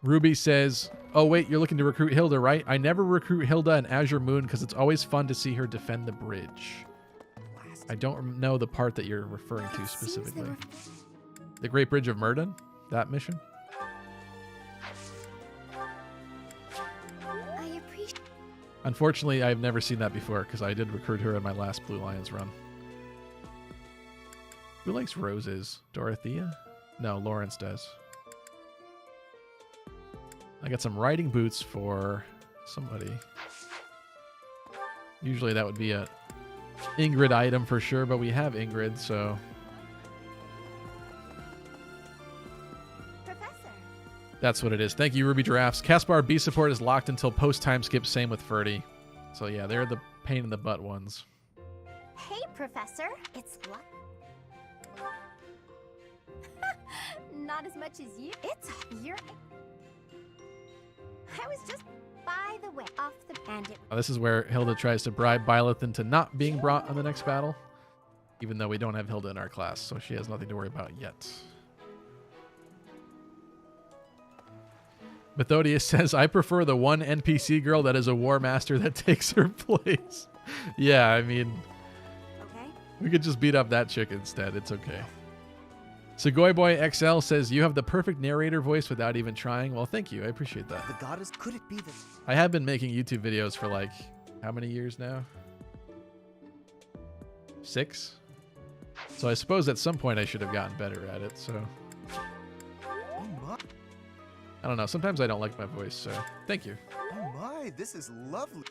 Ruby says, oh, wait, you're looking to recruit Hilda, right? I never recruit Hilda in Azure Moon because it's always fun to see her defend the bridge. I don't know the part that you're referring to specifically. The Great Bridge of Murden? That mission? I appreciate... Unfortunately, I've never seen that before because I did recruit her in my last Blue Lions run. Who likes roses? Dorothea? No, Lawrence does. I got some riding boots for somebody. Usually that would be a Ingrid item for sure, but we have Ingrid, so... Professor. That's what it is. Thank you, Ruby Giraffes. Caspar B support is locked until post-time skip, same with Ferdy. So yeah, they're the pain in the butt ones. Hey, Professor. It's luck. Not as much as you. It's your... I was just, by the way, off the bandit. This is where Hilda tries to bribe Byleth into not being brought on the next battle, even though we don't have Hilda in our class, so she has nothing to worry about yet. Methodius says, I prefer the one NPC girl that is a war master that takes her place. Yeah, I mean, we could just beat up that chick instead. It's okay. Segoy Boy XL says, you have the perfect narrator voice without even trying. Well, thank you. I appreciate that. The goddess, could it be that... I have been making YouTube videos for like, how many years now? 6? So I suppose at some point I should have gotten better at it, so... I don't know. Sometimes I don't like my voice, so thank you. Oh my, this is lovely.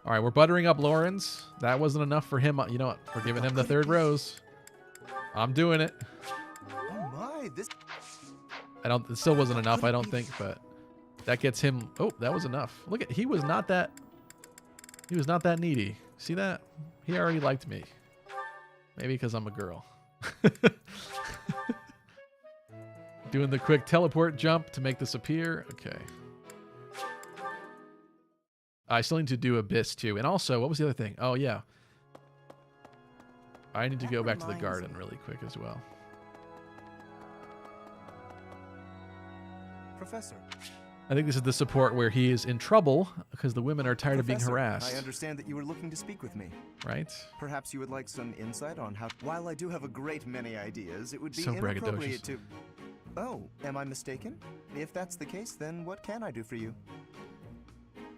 All right, we're buttering up Lawrence. That wasn't enough for him. You know what? We're giving him the 3rd rose. I'm doing it. Oh my, this... It still wasn't enough, I don't think, but that gets him... Oh, that was enough. Look at... He was not that needy. See that? He already liked me. Maybe because I'm a girl. Doing the quick teleport jump to make this appear. Okay. I still need to do Abyss too. And also, what was the other thing? Oh, yeah. I need to go back to the garden really quick as well. Professor. I think this is the support where he is in trouble because the women are tired of being harassed. I understand that you were looking to speak with me. Right? Perhaps you would like some insight on how... While I do have a great many ideas, it would be so inappropriate to... Oh, am I mistaken? If that's the case, then what can I do for you?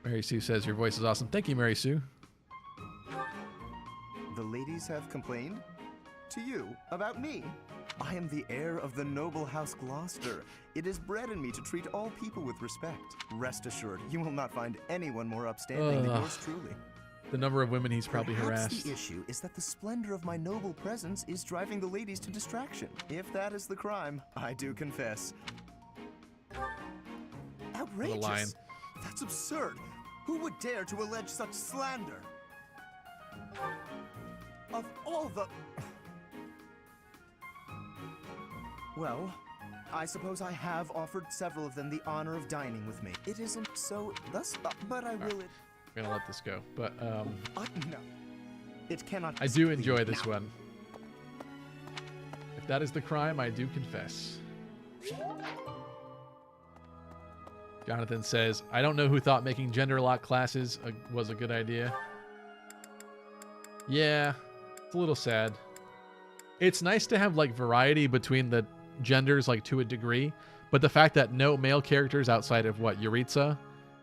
Mary Sue says your voice is awesome. Thank you, Mary Sue. The ladies have complained? To you? About me? I am the heir of the noble House Gloucester. It is bred in me to treat all people with respect. Rest assured, you will not find anyone more upstanding than yours truly. The number of women he's probably Perhaps harassed. the issue is that the splendor of my noble presence is driving the ladies to distraction. If that is the crime, I do confess. Outrageous! line. That's absurd. Who would dare to allege such slander? Of all the... Well, I suppose I have offered several of them the honor of dining with me. It isn't so thus, but I will... I'm gonna let this go, but no. It cannot... I do enjoy this one. If that is the crime, I do confess. Jonathan says, I don't know who thought making gender lock classes was a good idea. Yeah, it's a little sad. It's nice to have like variety between the genders, like to a degree, but the fact that no male characters outside of what Yuritsa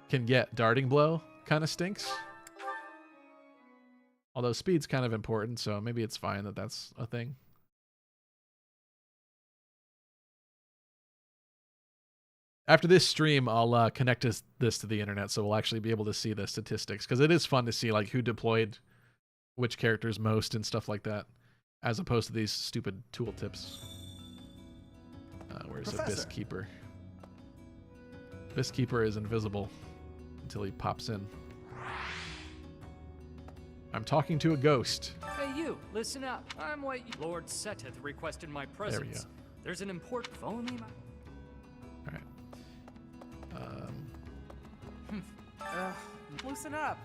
can get darting blow kind of stinks. Although speed's kind of important, so maybe it's fine that that's a thing. After this stream, I'll connect this to the internet, so we'll actually be able to see the statistics, because it is fun to see like who deployed which characters most and stuff like that, as opposed to these stupid tooltips. Where's Professor. the Biskeeper? Biskeeper is invisible until he pops in. I'm talking to a ghost. Hey you, listen up. I'm what Lord Seteth requested my presence. There we go. There's an important phone name. Alright. Listen up.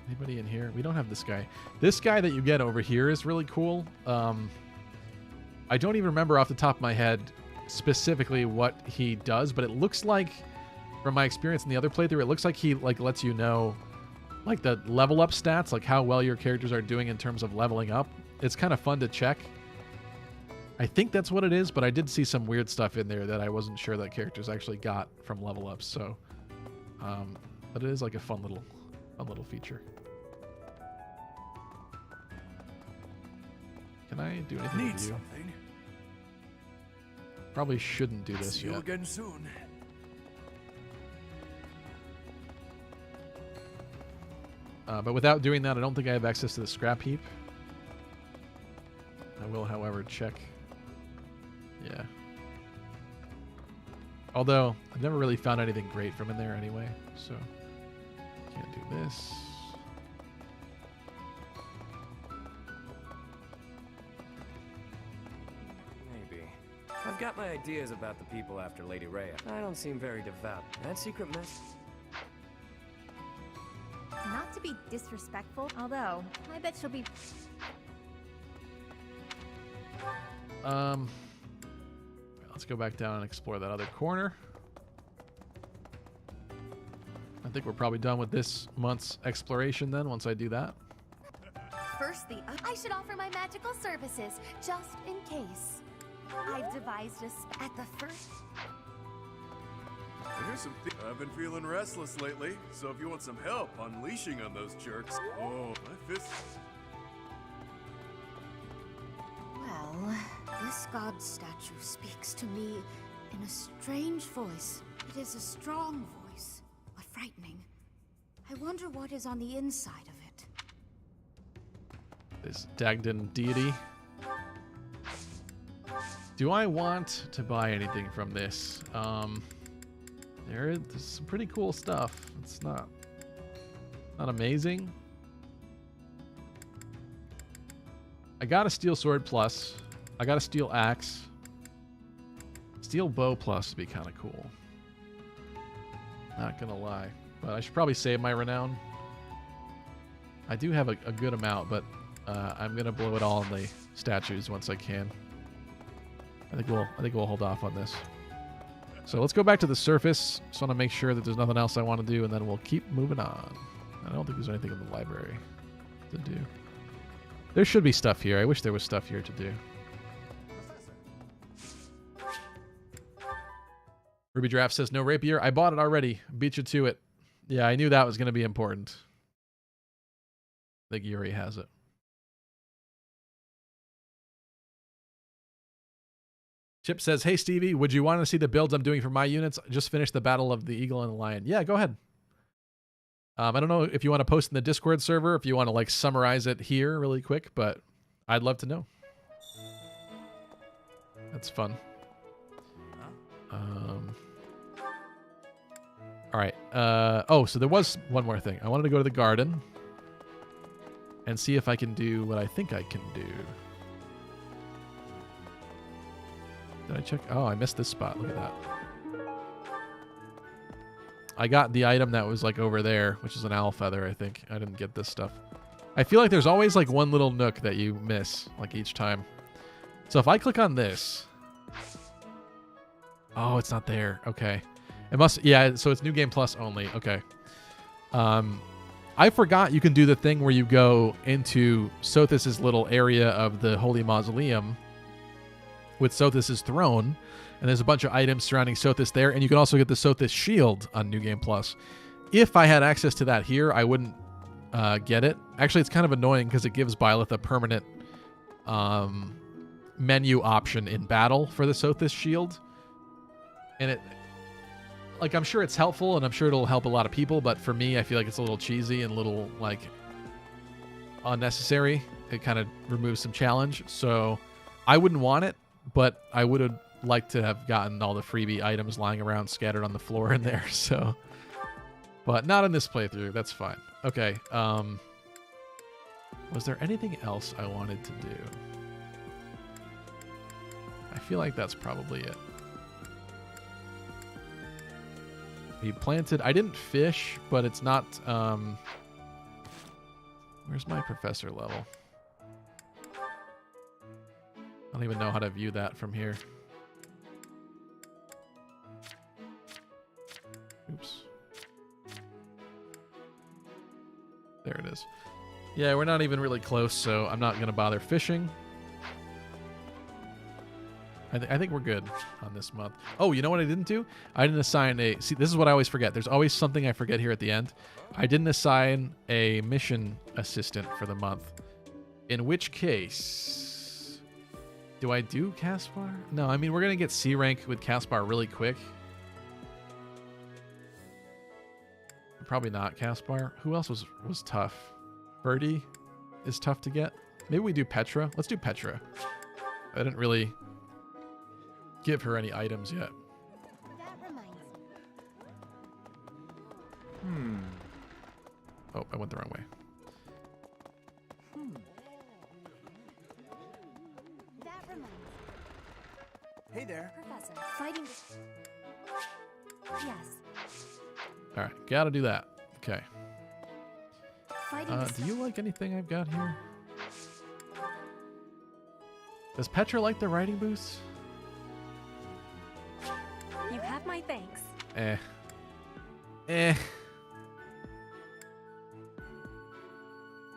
Anybody in here? We don't have this guy. This guy that you get over here is really cool. I don't even remember off the top of my head specifically what he does, but it looks like, from my experience in the other playthrough, it looks like he like lets you know like the level up stats, like how well your characters are doing in terms of leveling up. It's kind of fun to check. I think that's what it is, but I did see some weird stuff in there that I wasn't sure that characters actually got from level ups. So, but it is like a fun little feature. Can I do anything Need with you? something. Probably shouldn't do this See you yet. again soon. But without doing that, I don't think I have access to the scrap heap. I will, however, check. Yeah. Although, I've never really found anything great from in there anyway, so can't do this. Maybe. I've got my ideas about the people after Lady Rhea. I don't seem very devout. That secret mess... Not to be disrespectful, although I bet she'll be... Let's go back down and explore that other corner. I think we're probably done with this month's exploration then, once I do that. First, I should offer my magical services, just in case. I've devised a at the first... Here's some I've been feeling restless lately, so if you want some help unleashing on those jerks, oh, my fists. Well, this god statue speaks to me in a strange voice. It is a strong voice, but frightening. I wonder what is on the inside of it. This Dagdan deity. Do I want to buy anything from this? There's some pretty cool stuff. It's not amazing. I got a steel sword plus. I got a steel axe. Steel bow plus would be kind of cool. Not gonna lie, but I should probably save my renown. I do have a good amount, but I'm gonna blow it all on the statues once I can. I think we'll hold off on this. So let's go back to the surface. Just want to make sure that there's nothing else I want to do, and then we'll keep moving on. I don't think there's anything in the library to do. There should be stuff here. I wish there was stuff here to do. Ruby Draft says, no rapier. I bought it already. Beat you to it. Yeah, I knew that was going to be important. I think Yuri has it. Chip says, hey, Stevie, would you want to see the builds I'm doing for my units? Just finished the Battle of the Eagle and the Lion. Yeah, go ahead. I don't know if you want to post in the Discord server, if you want to like summarize it here really quick, but I'd love to know. That's fun. All right. Oh, so there was one more thing. I wanted to go to the garden and see if I can do what I think I can do. Did I check? Oh, I missed this spot. Look at that. I got the item that was like over there, which is an owl feather, I think. I didn't get this stuff. I feel like there's always like one little nook that you miss like each time. So if I click on this. Oh, it's not there. Okay. It must, yeah, so it's New Game Plus only. Okay. I forgot you can do the thing where you go into Sothis' little area of the Holy Mausoleum with Sothis' throne, and there's a bunch of items surrounding Sothis there, and you can also get the Sothis shield on New Game Plus. If I had access to that here, I wouldn't get it. Actually, it's kind of annoying because it gives Byleth a permanent menu option in battle for the Sothis shield. And it, like, I'm sure it's helpful, and I'm sure it'll help a lot of people, but for me, I feel like it's a little cheesy and a little, like, unnecessary. It kind of removes some challenge, so I wouldn't want it, but I would have liked to have gotten all the freebie items lying around scattered on the floor in there, so. But not in this playthrough, that's fine. Okay, was there anything else I wanted to do? I feel like that's probably it. He planted. I didn't fish, but it's not. Where's my professor level? I don't even know how to view that from here. Oops. There it is. Yeah, we're not even really close, so I'm not going to bother fishing. I think we're good on this month. Oh, you know what I didn't do? I didn't assign a... See, this is what I always forget. There's always something I forget here at the end. I didn't assign a mission assistant for the month. In which case... Do I do Caspar? No, I mean, we're going to get C rank with Caspar really quick. Probably not Caspar. Who else was tough? Birdie is tough to get. Maybe we do Petra. Let's do Petra. I didn't really... give her any items yet. Oh, I went the wrong way. Hey there. Professor, fighting. Yes. All right, gotta do that. Okay. Fighting. Do you like anything I've got here? Does Petra like the riding boots? You have my thanks. Eh. I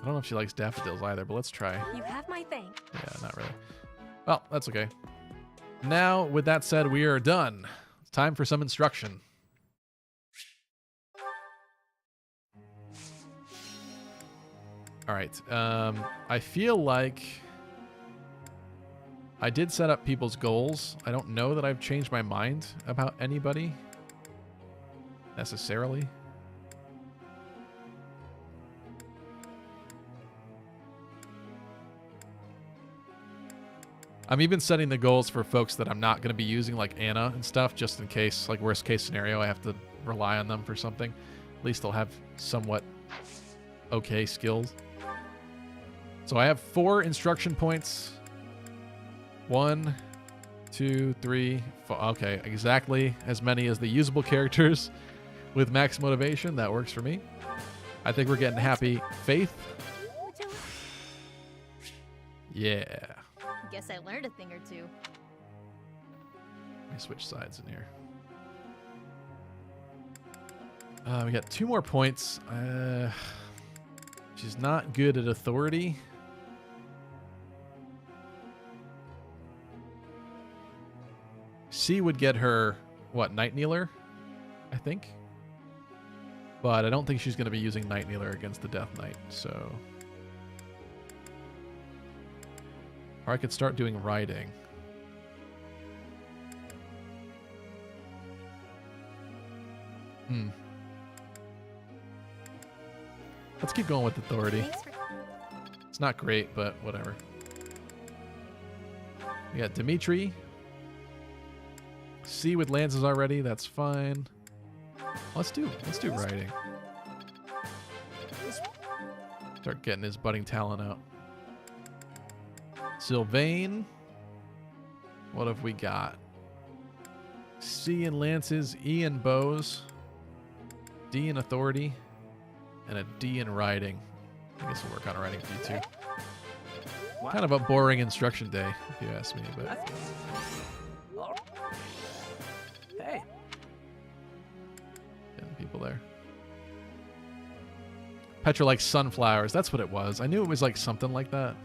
don't know if she likes daffodils either, but let's try. You have my thanks. Yeah, not really. Well, that's okay. Now, with that said, we are done. It's time for some instruction. All right. I feel like I did set up people's goals. I don't know that I've changed my mind about anybody necessarily. I'm even setting the goals for folks that I'm not going to be using, like Anna and stuff, just in case, like worst case scenario, I have to rely on them for something. At least they'll have somewhat okay skills. So I have 4 instruction points. 1, 2, 3, 4. Okay, exactly as many as the usable characters with max motivation. That works for me. I think we're getting happy. Faith. Yeah. Guess I learned a thing or two. Let me switch sides in here. We got 2 more points. She's not good at authority. C would get her, what, Night Kneeler, I think? But I don't think she's going to be using Night Kneeler against the Death Knight, so... Or I could start doing riding. Let's keep going with authority. It's not great, but whatever. We got Dimitri. C with lances already. That's fine. Let's do riding. Start getting his budding talent out. Sylvain. What have we got? C in lances, E in bows, D in authority, and a D in riding. I guess we'll work on riding for you too. Kind of a boring instruction day, if you ask me, but. Hey. Getting people there. Petra likes sunflowers. That's what it was. I knew it was like something like that.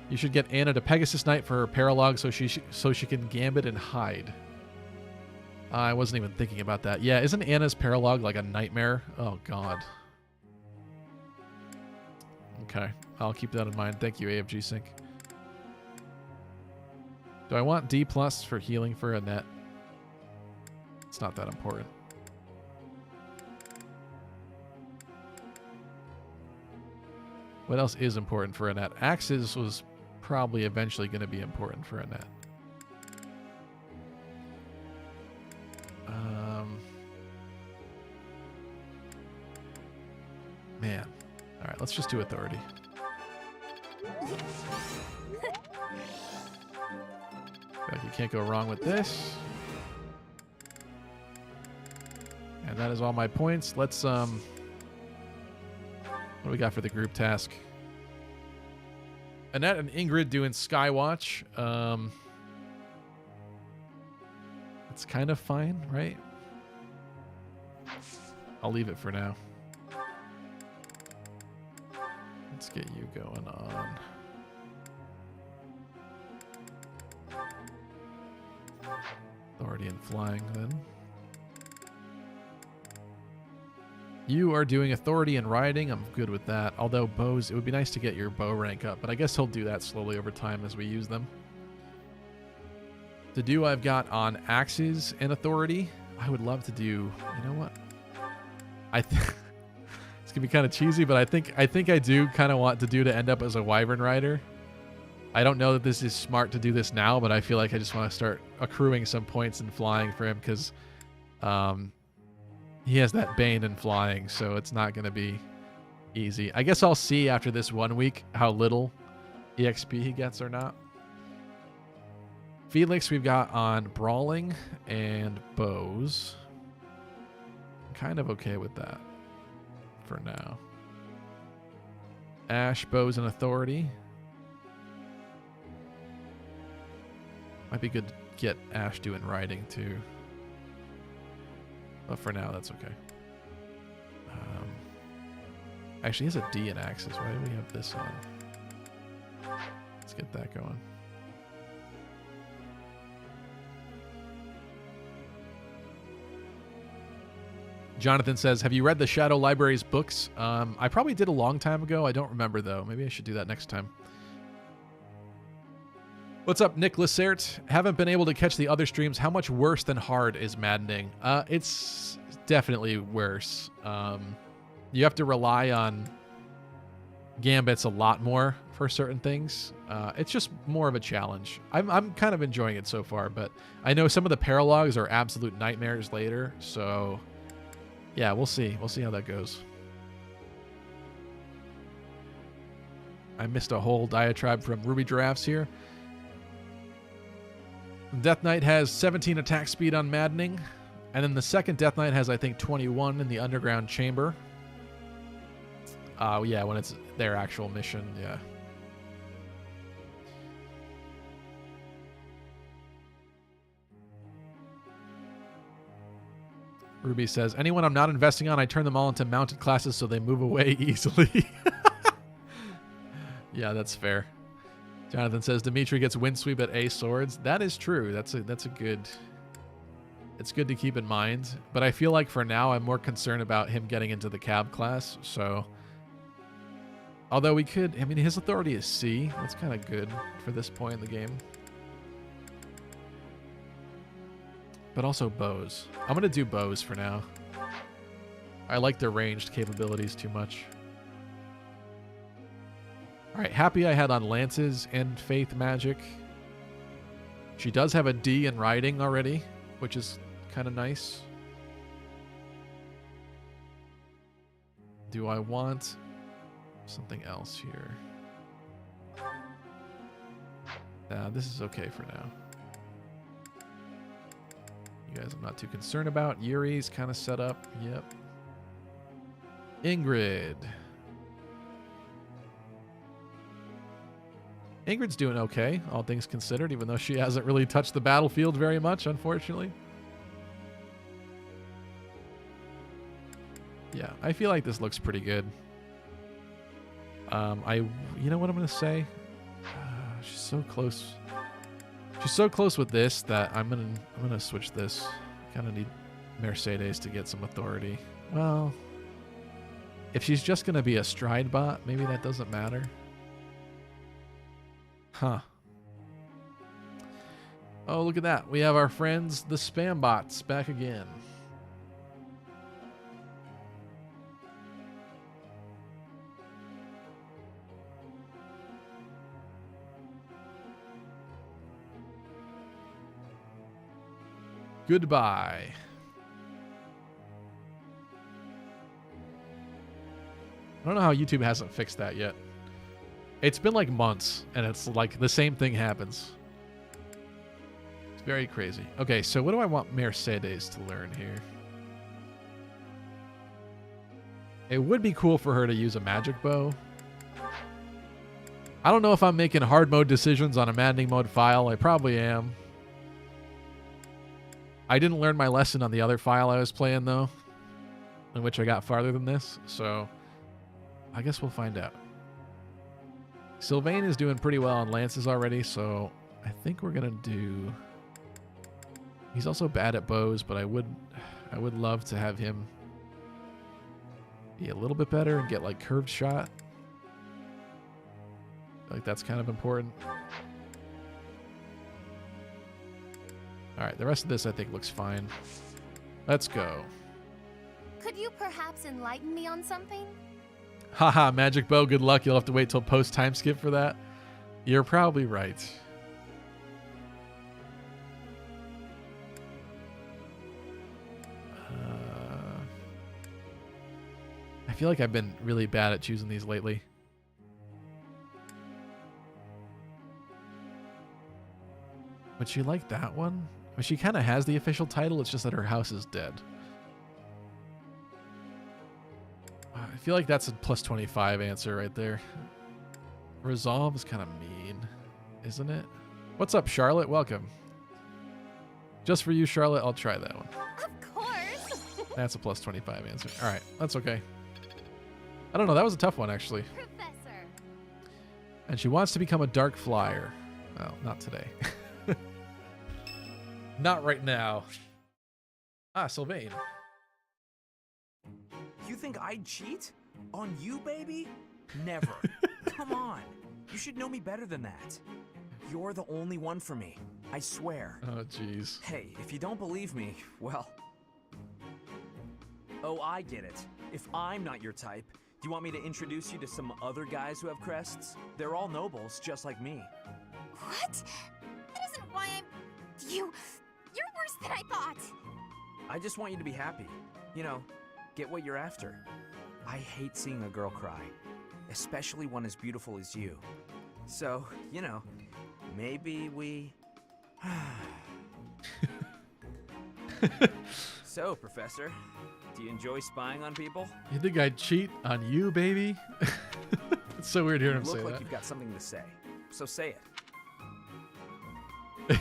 You should get Anna to Pegasus Knight for her paralog so she can gambit and hide. I wasn't even thinking about that. Yeah, isn't Anna's paralog like a nightmare? Oh, God. Okay, I'll keep that in mind. Thank you, AFG Sync. Do I want D+ for healing for Annette? It's not that important. What else is important for Annette? Axes was probably eventually going to be important for Annette. Man. All right, let's just do authority. Like you can't go wrong with this. And that is all my points. Let's what do we got for the group task? Annette and Ingrid doing Skywatch. It's kind of fine, right? I'll leave it for now. Let's get you going on. Authority and flying then. You are doing authority and riding. I'm good with that. Although bows, it would be nice to get your bow rank up, but I guess he'll do that slowly over time as we use them. To do, I've got on axes and authority. I would love to do, you know what? It's gonna be kind of cheesy, but I think I do kind of want to do to end up as a wyvern rider. I don't know that this is smart to do this now, but I feel like I just want to start accruing some points in flying for him because he has that bane in flying, so it's not going to be easy. I guess I'll see after this 1 week how little EXP he gets or not. Felix we've got on brawling and bows. I'm kind of okay with that for now. Ash, bows, and authority. Might be good to get Ash doing riding too. But for now, that's okay. Actually, he has a D in axes. Why do we have this on? Let's get that going. Jonathan says, have you read the Shadow Library's books? I probably did a long time ago. I don't remember, though. Maybe I should do that next time. What's up, Nick Lissert? Haven't been able to catch the other streams. How much worse than hard is Maddening? It's definitely worse. You have to rely on gambits a lot more for certain things. It's just more of a challenge. I'm kind of enjoying it so far, but I know some of the paralogs are absolute nightmares later, so yeah, we'll see. We'll see how that goes. I missed a whole diatribe from Ruby Giraffes here. Death Knight has 17 attack speed on Maddening, and then the second Death Knight has, I think, 21 in the underground chamber. Yeah, when it's their actual mission, yeah. Ruby says, anyone I'm not investing on, I turn them all into mounted classes so they move away easily. Yeah, that's fair. Jonathan says, Dimitri gets windsweep at A swords. That is true. That's a good... It's good to keep in mind. But I feel like for now, I'm more concerned about him getting into the cab class, so... Although we could, I mean, his authority is C. That's kind of good for this point in the game. But also bows. I'm going to do bows for now. I like their ranged capabilities too much. Alright, happy I had on lances and faith magic. She does have a D in riding already, which is kind of nice. Do I want something else here? Nah, this is okay for now. You guys I'm not too concerned about. Yuri's kind of set up. Yep. Ingrid. Ingrid's doing okay, all things considered, even though she hasn't really touched the battlefield very much, unfortunately. Yeah, I feel like this looks pretty good. You know what I'm gonna say? She's so close. She's so close with this that I'm gonna switch this. Kind of need Mercedes to get some authority. Well, if she's just gonna be a stride bot, maybe that doesn't matter. Huh. Oh, look at that. We have our friends, the spam bots, back again. Goodbye. I don't know how YouTube hasn't fixed that yet. It's been like months, and it's like the same thing happens. It's very crazy. Okay, so what do I want Mercedes to learn here? It would be cool for her to use a magic bow. I don't know if I'm making hard mode decisions on a maddening mode file. I probably am. I didn't learn my lesson on the other file I was playing, though, in which I got farther than this, so I guess we'll find out. Sylvain is doing pretty well on lances already, so I think we're gonna do... He's also bad at bows, but I would love to have him be a little bit better and get like curved shot. I feel like that's kind of important. Alright, the rest of this I think looks fine. Let's go. Could you perhaps enlighten me on something? Haha, magic bow, good luck. You'll have to wait till post time skip for that. You're probably right. I feel like I've been really bad at choosing these lately. Would she like that one? I mean, she kind of has the official title, it's just that her house is dead. I feel like that's a plus 25 answer right there. Resolve is kind of mean, isn't it? What's up, Charlotte? Welcome. Just for you, Charlotte, I'll try that one. Of course. That's a plus 25 answer. All right, that's okay. I don't know. That was a tough one, actually. Professor. And she wants to become a dark flyer. Well, not today. Not right now. Ah, Sylvain. You think I'd cheat? On you, baby? Never. Come on. You should know me better than that. You're the only one for me. I swear. Oh, jeez. Hey, if you don't believe me, well... Oh, I get it. If I'm not your type, do you want me to introduce you to some other guys who have crests? They're all nobles, just like me. What? That isn't why I'm... You're worse than I thought. I just want you to be happy. You know, get what you're after. I hate seeing a girl cry, especially one as beautiful as you. So, you know, maybe we... So, Professor, do you enjoy spying on people? You think I'd cheat on you, baby? It's so weird hearing him say that. You look like you've got something to say, so say it.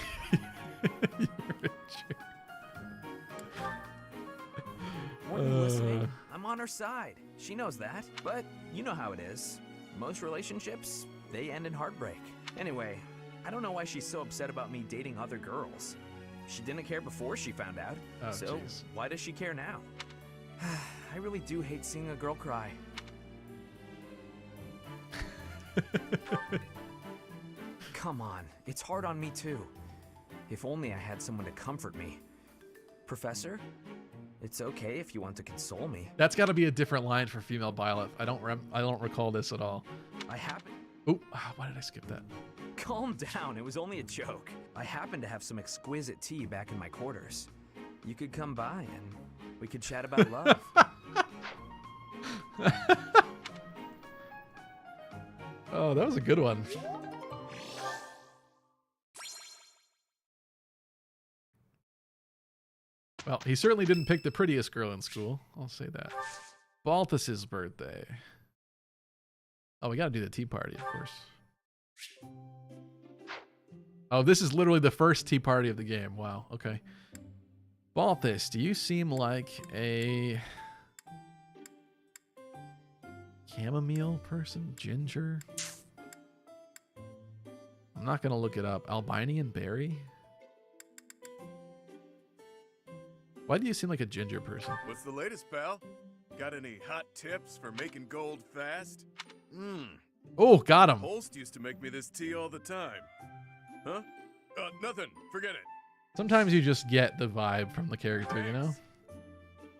Weren't you listening? I'm on her side. She knows that, but you know how it is. Most relationships, they end in heartbreak. Anyway, I don't know why she's so upset about me dating other girls. She didn't care before she found out, so geez. Why does she care now? I really do hate seeing a girl cry. Come on, it's hard on me too. If only I had someone to comfort me. Professor, it's okay if you want to console me. That's got to be a different line for female Byleth. I don't recall this at all. I happen. Oh, why did I skip that? Calm down, it was only a joke. I happen to have some exquisite tea back in my quarters. You could come by and we could chat about love. Oh, that was a good one. Well, he certainly didn't pick the prettiest girl in school. I'll say that. Balthus's birthday. Oh, we gotta do the tea party, of course. Oh, this is literally the first tea party of the game. Wow, okay. Balthus, do you seem like a chamomile person? Ginger? I'm not gonna look it up. Albinian berry? Why do you seem like a ginger person? What's the latest, pal? Got any hot tips for making gold fast? Oh, got him. Holst used to make me this tea all the time. Huh? Nothing. Forget it. Sometimes you just get the vibe from the character, you know?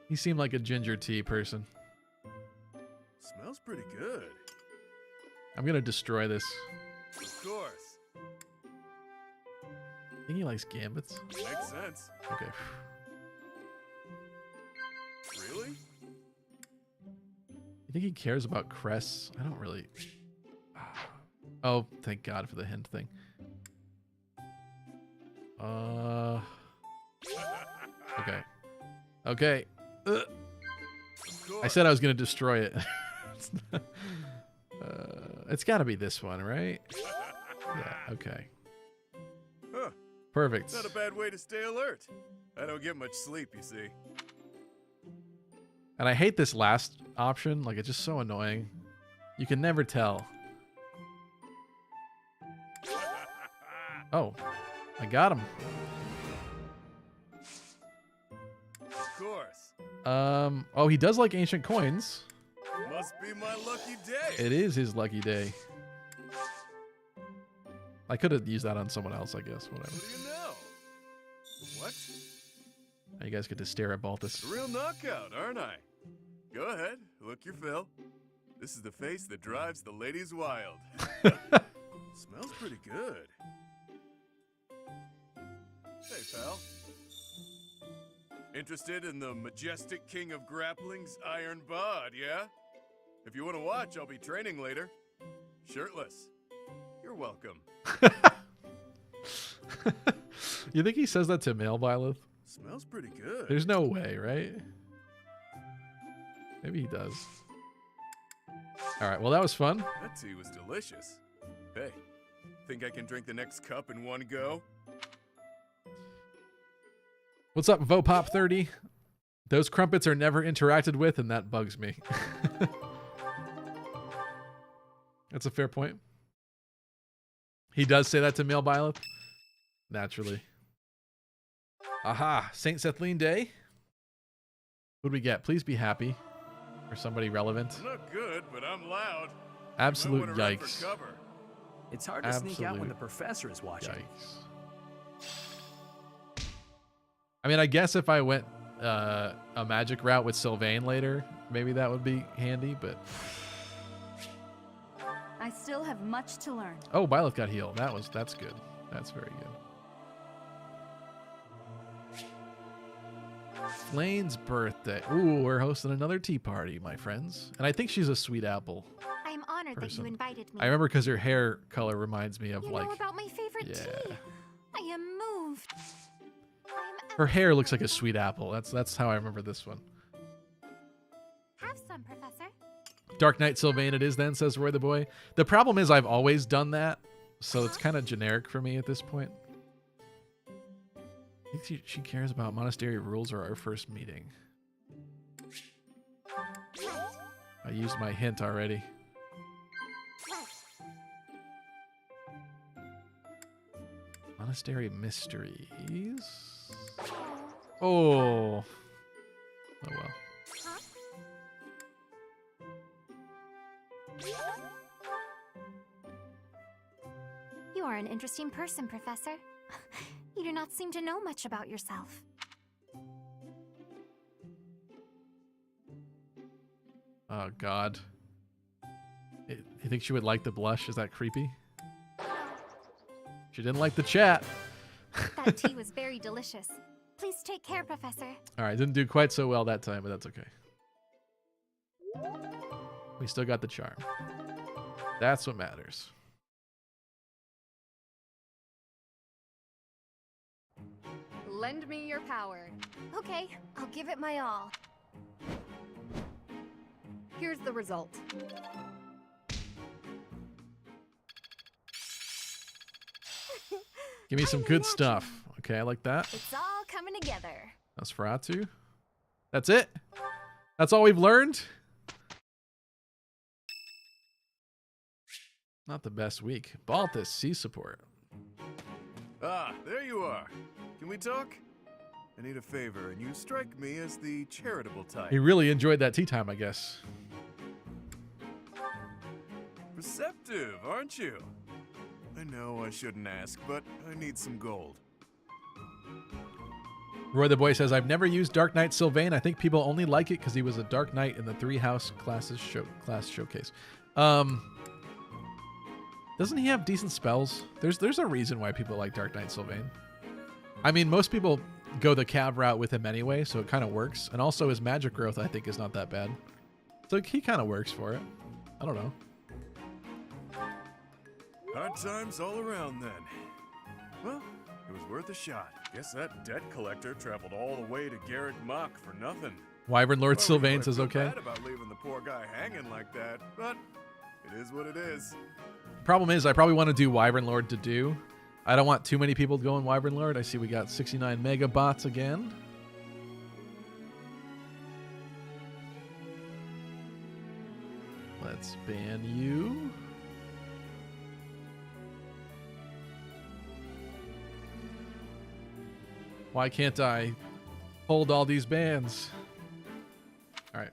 He seemed like a ginger tea person. Smells pretty good. I'm gonna destroy this. Of course. I think he likes gambits. Makes sense. Okay. Really? You think he cares about crests? I don't really. Oh, thank God for the hint thing. Okay. Okay. I said I was gonna destroy it. It's got to be this one, right? Yeah. Okay. Huh. Perfect. Not a bad way to stay alert. I don't get much sleep, you see. And I hate this last option. Like, it's just so annoying. You can never tell. Oh, I got him. Of course. Oh, he does like ancient coins. Must be my lucky day. It is his lucky day. I could have used that on someone else, I guess. Whatever. What do you know? What? Now you guys get to stare at Balthus. Real knockout, aren't I? Go ahead, look your fill. This is the face that drives the ladies wild. Smells pretty good. Hey, pal. Interested in the majestic king of grapplings, Iron Bod, yeah? If you want to watch, I'll be training later. Shirtless. You're welcome. You think he says that to male Byleth? Smells pretty good. There's no way, right? Maybe he does. All right, well, that was fun. That tea was delicious. Hey, think I can drink the next cup in one go? What's up, Vopop30? Those crumpets are never interacted with, and that bugs me. That's a fair point. He does say that to male Byleth. Naturally. Aha, St. Sethleen Day. Who'd we get? Please be happy. Or somebody relevant. I'm not good, but I'm loud. Absolute yikes. It's hard to sneak out when the professor is watching. Yikes. I mean, I guess if I went a magic route with Sylvain later, maybe that would be handy, but... I still have much to learn. Oh, Byleth got healed. That's good. That's very good. Flane's birthday. Ooh, we're hosting another tea party, my friends. And I think she's a sweet apple. I'm honored that you invited me. I remember because her hair color reminds me of you know about my favorite tea. I am moved. Her hair looks like a sweet apple. That's how I remember this one. Have some, Professor. Dark Knight Sylvain it is then, says Roy the Boy. The problem is I've always done that, so it's kind of generic for me at this point. I think she cares about monastery rules or our first meeting. I used my hint already. Monastery mysteries. Oh. Oh well. are an interesting person, Professor. You do not seem to know much about yourself. Oh, God. You think she would like the blush? Is that creepy? She didn't like the chat. That tea was very delicious. Please take care, Professor. All right, didn't do quite so well that time, but that's okay. We still got the charm. That's what matters. Lend me your power. Okay, I'll give it my all. Here's the result. Give me some good stuff. Okay, I like that. It's all coming together. Nosferatu. That's it? That's all we've learned? Not the best week. Balthus, C support. Ah, there you are. Can we talk? I need a favor, and you strike me as the charitable type. He really enjoyed that tea time, I guess. Receptive, aren't you? I know I shouldn't ask, but I need some gold. Roy the Boy says, I've never used Dark Knight Sylvain. I think people only like it because he was a Dark Knight in the Three House class showcase. Doesn't he have decent spells? There's a reason why people like Dark Knight Sylvain. I mean, most people go the cav route with him anyway, so it kind of works. And also his magic growth, I think, is not that bad. So he kind of works for it. I don't know. Hard times all around then. Well, it was worth a shot. Guess that debt collector traveled all the way to Garrick Mach for nothing. Wyvern Lord Sylvain says okay. Bad about leaving the poor guy hanging like that, but it is what it is. Problem is, I probably want to do Wyvern Lord to do. I don't want too many people going Wyvern Lord. I see we got 69 megabots again. Let's ban you. Why can't I hold all these bans? All right.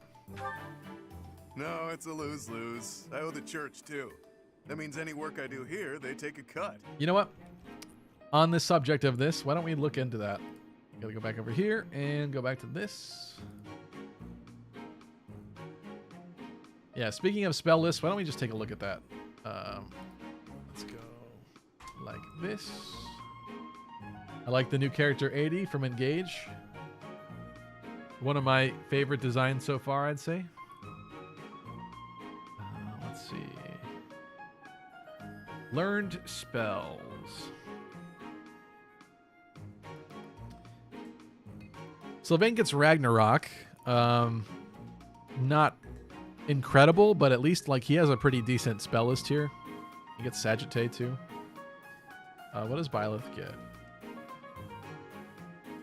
No, it's a lose-lose. I owe the church, too. That means any work I do here, they take a cut. You know what? On the subject of this, why don't we look into that? Gotta go back over here and go back to this. Yeah, speaking of spell lists, why don't we just take a look at that? Let's go like this. I like the new character 80 from Engage. One of my favorite designs so far, I'd say. Let's see. Learned spells. Sylvain gets Ragnarok. Not incredible, but at least like he has a pretty decent spell list here. He gets Sagittae too. What does Byleth get?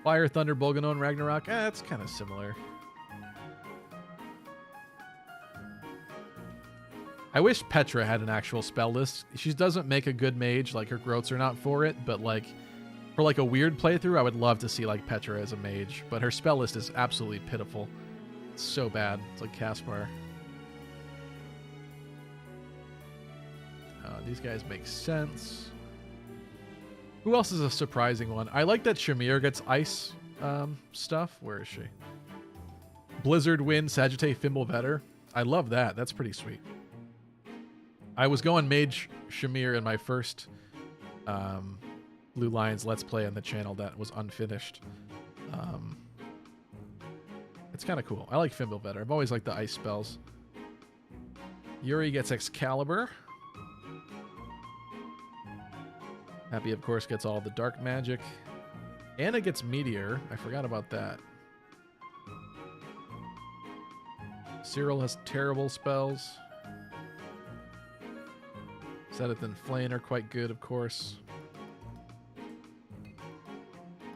Fire, Thunder, Bolganon, Ragnarok. It's kind of similar. I wish Petra had an actual spell list. She doesn't make a good mage. Like, her growths are not for it. But, like, for, like, a weird playthrough, I would love to see, like, Petra as a mage. But her spell list is absolutely pitiful. It's so bad. It's like Caspar. These guys make sense. Who else is a surprising one? I like that Shamir gets ice stuff. Where is she? Blizzard, Wind, Sagittae, Fimbulvetter. I love that. That's pretty sweet. I was going Mage Shamir in my first Blue Lions Let's Play on the channel that was unfinished. It's kind of cool. I like Fimbulvetter. I've always liked the ice spells. Yuri gets Excalibur. Happy, of course, gets all the dark magic. Anna gets Meteor. I forgot about that. Cyril has terrible spells. Sedith and Flayn are quite good, of course.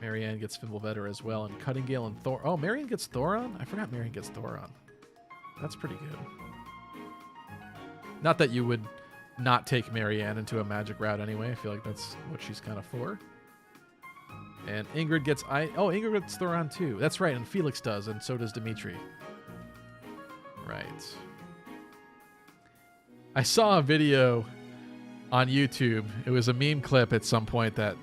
Marianne gets Fimbulvetter as well, and Cutting Gale and Thor. Oh, Marianne gets Thoron? I forgot Marianne gets Thoron. That's pretty good. Not that you would not take Marianne into a magic route anyway. I feel like that's what she's kind of for. And Ingrid gets Ingrid gets Thoron too. That's right, and Felix does, and so does Dimitri. Right. I saw a video on YouTube. It was a meme clip at some point that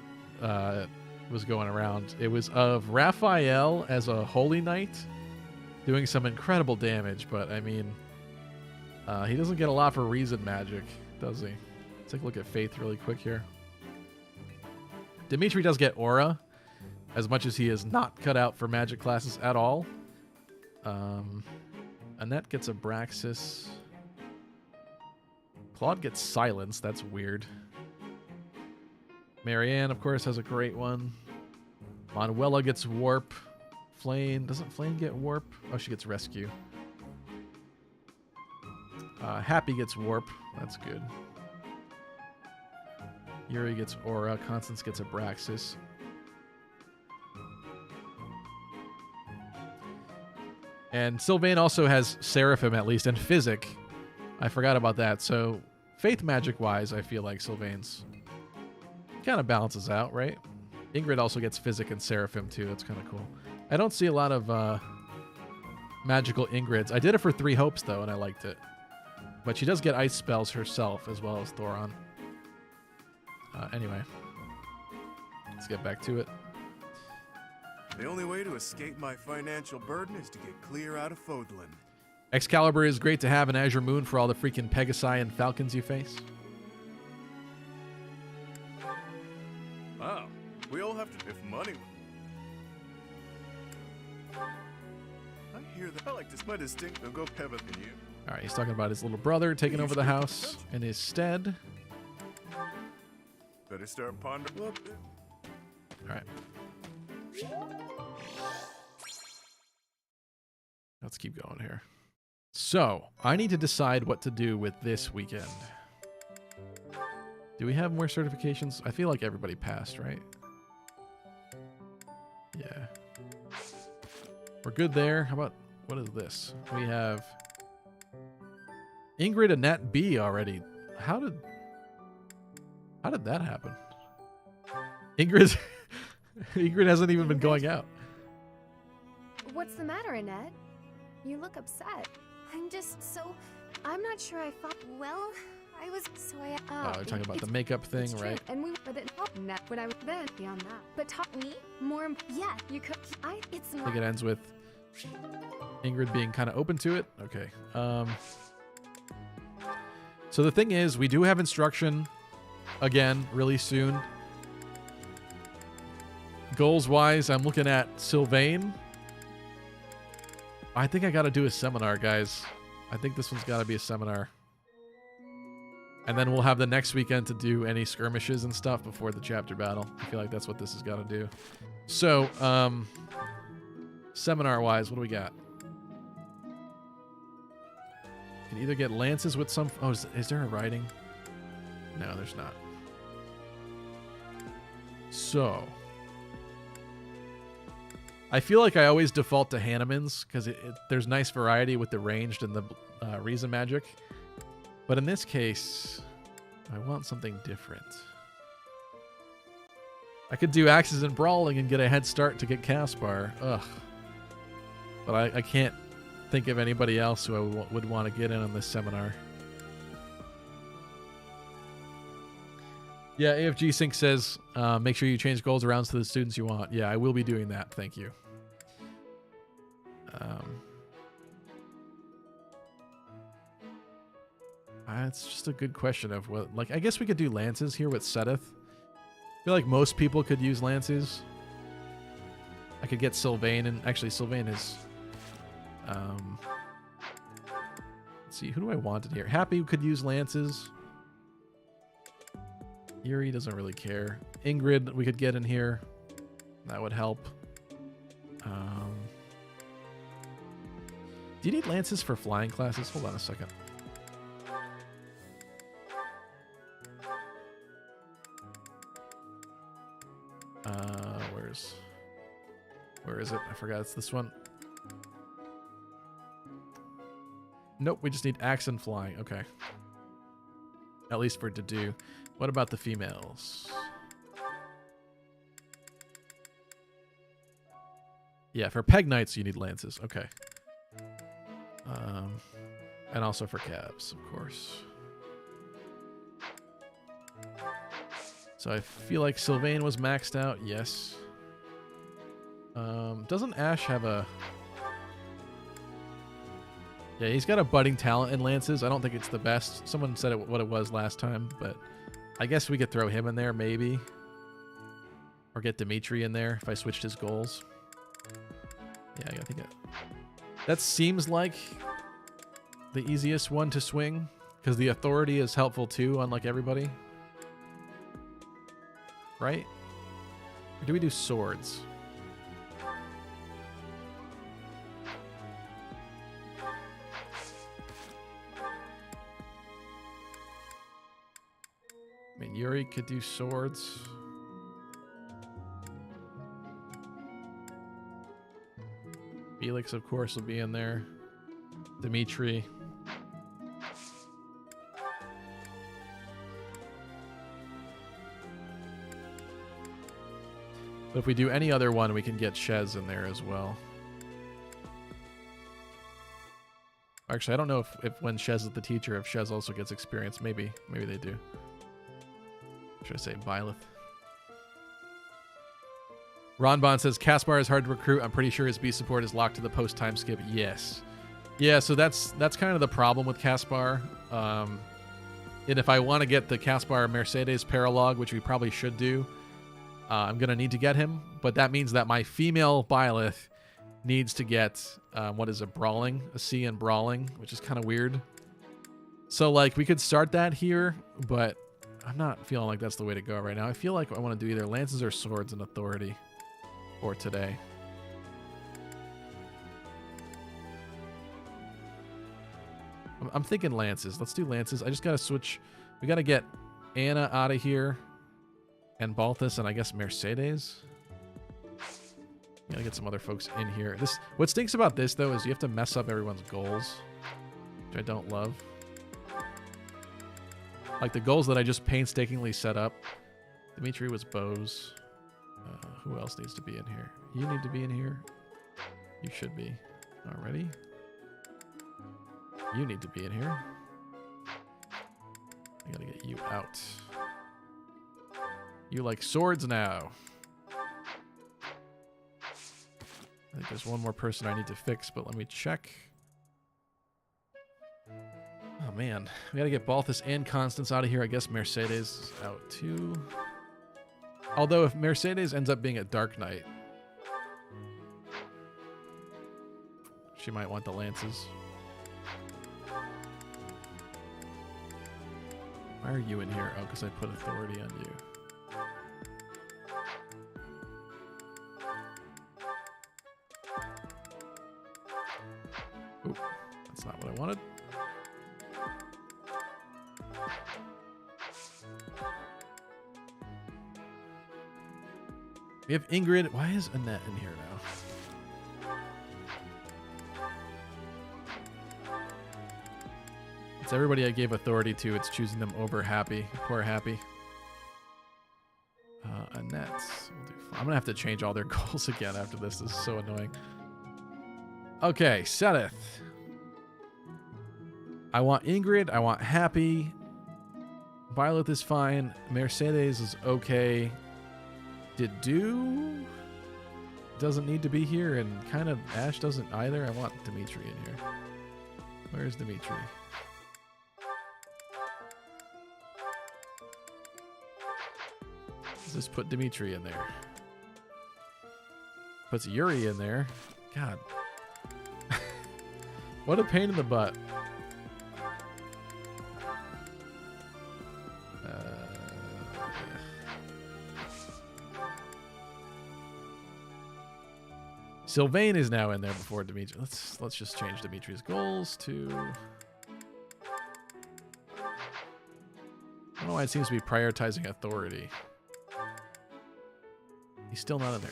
was going around. It was of Raphael as a holy knight doing some incredible damage, but I mean, he doesn't get a lot for reason magic, does he? Let's take a look at Faith really quick here. Dimitri does get aura, as much as he is not cut out for magic classes at all. Annette gets Abraxas. Claude gets silence. That's weird. Marianne, of course, has a great one. Manuela gets warp. Flame. Doesn't Flame get warp? Oh, she gets rescue. Happy gets warp. That's good. Yuri gets aura. Constance gets Abraxas. And Sylvain also has Seraphim, at least, and Physic. I forgot about that. So, faith magic-wise, I feel like Sylvain's kind of balances out, right? Ingrid also gets Physic and Seraphim, too. That's kind of cool. I don't see a lot of magical Ingrids. I did it for 3 Hopes, though, and I liked it. But she does get ice spells herself, as well as Thoron. Anyway. Let's get back to it. The only way to escape my financial burden is to get clear out of Fodlan. Excalibur is great to have in Azure Moon for all the freaking Pegasi and Falcons you face. Wow, we all have to, if money. I hear that. I like this. My distinct. They'll go Pevith in you. All right, he's talking about his little brother taking over the house in his stead. Better start pondering. All right. Let's keep going here. So, I need to decide what to do with this weekend. Do we have more certifications? I feel like everybody passed, right? Yeah. We're good there. How about, what is this? We have Ingrid and Nat B already. How did that happen? Ingrid hasn't even been going out. What's the matter, Annette? You look upset. I'm not sure I thought. Well, I was. So I. Oh, you're talking about the makeup thing, it's right? True. And we but it when I was then beyond that. But taught me more. Yeah, you could. It's. I think it ends with Ingrid being kind of open to it. Okay. So the thing is, we do have instruction again really soon. Goals wise, I'm looking at Sylvain. I think I got to do a seminar, guys. I think this one's got to be a seminar. And then we'll have the next weekend to do any skirmishes and stuff before the chapter battle. I feel like that's what this has got to do. So, seminar-wise, what do we got? You can either get lances with some... Oh, is there a riding? No, there's not. So... I feel like I always default to Hanneman's because there's nice variety with the ranged and the reason magic. But in this case, I want something different. I could do Axes and Brawling and get a head start to get Caspar. Ugh. But I can't think of anybody else who I would want to get in on this seminar. Yeah, AFG Sync says, make sure you change goals around to the students you want. Yeah, I will be doing that. Thank you. It's just a good question of what, like, I guess we could do lances here with Sethith. I feel like most people could use lances. I could get Sylvain, and actually Sylvain is, let's see, who do I want in here? Happy could use lances. Yuri doesn't really care. Ingrid we could get in here. That would help. Do you need lances for flying classes? Hold on a second. Where is it? I forgot it's this one. Nope, we just need axe and flying. Okay. At least for to do. What about the females? Yeah, for Peg Knights you need lances. Okay. And also for cabs, of course. So I feel like Sylvain was maxed out. Yes. Doesn't Ash have a... Yeah, he's got a budding talent in lances. I don't think it's the best. Someone said what it was last time, but I guess we could throw him in there, maybe. Or get Dimitri in there if I switched his goals. Yeah, I think that seems like the easiest one to swing, because the authority is helpful too, unlike everybody. Right? Or do we do swords? I mean, Yuri could do swords. Felix, of course, will be in there. Dimitri. But if we do any other one, we can get Shez in there as well. Actually, I don't know if when Shez is the teacher, if Shez also gets experience. Maybe they do. Should I say Byleth? Ronbon says, Caspar is hard to recruit. I'm pretty sure his B support is locked to the post-time skip. Yes. Yeah, so that's kind of the problem with Caspar. And if I want to get the Caspar Mercedes paralog, which we probably should do, I'm going to need to get him. But that means that my female Byleth needs to get, what is it, Brawling? A C in Brawling, which is kind of weird. So, like, we could start that here, but I'm not feeling like that's the way to go right now. I feel like I want to do either lances or swords and authority for today. I'm thinking lances. Let's do lances. I just got to switch. We got to get Anna out of here and Balthus and I guess Mercedes. Gotta get some other folks in here. What stinks about this, though, is you have to mess up everyone's goals, which I don't love. Like the goals that I just painstakingly set up. Dimitri was bows. Who else needs to be in here? You need to be in here. You should be. Already. You need to be in here. I gotta get you out. You like swords now. I think there's one more person I need to fix, but let me check. Oh man, we gotta get Balthus and Constance out of here. I guess Mercedes is out too. Although if Mercedes ends up being a Dark Knight, she might want the lances. Why are you in here? Oh, because I put authority on you. Oop, that's not what I wanted. We have Ingrid. Why is Annette in here now? It's everybody I gave authority to. It's choosing them over Happy. Poor Happy. Annette. We'll do I'm going to have to change all their goals again after this. This is so annoying. Okay, Sedith. I want Ingrid. I want Happy. Violet is fine. Mercedes is okay. Didu doesn't need to be here, and kind of Ash doesn't either. I want Dimitri in here. Where's Dimitri? Let's just put Dimitri in there. Puts Yuri in there. God. What a pain in the butt. Sylvain is now in there before Dimitri. Let's just change Dimitri's goals to... I don't know why it seems to be prioritizing authority. He's still not in there.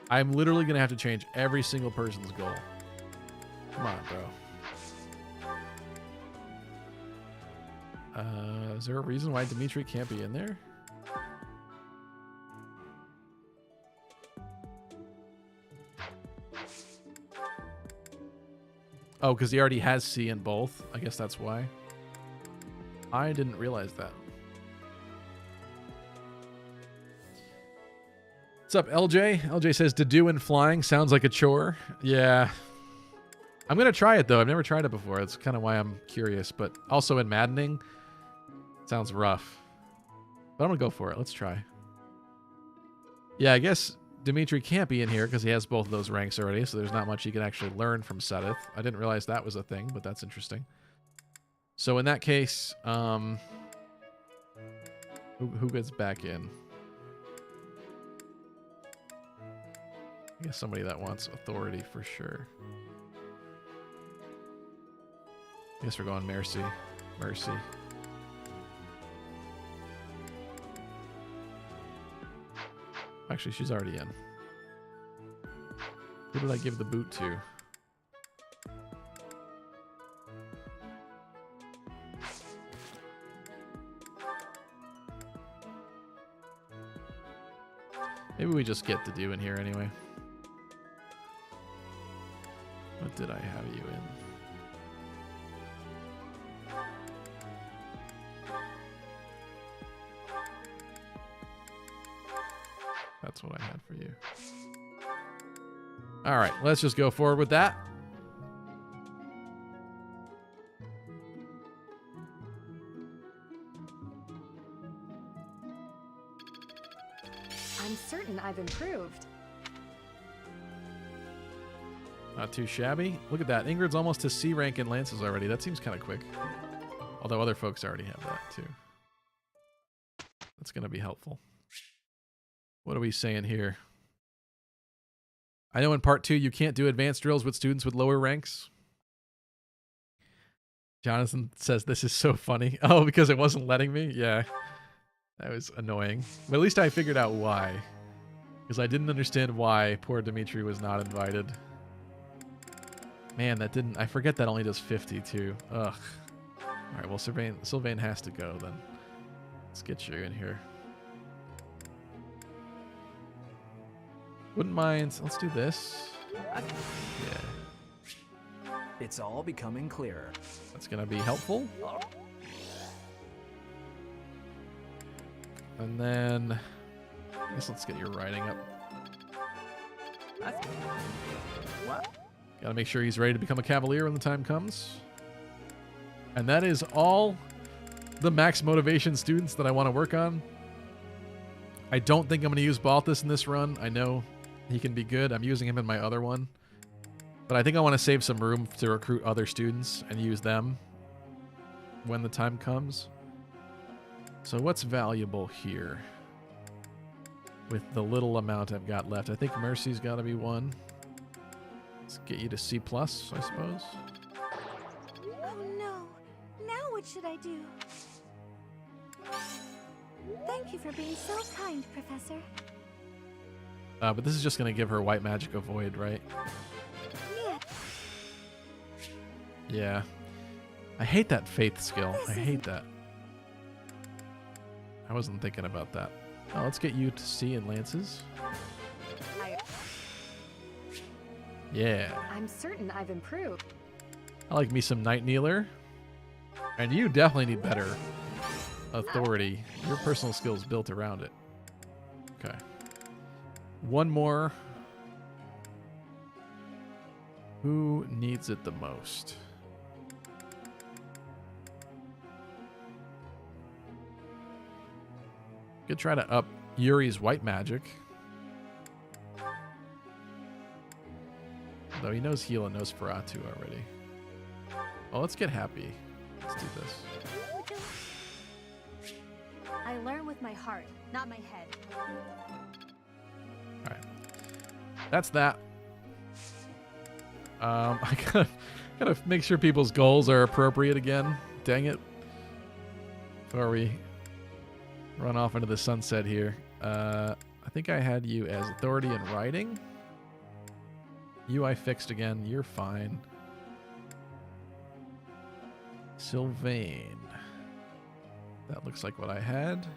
I'm literally going to have to change every single person's goal. Come on, bro. Is there a reason why Dimitri can't be in there? Oh, because he already has C in both. I guess that's why. I didn't realize that. What's up, LJ? LJ says, to do in flying sounds like a chore. Yeah. I'm going to try it, though. I've never tried it before. That's kind of why I'm curious. But also in Maddening, sounds rough. But I'm going to go for it. Let's try. Yeah, I guess Dimitri can't be in here because he has both of those ranks already, so there's not much he can actually learn from Seth. I didn't realize that was a thing, but that's interesting. So in that case, who gets back in? I guess somebody that wants authority for sure. I guess we're going Mercy. Mercy. Actually, she's already in. Who did I give the boot to? Maybe we just get to do in here anyway. What did I have you in? That's what I had for you. All right, let's just go forward with that. I'm certain I've improved. Not too shabby. Look at that. Ingrid's almost to C rank in Lances already. That seems kind of quick. Although other folks already have that too. That's going to be helpful. What are we saying here? I know in part 2 you can't do advanced drills with students with lower ranks. Jonathan says this is so funny. Oh, because it wasn't letting me? Yeah. That was annoying. But at least I figured out why. Because I didn't understand why poor Dimitri was not invited. Man, that didn't... I forget that only does 50 too. Ugh. Alright, well Sylvain has to go then. Let's get you in here. Wouldn't mind. Let's do this. Yeah. It's all becoming clearer. That's going to be helpful. And then... I guess let's get your writing up. What? Gotta make sure he's ready to become a Cavalier when the time comes. And that is all the max motivation students that I want to work on. I don't think I'm going to use Balthus in this run. I know he can be good. I'm using him in my other one. But I think I want to save some room to recruit other students and use them when the time comes. So what's valuable here? With the little amount I've got left. I think Mercy's got to be one. Let's get you to C+, I suppose. Oh no. Now what should I do? Thank you for being so kind, Professor. But this is just going to give her White Magic Avoid, right? Yeah. Yeah. I hate that Faith skill. I hate that. I wasn't thinking about that. Oh, let's get you to C in Lances. Yeah. I'm certain I've improved. I like me some Night Kneeler. And you definitely need better authority. Your personal skills built around it. Okay. One more. Who needs it the most? Could try to up Yuri's White Magic. Though he knows Heal and knows Feratu already. Well, let's get happy. Let's do this. I learn with my heart, not my head. Alright. That's that. I gotta make sure people's goals are appropriate again. Dang it. Before we run off into the sunset here. I think I had you as authority in writing. You I fixed again. You're fine. Sylvain. That looks like what I had.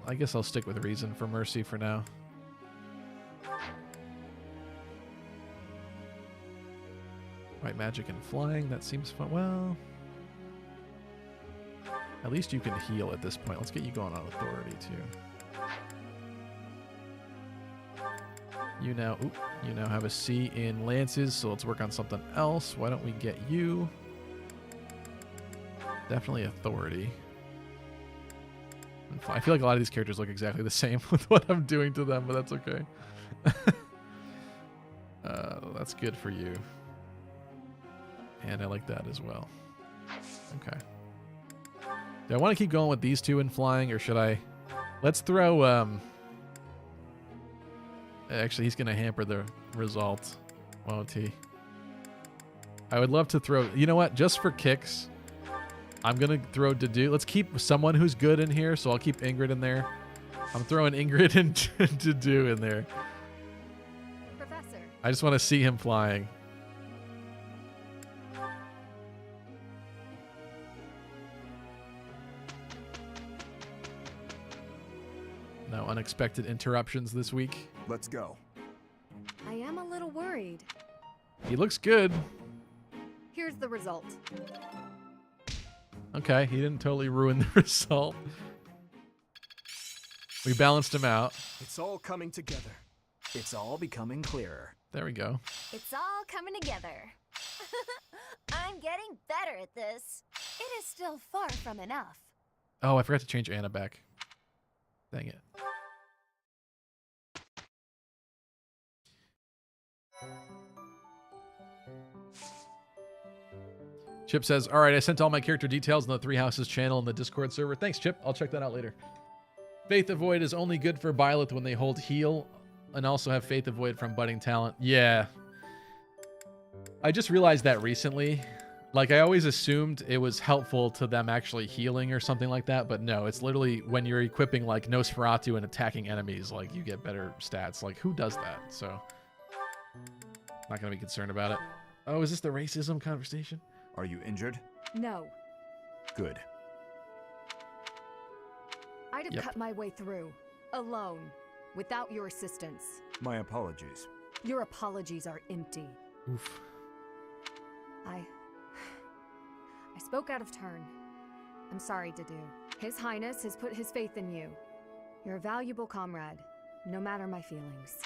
I guess I'll stick with Reason for Mercy for now. White Magic and Flying, that seems fun. Well, At least you can heal at this point. Let's get you going on authority too. You now have a C in lances, so let's work on something else. Why don't we get you? Definitely authority. I feel like a lot of these characters look exactly the same with what I'm doing to them, but that's okay. That's good for you. And I like that as well. Okay. Do I want to keep going with these two in flying, or should I? Let's throw... Actually, he's going to hamper the result, won't he? I would love to throw... You know what? Just for kicks, I'm going to throw Dedu. Let's keep someone who's good in here, so I'll keep Ingrid in there. I'm throwing Ingrid and Dedu in there. Professor. I just want to see him flying. No unexpected interruptions this week. Let's go. I am a little worried. He looks good. Here's the result. Okay, he didn't totally ruin the result. We balanced him out. It's all coming together. It's all becoming clearer. There we go. It's all coming together. I'm getting better at this. It is still far from enough. Oh, I forgot to change Anna back. Dang it. Chip says, all right, I sent all my character details in the Three Houses channel in the Discord server. Thanks, Chip. I'll check that out later. Faith of Void is only good for Byleth when they hold heal and also have Faith of Void from Budding Talent. Yeah. I just realized that recently. Like, I always assumed it was helpful to them actually healing or something like that, but no, it's literally when you're equipping, like, Nosferatu and attacking enemies, like, you get better stats. Like, who does that? So, not going to be concerned about it. Oh, is this the racism conversation? Are you injured? No. Good. I'd have cut my way through, alone, without your assistance. My apologies. Your apologies are empty. Oof. I spoke out of turn. I'm sorry, Dedu. His Highness has put his faith in you. You're a valuable comrade, no matter my feelings.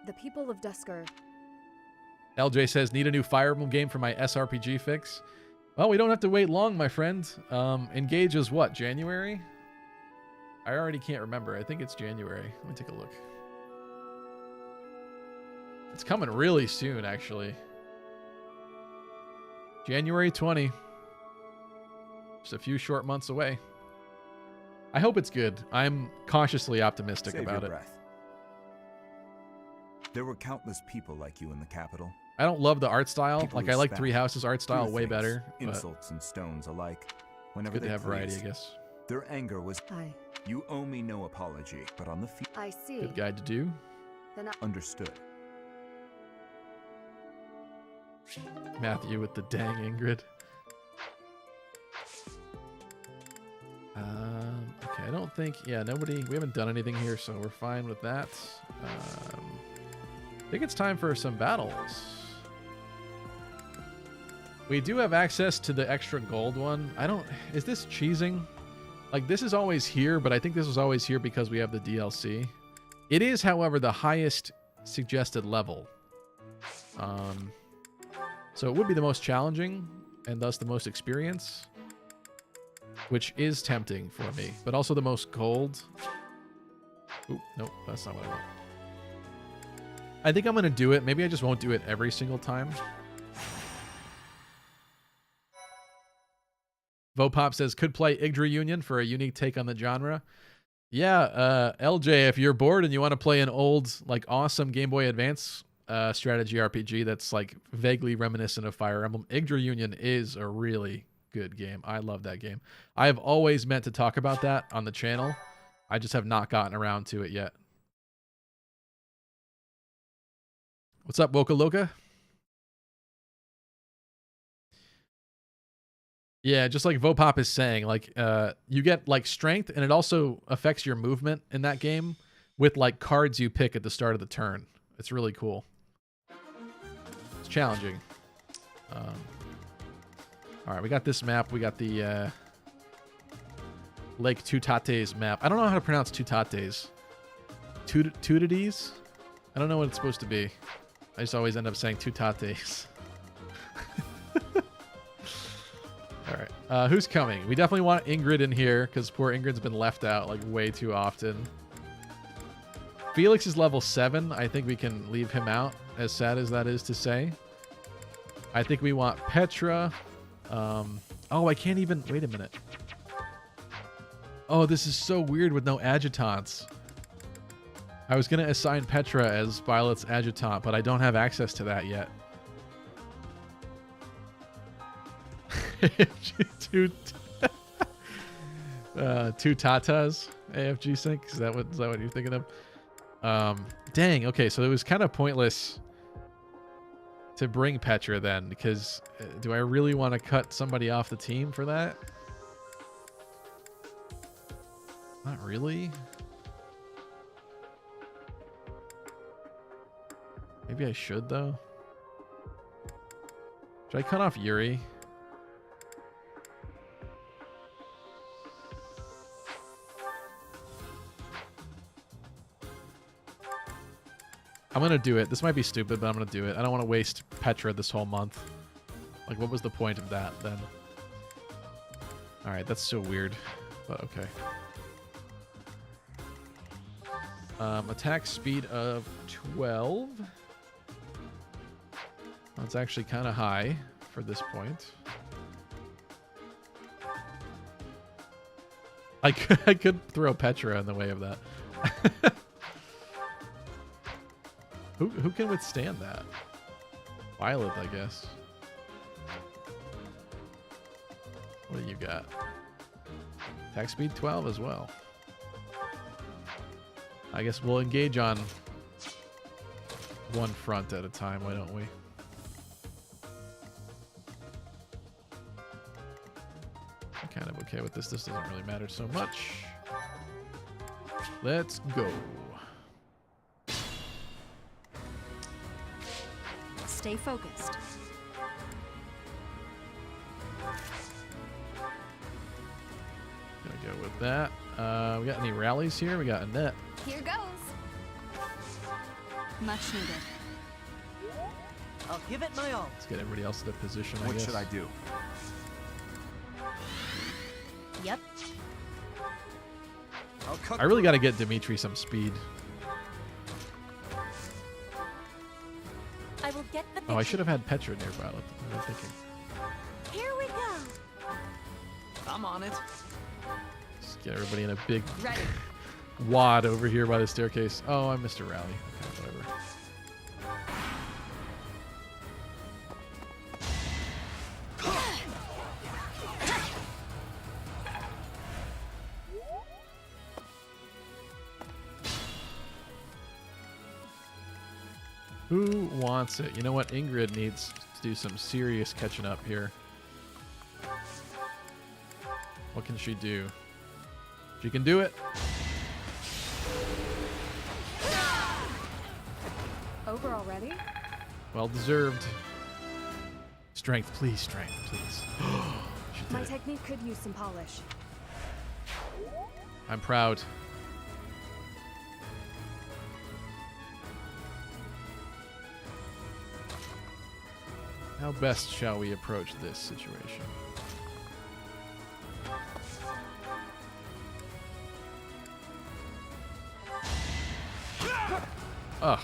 The people of Dusker... LJ says, need a new Fire Emblem game for my SRPG fix. Well, we don't have to wait long, my friend. Engage is what, January? I already can't remember. I think it's January. Let me take a look. It's coming really soon, actually. January 20. Just a few short months away. I hope it's good. I'm cautiously optimistic Save about your it. breath. There were countless people like you in the capital. I don't love the art style. People Like, who I like spat, Three Houses art style threw way things, better. But Insults and stones alike. Whenever good they to have variety, pleased. I guess. Their anger was. I You owe me no apology, but on the I see. Good guide to do. Then Understood. Matthew with the dang Ingrid. Okay, I don't think... Yeah, nobody... We haven't done anything here, so we're fine with that. I think it's time for some battles. We do have access to the extra gold one. I don't... Is this cheesing? Like, this is always here, but I think this was always here because we have the DLC. It is, however, the highest suggested level. So it would be the most challenging, and thus the most experience, which is tempting for me, but also the most gold. Oop, nope, that's not what I want. I think I'm going to do it. Maybe I just won't do it every single time. Vopop says, could play Yggdra Union for a unique take on the genre. Yeah, LJ, if you're bored and you want to play an old, like, awesome Game Boy Advance strategy RPG that's, like, vaguely reminiscent of Fire Emblem, Yggdra Union is a really good game. I love that game. I have always meant to talk about that on the channel. I just have not gotten around to it yet. What's up, Woka Loka? Yeah, just like Vopop is saying, like, you get, like, strength, and it also affects your movement in that game with, like, cards you pick at the start of the turn. It's really cool. It's challenging. All right, we got this map. We got the Lake Tutates map. I don't know how to pronounce Tutates. Tutates? I don't know what it's supposed to be. I just always end up saying Tutates. Alright. Who's coming? We definitely want Ingrid in here, because poor Ingrid's been left out like way too often. Felix is level 7. I think we can leave him out, as sad as that is to say. I think we want Petra. Oh, I can't even... Wait a minute. Oh, this is so weird with no adjutants. I was going to assign Petra as Violet's adjutant, but I don't have access to that yet. two tatas AFG sync. Is that what you're thinking of? Dang. Okay, so it was kind of pointless to bring Petra then, because do I really want to cut somebody off the team for that? Not really. Maybe I should though. Should I cut off Yuri? I'm gonna do it. This might be stupid, but I'm gonna do it. I don't want to waste Petra this whole month. Like, what was the point of that then? Alright, that's so weird. But okay. Attack speed of 12. That's actually kind of high for this point. I could throw Petra in the way of that. Who can withstand that? Violet, I guess. What do you got? Attack speed 12 as well. I guess we'll engage on one front at a time, why don't we? I'm kind of okay with this. This doesn't really matter so much. Let's go. Stay focused. Gonna go with that. We got any rallies here? We got Annette. Here goes. Much needed. I'll give it my all. Let's get everybody else in their position. What should I do? Yep. I really got to get Dimitri some speed. I will get the Oh, I should have had Petra near Violet. What am I thinking? Here we go. I'm on it. Just get everybody in a big Ready. wad over here by the staircase. Oh, I missed a rally. Okay, whatever. Who wants it? You know what? Ingrid needs to do some serious catching up here. What can she do? She can do it. Over already? Well deserved. Strength, please, strength, please. She did My it. technique could use some polish. I'm proud. How best shall we approach this situation? Ugh.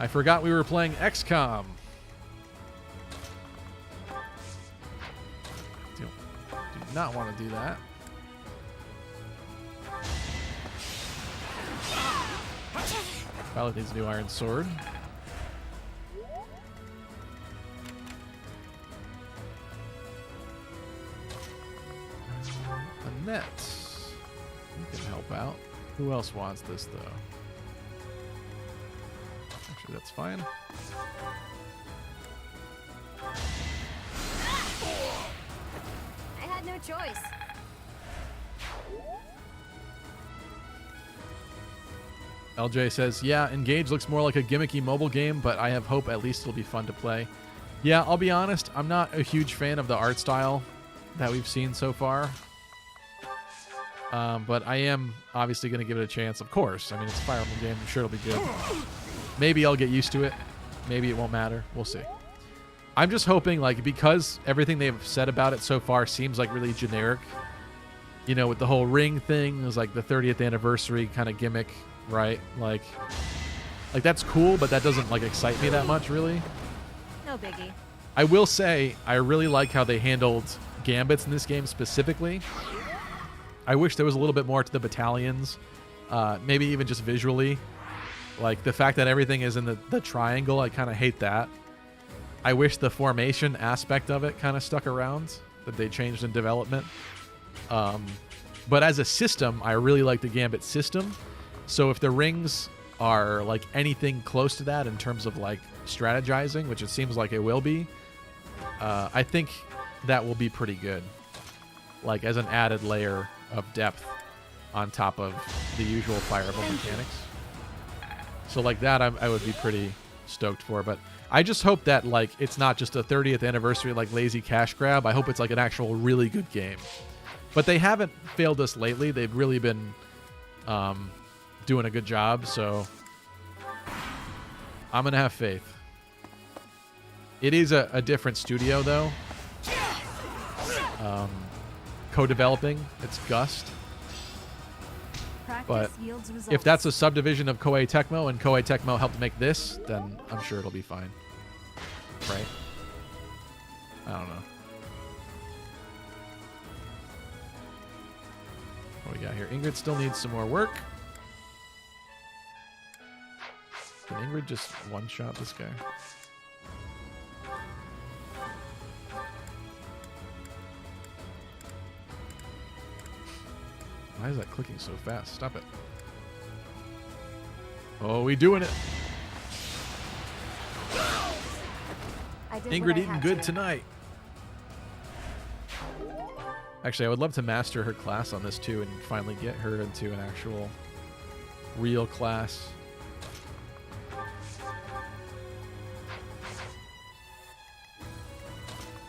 I forgot we were playing XCOM. Do not want to do that. Violet needs a new iron sword. Annette. You can help out. Who else wants this, though? Actually, that's fine. I had no choice. LJ says, yeah, Engage looks more like a gimmicky mobile game, but I have hope at least it'll be fun to play. Yeah, I'll be honest, I'm not a huge fan of the art style that we've seen so far. But I am obviously going to give it a chance, of course. I mean, it's a Fire Emblem game. I'm sure it'll be good. Maybe I'll get used to it. Maybe it won't matter. We'll see. I'm just hoping, like, because everything they've said about it so far seems like really generic. You know, with the whole ring thing, it was like the 30th anniversary kind of gimmick, right? Like that's cool, but that doesn't like excite me that much, really. No biggie. I will say I really like how they handled gambits in this game specifically. I wish there was a little bit more to the battalions, maybe even just visually. Like the fact that everything is in the triangle, I kind of hate that. I wish the formation aspect of it kind of stuck around, that they changed in development. But as a system, I really like the gambit system. So if the rings are like anything close to that in terms of like strategizing, which it seems like it will be, I think that will be pretty good. Like as an added layer of depth on top of the usual Fire Emblem mechanics. So like that I would be pretty stoked for. But I just hope that like it's not just a 30th anniversary like lazy cash grab. I hope it's like an actual really good game. But they haven't failed us lately. They've really been doing a good job, so I'm going to have faith. It is a different studio, though. Co-developing. It's Gust. But if that's a subdivision of Koei Tecmo and Koei Tecmo helped make this, then I'm sure it'll be fine. Right? I don't know. What do we got here? Ingrid still needs some more work. Can Ingrid just one-shot this guy? Why is that clicking so fast? Stop it. Oh, we doing it. Ingrid eating good tonight. Actually, I would love to master her class on this too and finally get her into an actual real class.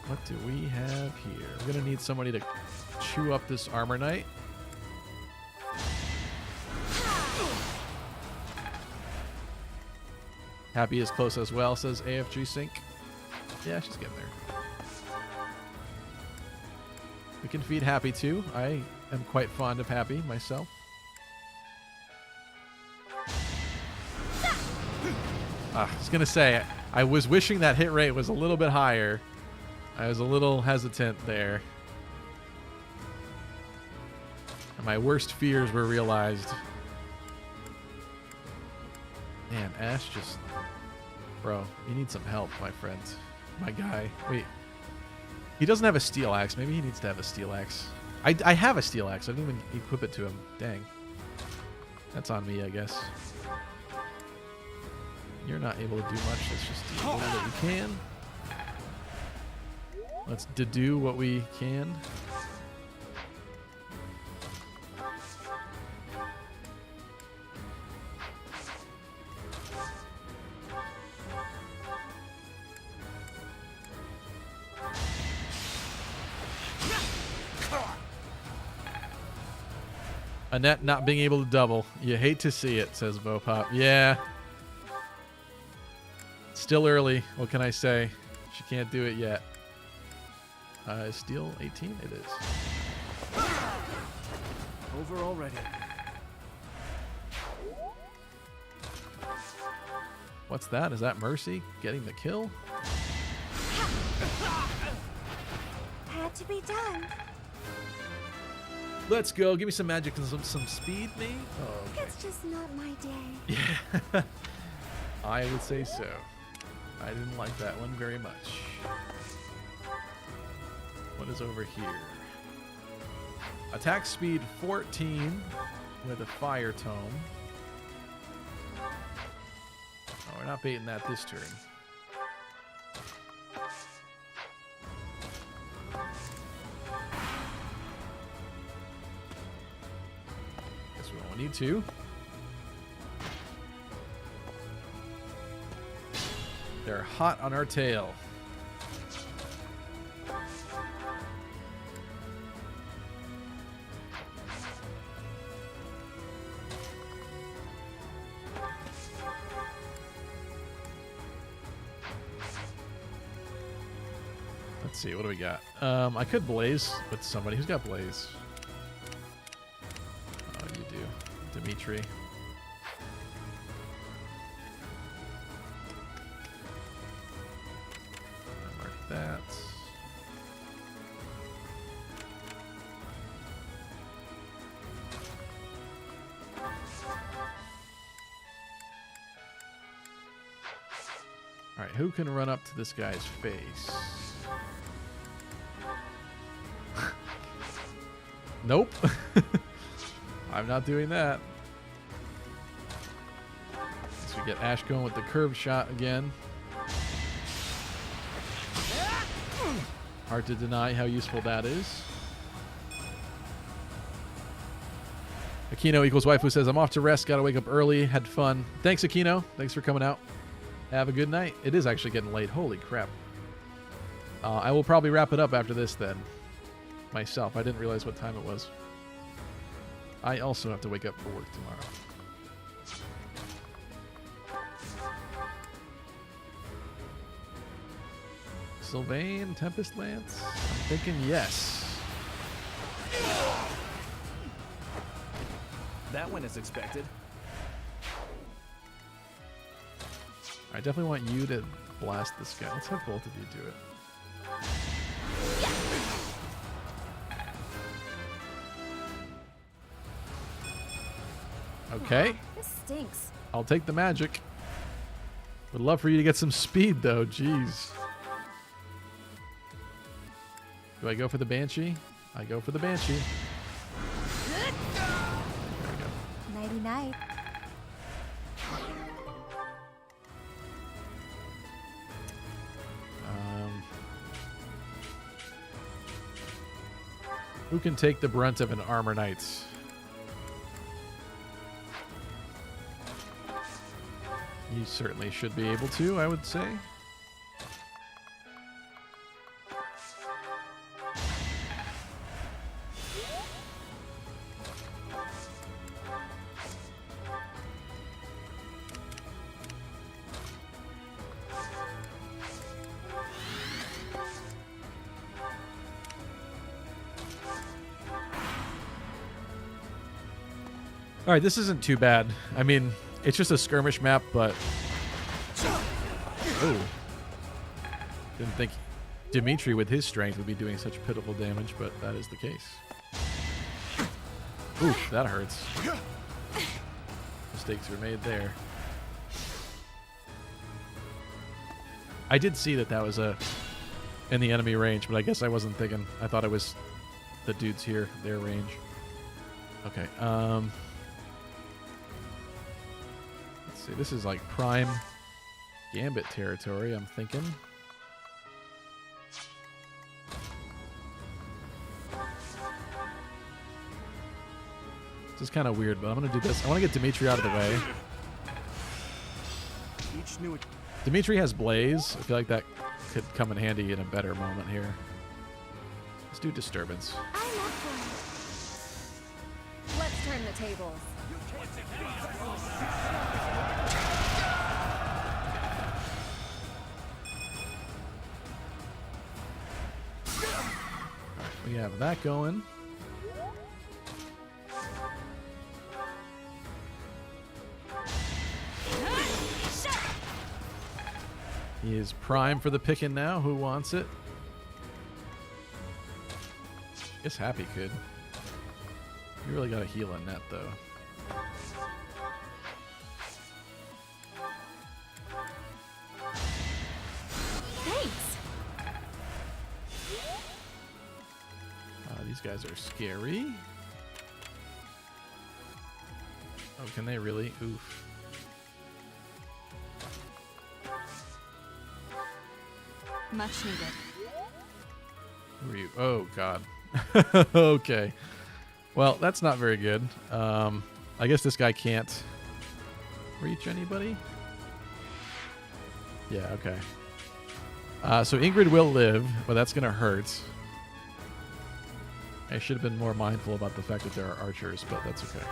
What do we have here? We're going to need somebody to chew up this Armor Knight. Happy is close as well, says AFG Sync. Yeah, she's getting there. We can feed Happy too. I am quite fond of Happy myself. I was going to say, I was wishing that hit rate was a little bit higher. I was a little hesitant there. And my worst fears were realized. Man, Ash just... Bro, you need some help, my friend. My guy. Wait. He doesn't have a steel axe. Maybe he needs to have a steel axe. I have a steel axe. I didn't even equip it to him. Dang. That's on me, I guess. You're not able to do much. Let's just do a little that we can. Let's do what we can. Annette not being able to double. You hate to see it, says Vopop. Yeah. Still early. What can I say? She can't do it yet. Is Steel 18? It is. Over already. What's that? Is that Mercy getting the kill? Had to be done. Let's go. Give me some magic and some speed, me. Oh, okay. It's just not my day. Yeah. I would say so. I didn't like that one very much. What is over here? Attack speed 14 with a fire tome. Oh, we're not baiting that this turn. Guess we won't need to. They're hot on our tail. Let's see, what do we got? I could blaze with somebody. Who's got blaze? Oh, you do. Dimitri. Mark that. All right, who can run up to this guy's face? Nope. I'm not doing that. So we get Ash going with the curved shot again. Hard to deny how useful that is. Aquino equals waifu says, I'm off to rest. Got to wake up early. Had fun. Thanks, Aquino. Thanks for coming out. Have a good night. It is actually getting late. Holy crap. I will probably wrap it up after this then. Myself. I didn't realize what time it was. I also have to wake up for work tomorrow. Sylvain, Tempest Lance? I'm thinking yes. That went as expected. I definitely want you to blast this guy. Let's have both of you do it. Okay. This stinks. I'll take the magic. Would love for you to get some speed, though. Jeez. Do I go for the Banshee? I go for the Banshee. There we go. Nighty-night. Who can take the brunt of an Armor Knight? You certainly should be able to, I would say. All right, this isn't too bad. I mean, it's just a skirmish map, but... Oh. Didn't think Dimitri, with his strength, would be doing such pitiful damage, but that is the case. Ooh, that hurts. Mistakes were made there. I did see that was in the enemy range, but I guess I wasn't thinking. I thought it was the dudes here, their range. Okay, let's see. This is like prime Gambit territory, I'm thinking. This is kind of weird, but I'm going to do this. I want to get Dimitri out of the way. Dimitri has Blaze. I feel like that could come in handy in a better moment here. Let's do Disturbance. Let's turn the tables. We have that going. He is prime for the picking now. Who wants it? I guess Happy could. You really got to heal on that, though. Thanks. These guys are scary. Oh, can they really? Oof. Much needed. Who are you? Oh, God. Okay. Well, that's not very good. I guess this guy can't reach anybody. Yeah, okay. So Ingrid will live, but that's going to hurt. I should have been more mindful about the fact that there are archers, but that's okay.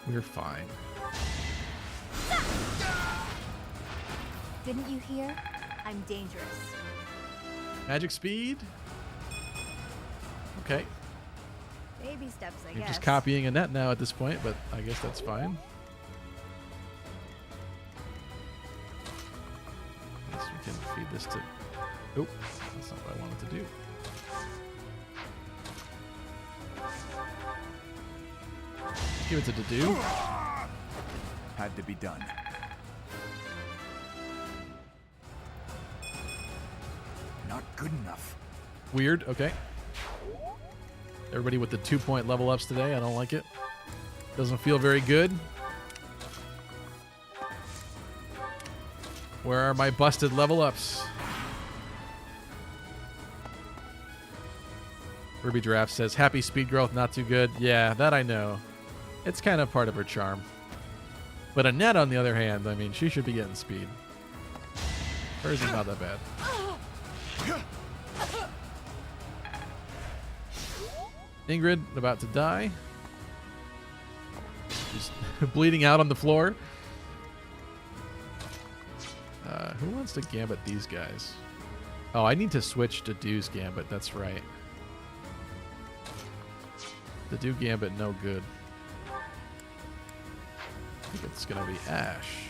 We're fine. Didn't you hear? I'm dangerous. Magic speed. Okay. Baby steps, I You're guess. just copying Annette now at this point, but I guess that's fine. I guess we can feed this to... Oh, that's not what I wanted to do. Give it to Dedue. Had to be done. Not good enough. Weird, okay. Everybody with the 2-point level ups today. I don't like it. Doesn't feel very good. Where are my busted level ups? Ruby Giraffe says, happy speed growth, not too good. Yeah, that I know. It's kind of part of her charm. But Annette, on the other hand, I mean, she should be getting speed. Hers is not that bad. Ingrid, about to die. She's bleeding out on the floor. Who wants to gambit these guys? Oh, I need to switch to Dedue's gambit. That's right. The Dedue gambit, no good. I think it's going to be Ash.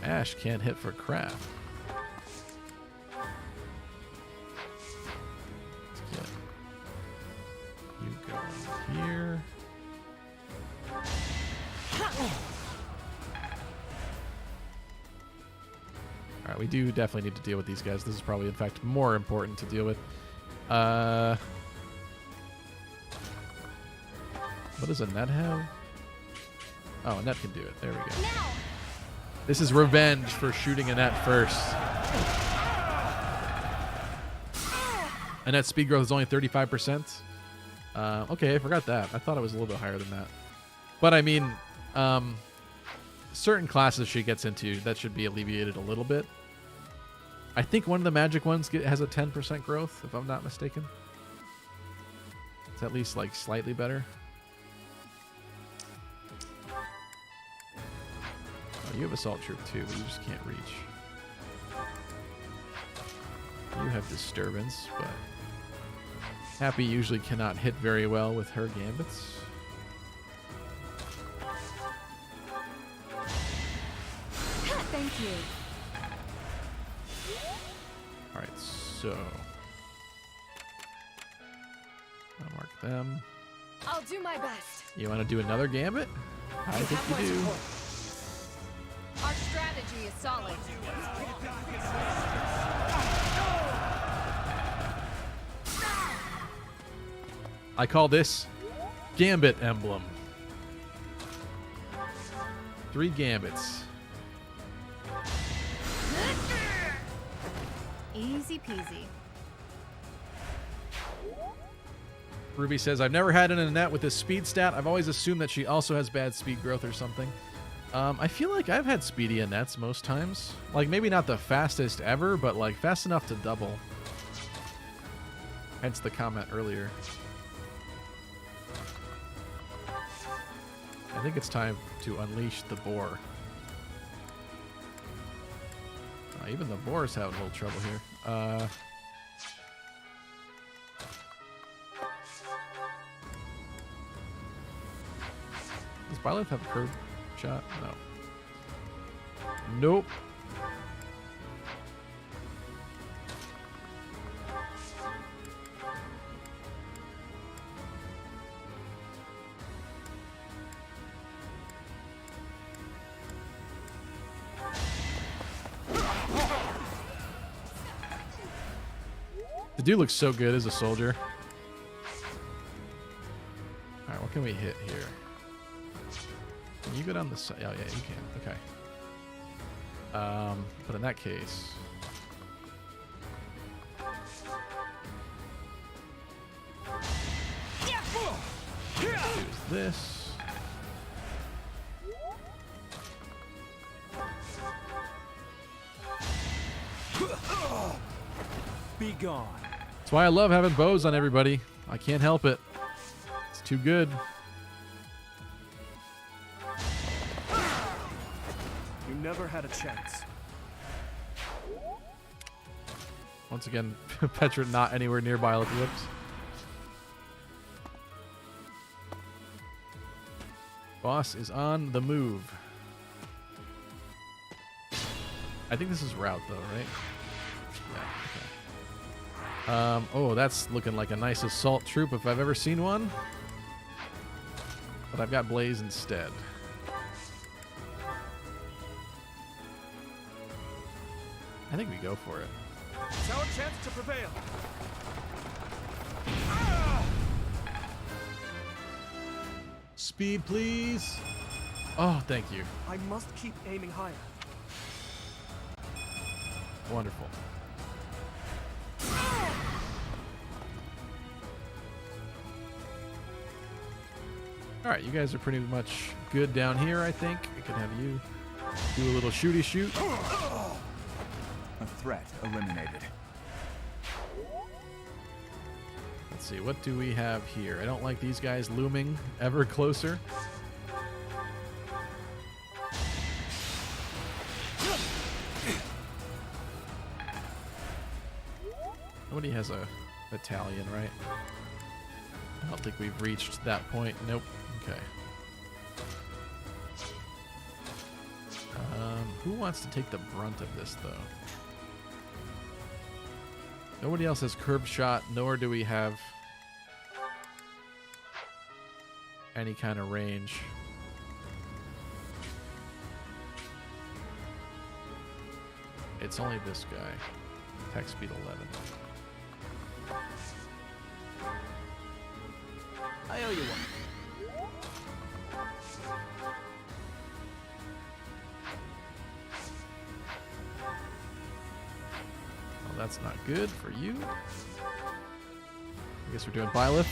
Ash can't hit for crap. Let's get you going here. Alright, we do definitely need to deal with these guys. This is probably, in fact, more important to deal with. What does Annette have? Oh, Annette can do it. There we go. Now. This is revenge for shooting Annette first. Annette's speed growth is only 35%. Okay, I forgot that. I thought it was a little bit higher than that. But I mean, certain classes she gets into, that should be alleviated a little bit. I think one of the magic ones has a 10% growth, if I'm not mistaken. It's at least like slightly better. Oh, you have Assault Troop too, but you just can't reach. You have Disturbance, but Happy usually cannot hit very well with her gambits. Thank you. Alright, so I'll mark them. I'll do my best. You want to do another gambit? I think you do. Our strategy is solid. I call this Gambit Emblem. 3 gambits. Easy peasy. Ruby says, I've never had an Annette with a speed stat. I've always assumed that she also has bad speed growth or something. I feel like I've had speedy Annettes most times. Like, maybe not the fastest ever, but like fast enough to double. Hence the comment earlier. I think it's time to unleash the boar. Even the boar's having a little trouble here. Does Byleth have a curve shot? No. Nope. The dude looks so good as a soldier. Alright, what can we hit here? Can you go down the side? Oh, yeah, you can. Okay. But in that case... use this. Be gone. That's why I love having bows on everybody. I can't help it. It's too good. You never had a chance. Once again, Petra not anywhere nearby. Whoops. Boss is on the move. I think this is route though, right? Yeah, okay. Oh, that's looking like a nice assault troop if I've ever seen one. But I've got Blaze instead. I think we go for it. It's our chance to prevail. Speed, please. Oh, thank you. I must keep aiming higher. Wonderful. All right, you guys are pretty much good down here, I think. I can have you do a little shooty shoot. A threat eliminated. Let's see, what do we have here? I don't like these guys looming ever closer. Nobody has a battalion, right? I don't think we've reached that point. Nope. Okay. Who wants to take the brunt of this, though? Nobody else has curb shot, nor do we have any kind of range. It's only this guy. Attack speed 11. I owe you one. Well, that's not good for you. I guess we're doing Byleth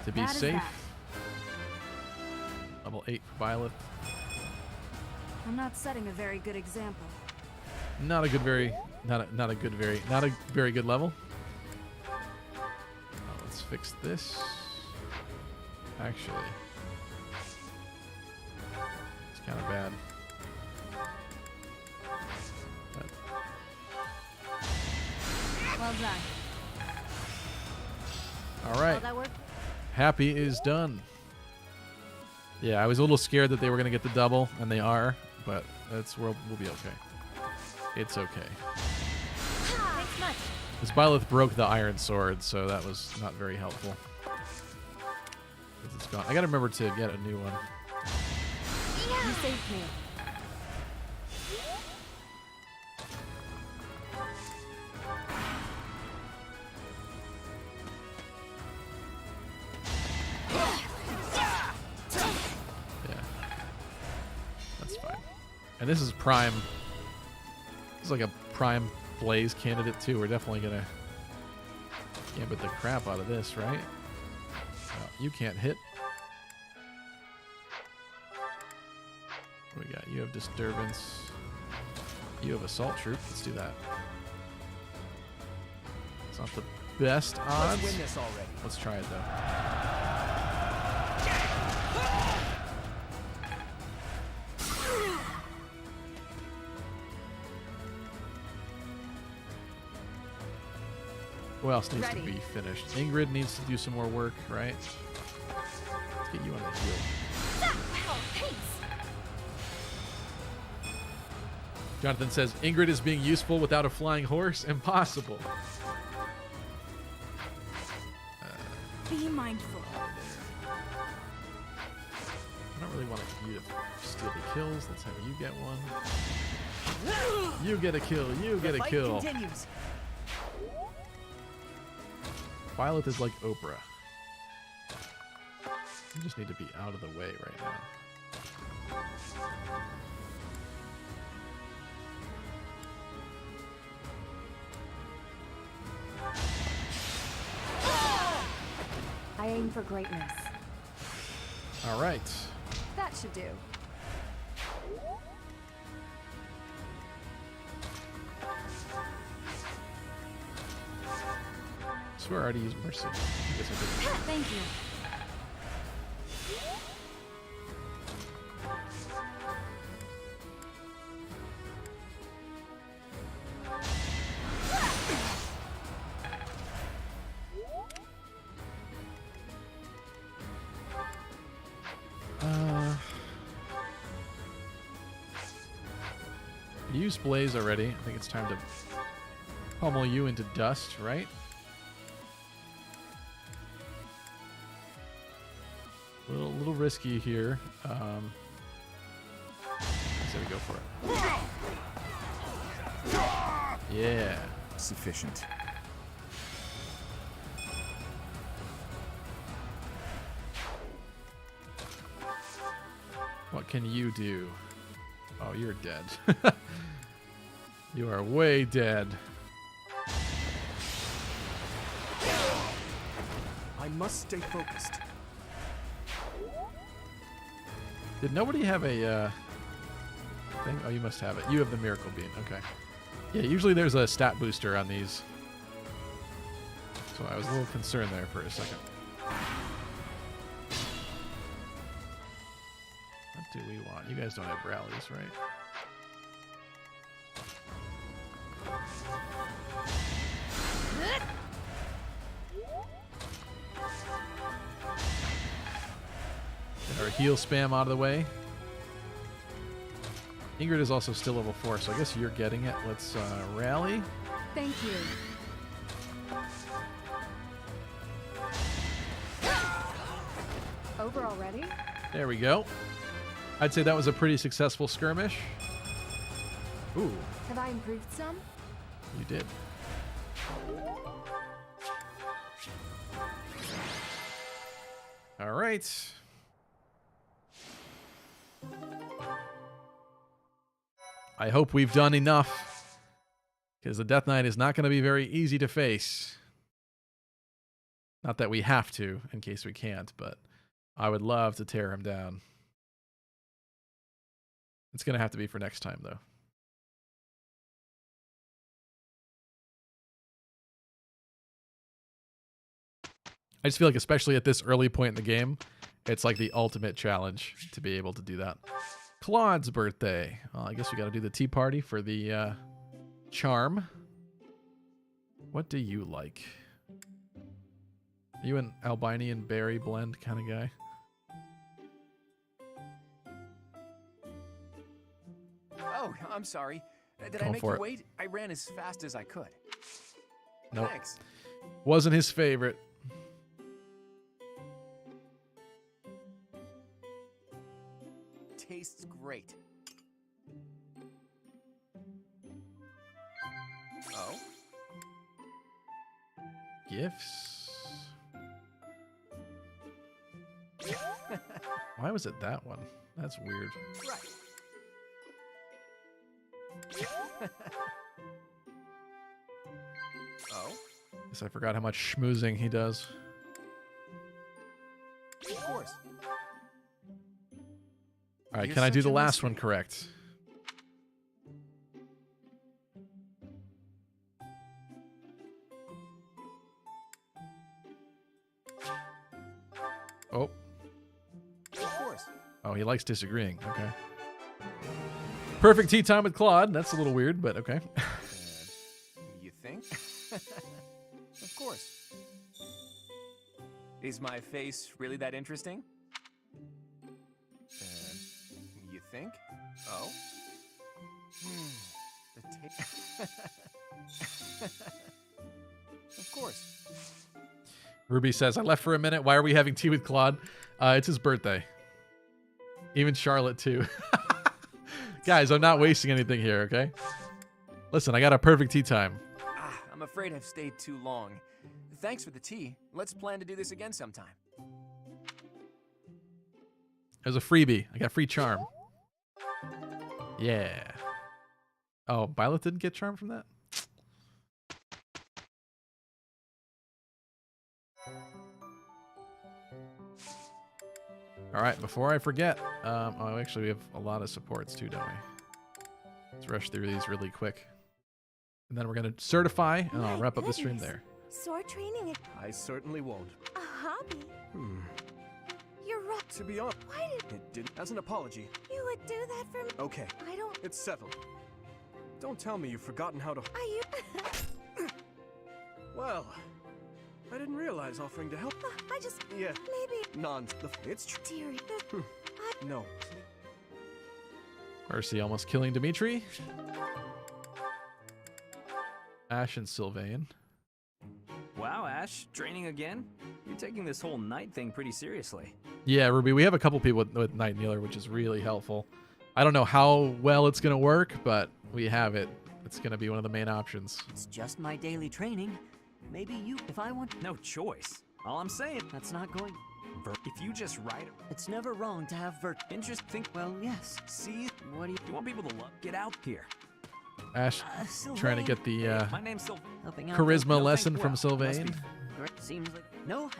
to be safe. Level 8 for Byleth. I'm not setting a very good example. Not a very good level. Let's fix this. Actually, it's kind of bad. Well done. All right. Happy is done. Yeah, I was a little scared that they were going to get the double, and they are, but we'll be okay. It's okay. Thanks much. This Byleth broke the iron sword, so that was not very helpful. It's gone. I gotta remember to get a new one. You saved me. Yeah. That's fine. And this is prime. This is like a prime Blaze candidate too. We're definitely gonna gambit the crap out of this, right? You can't hit. What do we got? You have disturbance. You have assault troop. Let's do that. It's not the best odds. Let's win this already. Let's try it though. Who else needs to be finished? Ingrid needs to do some more work, right? Let's get you on the heel. Jonathan says, Ingrid is being useful without a flying horse? Impossible. Be mindful. I don't really want you to steal the kills. Let's have you get one. You get a kill. You get a kill. Continues. Byleth is like Oprah. You just need to be out of the way right now. I aim for greatness. All right. That should do. I swear I already used Mercy. I guess I did. Thank you. You used Blaze already. I think it's time to pummel you into dust, right? A little risky here. So we go for it. Yeah. Sufficient. What can you do? Oh, you're dead. You are way dead. I must stay focused. Did nobody have a thing? Oh, you must have it. You have the Miracle Beam. Okay. Yeah, usually there's a stat booster on these. So I was a little concerned there for a second. What do we want? You guys don't have rallies, right? Get our heal spam out of the way. Ingrid is also still level 4, so I guess you're getting it. Let's rally. Thank you. Over already? There we go. I'd say that was a pretty successful skirmish. Ooh. Have I improved some? You did. All right. I hope we've done enough, because the Death Knight is not going to be very easy to face. Not that we have to, in case we can't, but I would love to tear him down. It's going to have to be for next time, though. I just feel like, especially at this early point in the game, it's like the ultimate challenge to be able to do that. Claude's birthday. Well, I guess we got to do the tea party for the charm. What do you like? Are you an Albanian berry blend kind of guy? Oh, I'm sorry. Did I make you wait? I ran as fast as I could. Nope. Thanks. Wasn't his favorite. Tastes great. Oh? Gifts? Why was it that one? That's weird. Right. Oh? Guess I forgot how much schmoozing he does. Of course. All right, can I do the last one correct? Oh. Of course. Oh, he likes disagreeing. Okay. Perfect tea time with Claude. That's a little weird, but okay. You think? Of course. Is my face really that interesting? You think? Oh? Of course. Ruby says, I left for a minute. Why are we having tea with Claude? It's his birthday. Even Charlotte, too. Guys, I'm not wasting anything here, okay? Listen, I got a perfect tea time. I'm afraid I've stayed too long. Thanks for the tea. Let's plan to do this again sometime. There's a freebie. I got free charm. Yeah. Oh, Violet didn't get charm from that? All right, before I forget, oh, actually, we have a lot of supports too, don't we? Let's rush through these really quick. And then we're going to certify, and I'll wrap up the stream there. Sword training is I certainly won't. a hobby. You're right. To be honest, Why did it did as an apology. you would do that for me? Okay, I don't. it's settled. Don't tell me you've forgotten how to. Are you? Well, I didn't realize offering to help. I just. Yeah. Maybe. It's true. Dearie. No. Mercy almost killing Dimitri. Ash and Sylvain. Wow, Ash, training again? You're taking this whole night thing pretty seriously. Yeah, Ruby, we have a couple people with Night Kneeler, which is really helpful. I don't know how well it's going to work, but we have it. It's going to be one of the main options. It's just my daily training. Maybe you, if I want... No choice. All I'm saying... That's not going... If you just write it... It's never wrong to have Interesting. Well, yes. See? What do you want people to look? Get out here. Ash trying to get the my name's charisma lesson from Sylvain. Seems like... No,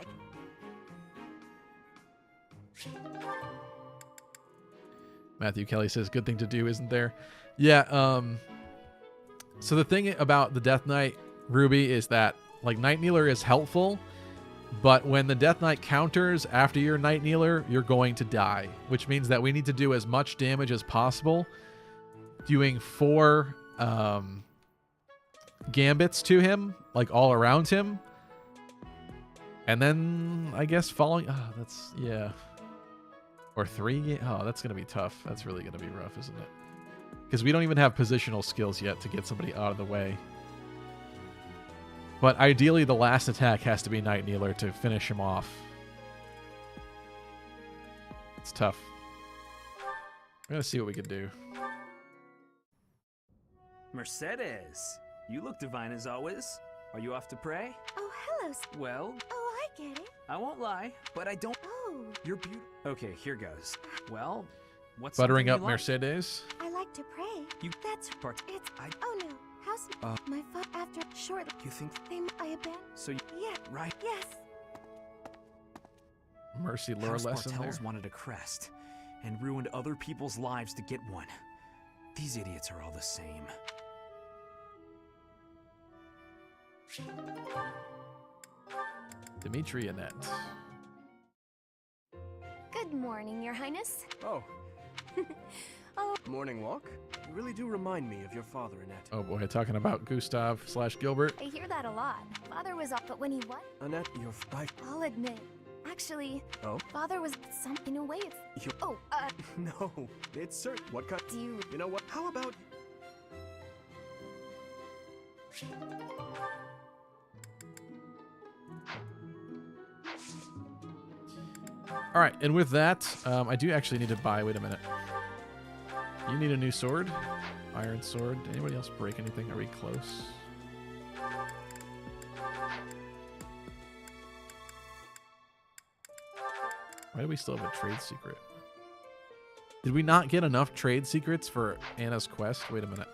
Matthew Kelly says, good thing to do, isn't there? Yeah, so the thing about the Death Knight, Ruby, is that, like, Night Kneeler is helpful, but when the Death Knight counters after your Night Kneeler, you're going to die, which means that we need to do as much damage as possible, doing 4 gambits to him, like, all around him, and then, I guess, following... Oh, that's... Yeah. Or 3? Oh, that's going to be tough. That's really going to be rough, isn't it? Because we don't even have positional skills yet to get somebody out of the way. But ideally, the last attack has to be Night Kneeler to finish him off. It's tough. We're going to see what we can do. Mercedes, you look divine as always. Are you off to pray? Oh, hello. Well... Oh, I get it. I won't lie, but I don't... Oh. You're beautiful. Okay, here goes. Well, what's... Buttering up like? Mercedes. I like to pray. That's... Part... It's... Oh, no. How's... my father after... Short... You think... I abandoned... So you... Yeah. Right. Yes. Mercy lore House lesson there. Bartels wanted a crest and ruined other people's lives to get one. These idiots are all the same. Dimitri Annette. Good morning, Your Highness. Oh. Oh. Morning walk? You really do remind me of your father, Annette. Oh boy, talking about Gustav / Gilbert. I hear that a lot. Father was off, but when he what? Annette, you're... I'll admit. Actually, oh? Father was in a way it's... You... Oh, No, it's certain. What kind... Do you... You know what? How about... All right, and with that, I do actually need to buy... Wait a minute. You need a new sword? Iron sword. Did anybody else break anything? Are we close? Why do we still have a trade secret? Did we not get enough trade secrets for Anna's quest? Wait a minute.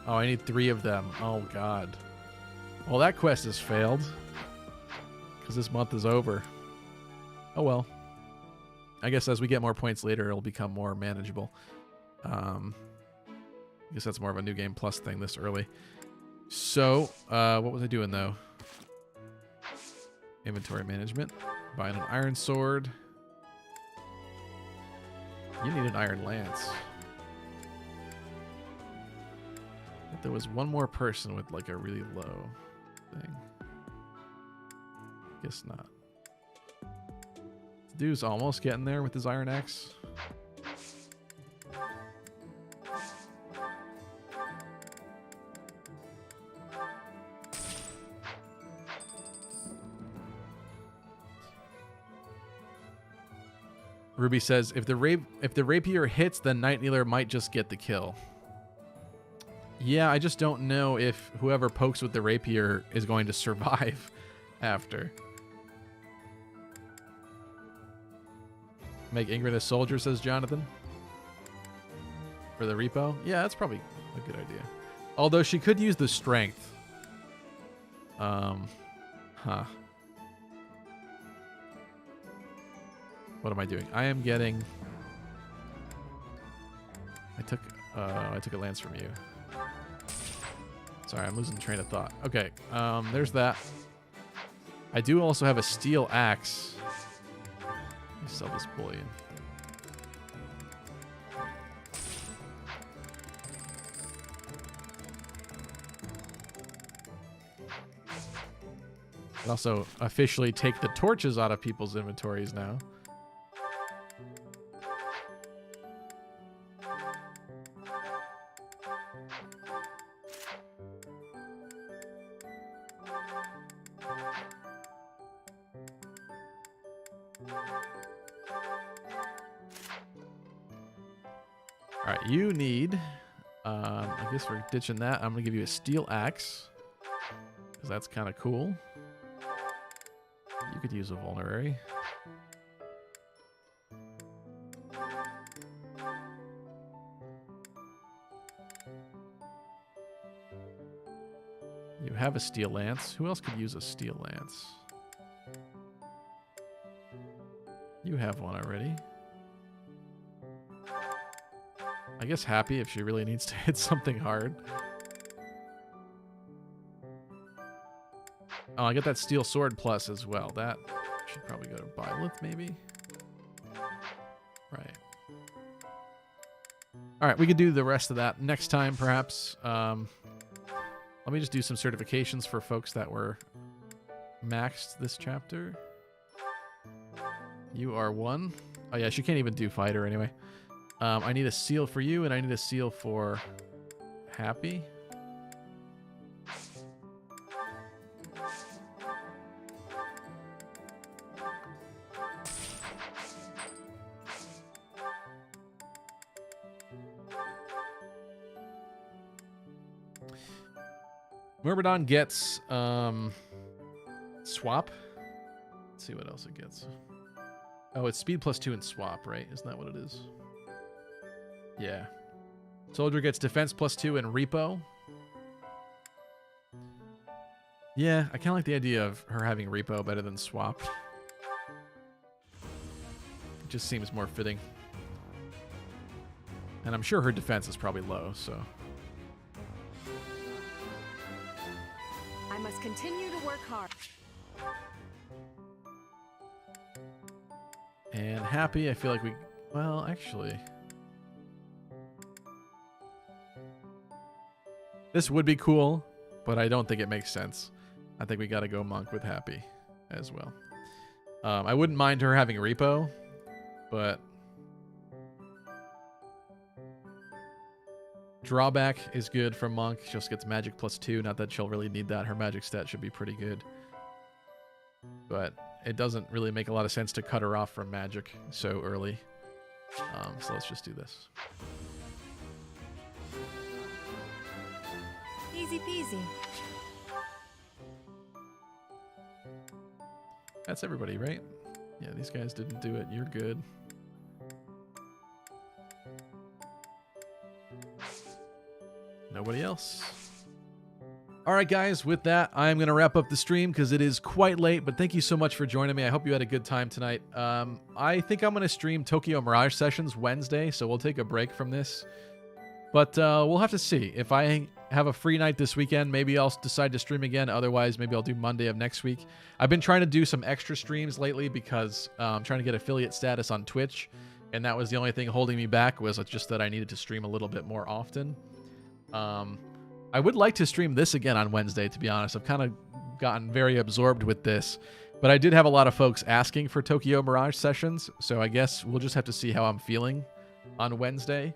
Oh, I need 3 of them. Oh, God. Well, that quest has failed. Because this month is over. Oh, well. I guess as we get more points later, it'll become more manageable. I guess that's more of a New Game Plus thing this early. So, what was I doing, though? Inventory management. Buying an iron sword. You need an iron lance. I thought there was one more person with, like, a really low thing. Guess not. This dude's almost getting there with his iron axe. Ruby says, if the rapier hits, then Night Kneeler might just get the kill. Yeah, I just don't know if whoever pokes with the rapier is going to survive after. Make Ingrid a soldier, says Jonathan. For the repo? Yeah, that's probably a good idea. Although she could use the strength. What am I doing? I am getting... I took a lance from you. Sorry, I'm losing train of thought. Okay, there's that. I do also have a steel axe. Let me sell this bullion. Can also officially take the torches out of people's inventories now. All right, you need, I guess we're ditching that. I'm going to give you a steel axe, because that's kind of cool. You could use a vulnerary. You have a steel lance. Who else could use a steel lance? You have one already. I guess Happy if she really needs to hit something hard. Oh, I get that steel sword plus as well. That should probably go to Byleth, maybe. Right. All right, we could do the rest of that next time, perhaps. Let me just do some certifications for folks that were maxed this chapter. You are 1. Oh yeah, she can't even do fighter anyway. I need a seal for you, and I need a seal for Happy. Myrmidon gets swap. Let's see what else it gets. Oh, it's speed +2 and swap, right? Isn't that what it is? Yeah. Soldier gets defense +2 and repo. Yeah, I kind of like the idea of her having repo better than swap. It just seems more fitting. And I'm sure her defense is probably low, so. I must continue to work hard. And Happy, I feel like we... Well, actually... This would be cool, but I don't think it makes sense. I think we gotta go Monk with Happy as well. I wouldn't mind her having repo, but... Drawback is good from Monk. She just gets magic +2. Not that she'll really need that. Her magic stat should be pretty good. But it doesn't really make a lot of sense to cut her off from magic so early. So let's just do this. Easy peasy. That's everybody, right? Yeah, these guys didn't do it. You're good. Nobody else. All right, guys, with that, I'm going to wrap up the stream because it is quite late, but thank you so much for joining me. I hope you had a good time tonight. I think I'm going to stream Tokyo Mirage Sessions Wednesday, so we'll take a break from this. But we'll have to see. If I have a free night this weekend, maybe I'll decide to stream again. Otherwise, maybe I'll do Monday of next week. I've been trying to do some extra streams lately because I'm trying to get affiliate status on Twitch, and that was the only thing holding me back, was just that I needed to stream a little bit more often. I would like to stream this again on Wednesday, to be honest. I've kind of gotten very absorbed with this, but I did have a lot of folks asking for Tokyo Mirage Sessions, so I guess we'll just have to see how I'm feeling on Wednesday.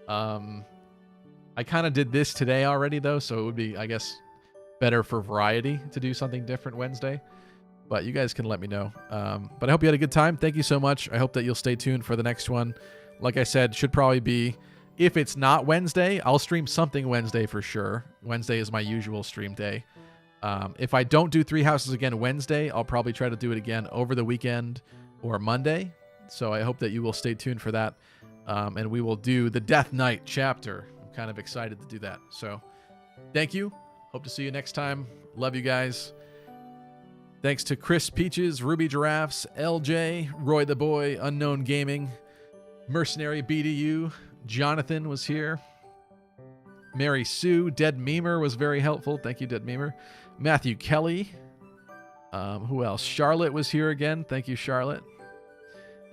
I kind of did this today already, though, so it would be, I guess, better for variety to do something different Wednesday, but you guys can let me know. But I hope you had a good time. Thank you so much. I hope that you'll stay tuned for the next one. Like I said, should probably be... If it's not Wednesday, I'll stream something Wednesday for sure. Wednesday is my usual stream day. If I don't do Three Houses again Wednesday, I'll probably try to do it again over the weekend or Monday. So I hope that you will stay tuned for that. And we will do the Death Knight chapter. I'm kind of excited to do that. So thank you. Hope to see you next time. Love you guys. Thanks to Chris Peaches, Ruby Giraffes, LJ, Roy the Boy, Unknown Gaming, Mercenary BDU, Jonathan was here. Mary Sue, Dead Memer was very helpful. Thank you, Dead Memer. Matthew Kelly. Who else? Charlotte was here again. Thank you, Charlotte.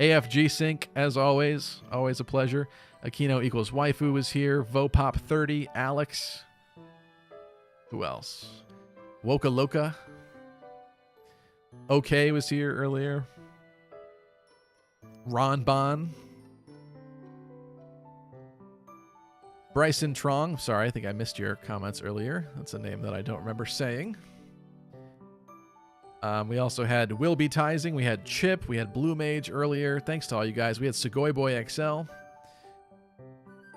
AFG Sync, as always. Always a pleasure. Aquino equals Waifu was here. Vopop30, Alex. Who else? Woka Loka. Okay was here earlier. Ron Bon. Bryson Trong. Sorry, I think I missed your comments earlier. That's a name that I don't remember saying. We also had Will Be Tizing. We had Chip. We had Blue Mage earlier. Thanks to all you guys. We had Segoy Boy XL.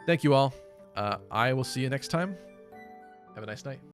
Thank you all. I will see you next time. Have a nice night.